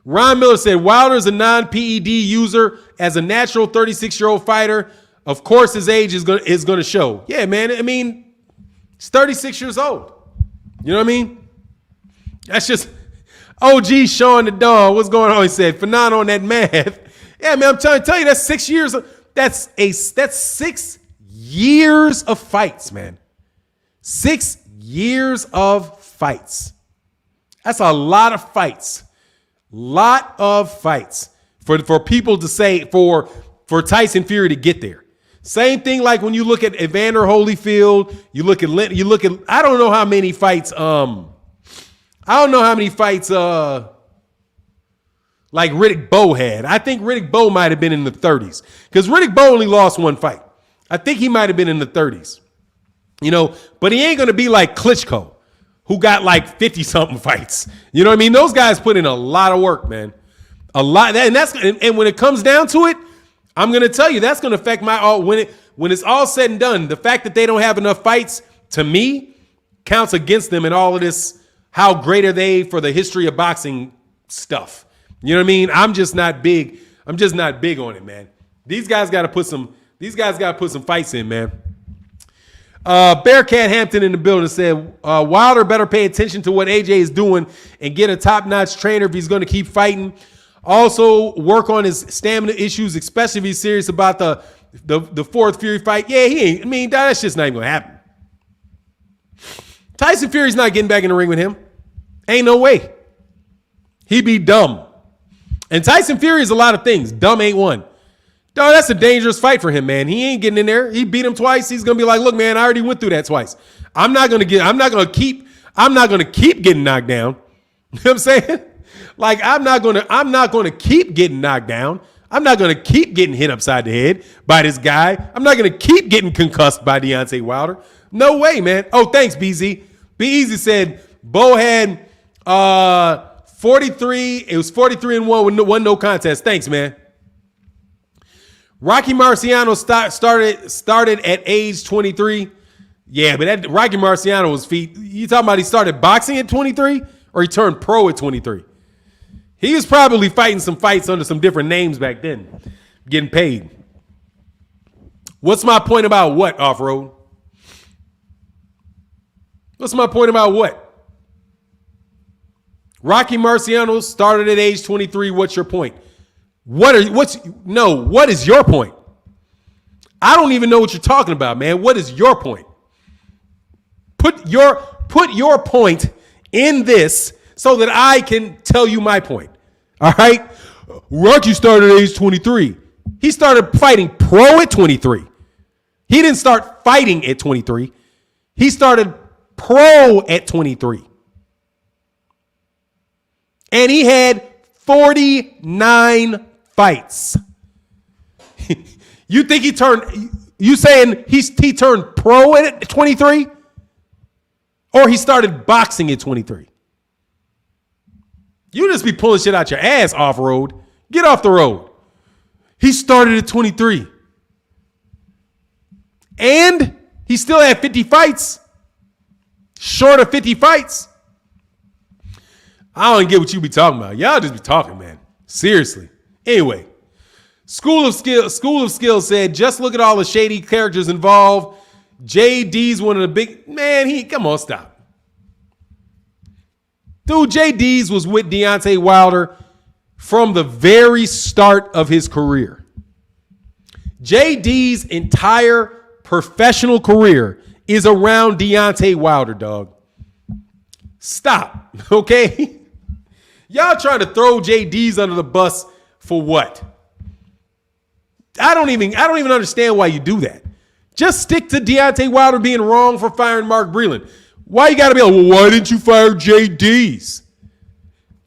Ron Miller said, Wilder's a non-PED user. As a natural 36-year-old fighter, of course his age is going to show. Yeah, man. I mean, he's 36 years old. You know what I mean? That's just OG Sean the Dawn. What's going on? He said, Fannon on that math. Yeah, man, I'm trying to tell you, that's 6 years. That's 6 years of fights, man. 6 years of fights. That's a lot of fights. Lot of fights for people to say for Tyson Fury to get there. Same thing like when you look at Evander Holyfield, you look at I don't know how many fights like Riddick Bowe had. I think Riddick Bowe might have been in the 30s because Riddick Bowe only lost one fight. I think he might have been in the 30s. But he ain't going to be like Klitschko, who got like 50-something fights. You know what I mean? Those guys put in a lot of work, man. A lot. And when it comes down to it, I'm going to tell you, that's going to affect when it's all said and done, the fact that they don't have enough fights, to me, counts against them in all of this. How great are they for the history of boxing stuff? You know what I mean? I'm just not big on it, man. These guys got to put some fights in, man. Bearcat Hampton in the building said, Wilder better pay attention to what AJ is doing and get a top-notch trainer if he's going to keep fighting. Also, work on his stamina issues, especially if he's serious about the fourth Fury fight. Yeah, he ain't. I mean, that's just not even going to happen. Tyson Fury's not getting back in the ring with him. Ain't no way. He'd be dumb. And Tyson Fury is a lot of things. Dumb ain't one. Dog, that's a dangerous fight for him, man. He ain't getting in there. He beat him twice. He's gonna be like, look, man, I already went through that twice. I'm not gonna keep getting knocked down. You know what I'm saying? Like, I'm not gonna keep getting knocked down. I'm not gonna keep getting hit upside the head by this guy. I'm not gonna keep getting concussed by Deontay Wilder. No way, man. Oh, thanks, BZ. Be Easy said Bo had 43. It was 43-1 with one no contest. Thanks, man. Rocky Marciano started at age 23. Yeah, but that Rocky Marciano was you talking about he started boxing at 23 or he turned pro at 23? He was probably fighting some fights under some different names back then, getting paid. What's my point about what, Off-Road? What's my point about what? Rocky Marciano started at age 23. What's your point? What is your point? I don't even know what you're talking about, man. What is your point? Put your point in this so that I can tell you my point. All right? Rocky started at age 23. He started fighting pro at 23. He didn't start fighting at 23. He started pro at 23. And he had 49 fights. You think you saying he turned pro at 23? Or he started boxing at 23? You just be pulling shit out your ass, Off-Road. Get off the road. He started at 23. And he still had 50 fights. Short of 50 fights. I don't get what you be talking about. Y'all just be talking, man. Seriously. Anyway, School of Skill said, just look at all the shady characters involved. JD's one of the big, man, come on, stop. Dude, JD's was with Deontay Wilder from the very start of his career. JD's entire professional career is around Deontay Wilder, dog. Stop, okay? Y'all trying to throw JD's under the bus for what? I don't even understand why you do that. Just stick to Deontay Wilder being wrong for firing Mark Breland. Why you got to be like, well, why didn't you fire JD's?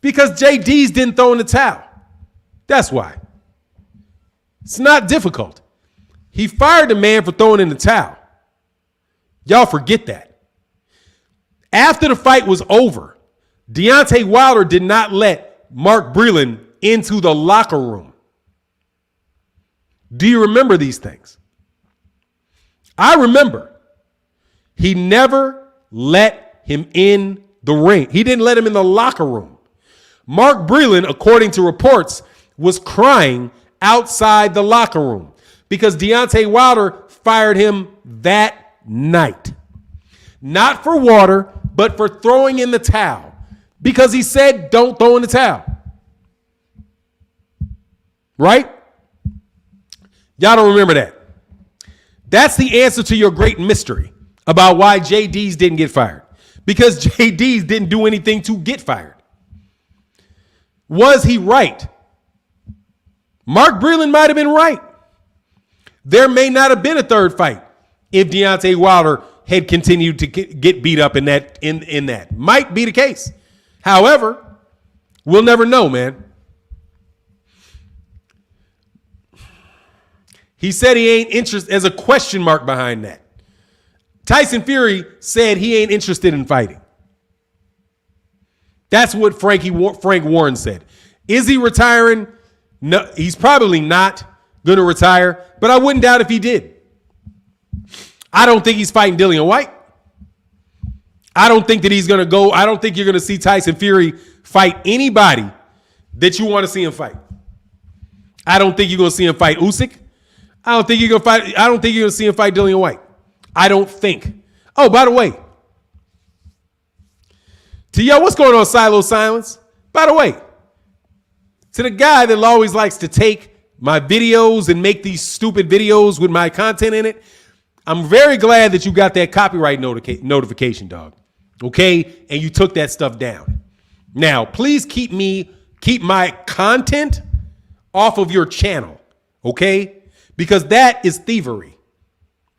Because JD's didn't throw in the towel. That's why. It's not difficult. He fired the man for throwing in the towel. Y'all forget that. After the fight was over, Deontay Wilder did not let Mark Breland into the locker room. Do you remember these things? I remember. He never let him in the ring. He didn't let him in the locker room. Mark Breland, according to reports, was crying outside the locker room because Deontay Wilder fired him that night. Not for water, but for throwing in the towel. Because he said, don't throw in the towel. Right? Y'all don't remember that. That's the answer to your great mystery about why JD's didn't get fired. because JD didn't do anything to get fired. Was he right? Mark Breland might have been right. There may not have been a third fight if Deontay Wilder had continued to get beat up in that. Might be the case. However, we'll never know, man. He said he ain't interested. There's a question mark behind that. Tyson Fury said he ain't interested in fighting. That's what Frank Warren said. Is he retiring? No, he's probably not going to retire, but I wouldn't doubt if he did. I don't think he's fighting Dillian White. I don't think that he's going to go. I don't think you're going to see Tyson Fury fight anybody that you want to see him fight. I don't think you're going to see him fight Usyk. I don't think you're going to see him fight Dillian White. I don't think. Oh, by the way, to yo, what's going on, Silo Silence? By the way, to the guy that always likes to take my videos and make these stupid videos with my content in it, I'm very glad that you got that copyright notification, dog. Okay? And you took that stuff down. Now, please keep my content off of your channel. Okay? Because that is thievery.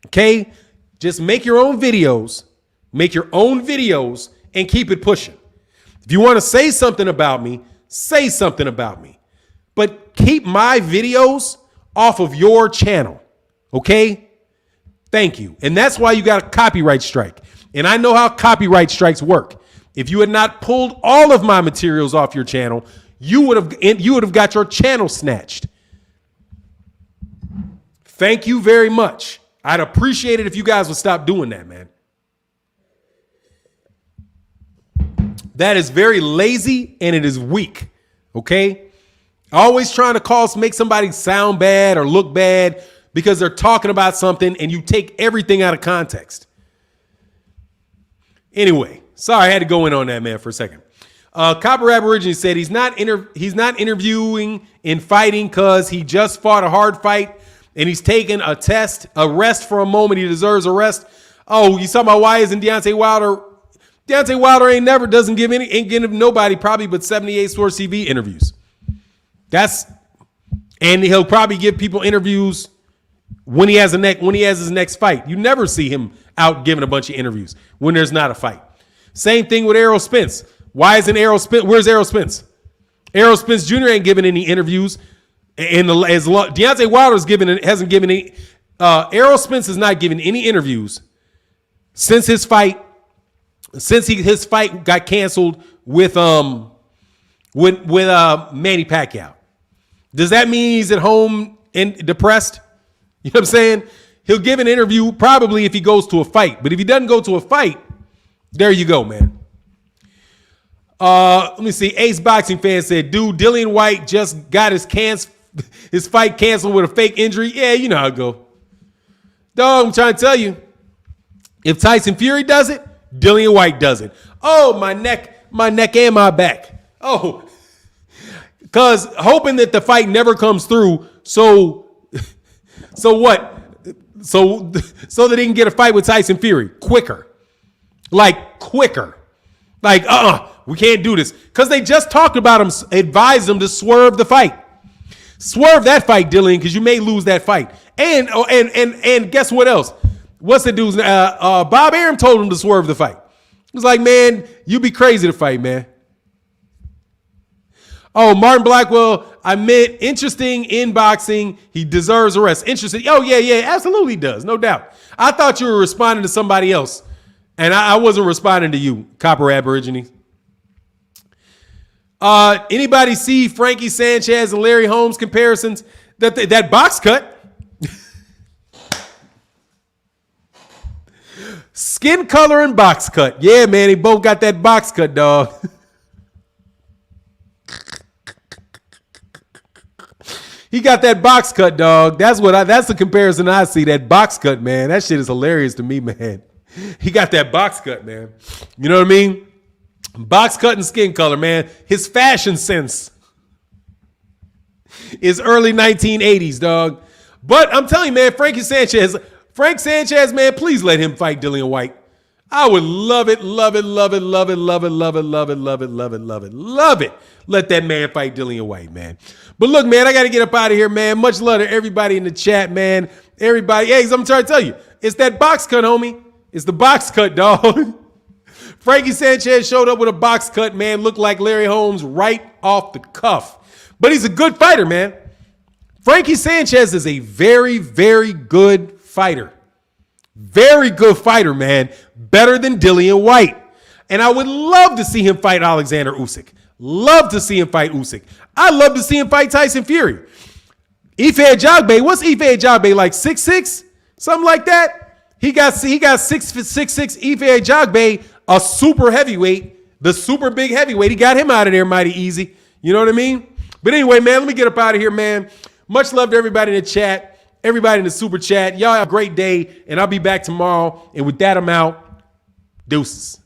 Okay? Just make your own videos. Make your own videos and keep it pushing. If you want to say something about me, say something about me. But keep my videos off of your channel. Okay? Thank you. And that's why you got a copyright strike. And I know how copyright strikes work. If you had not pulled all of my materials off your channel, you would have got your channel snatched. Thank you very much. I'd appreciate it if you guys would stop doing that, man. That is very lazy and it is weak. Okay? Always trying to make somebody sound bad or look bad because they're talking about something and you take everything out of context. Anyway, sorry, I had to go in on that, man, for a second. Copper Aborigine said he's not interviewing in fighting because he just fought a hard fight and he's taken a rest for a moment. He deserves a rest. Oh, you talking about why isn't Deontay Wilder? Deontay Wilder ain't giving nobody probably but 78 Sports TV interviews. And he'll probably give people interviews when he has his next fight. You never see him out giving a bunch of interviews when there's not a fight. Same thing with Errol Spence. Why isn't Errol Spence? Where's Errol Spence? Errol Spence Jr. ain't giving any interviews. Deontay Wilder hasn't given any. Errol Spence has not given any interviews since his fight. His fight got canceled with Manny Pacquiao. Does that mean he's at home and depressed? You know what I'm saying? He'll give an interview probably if he goes to a fight. But if he doesn't go to a fight, there you go, man. Let me see. Ace Boxing Fan said, dude, Dillian White just got his fight canceled with a fake injury. Yeah, you know how it go. Dog, I'm trying to tell you. If Tyson Fury does it, Dillian White does it. Oh, my neck and my back. Oh, because hoping that the fight never comes through. So what? So that he can get a fight with Tyson Fury quicker. Like, we can't do this. Because they just talked about him, advised him to swerve the fight. Swerve that fight, Dillian, because you may lose that fight. And guess what else? What's the dude's Bob Arum told him to swerve the fight. He was like, man, you be crazy to fight, man. Oh, Martin Blackwell, I meant interesting in boxing. He deserves a rest. Interesting. Oh, yeah, absolutely does. No doubt. I thought you were responding to somebody else. And I wasn't responding to you, Copper Aborigine. Anybody see Frankie Sanchez and Larry Holmes comparisons? That box cut. Skin color and box cut. Yeah, man, they both got that box cut, dog. He got that box cut, dog. That's the comparison I see. That box cut, man. That shit is hilarious to me, man. He got that box cut, man. You know what I mean? Box cut and skin color, man. His fashion sense is early 1980s, dog. But I'm telling you, man, Frank Sanchez, man, please let him fight Dillian White. I would love it, love it, love it, love it, love it, love it, love it, love it, love it, love it, love it. Let that man fight Dillian White, man. But look, man, I got to get up out of here, man. Much love to everybody in the chat, man. Everybody, hey, I'm trying to tell you, it's that box cut, homie. It's the box cut, dog. Frankie Sanchez showed up with a box cut, man. Looked like Larry Holmes right off the cuff. But he's a good fighter, man. Frankie Sanchez is a very, very good fighter. Very good fighter, man. Better than Dillian White. And I would love to see him fight Alexander Usyk. Love to see him fight Usyk. I'd love to see him fight Tyson Fury. Ife Ajagbe, what's Ife Ajagbe, like 6'6"? Something like that? He got 6'6" Ife Ajagbe, a super heavyweight, the super big heavyweight. He got him out of there mighty easy. You know what I mean? But anyway, man, let me get up out of here, man. Much love to everybody in the chat. Everybody in the super chat. Y'all have a great day, and I'll be back tomorrow. And with that, I'm out. Deuces.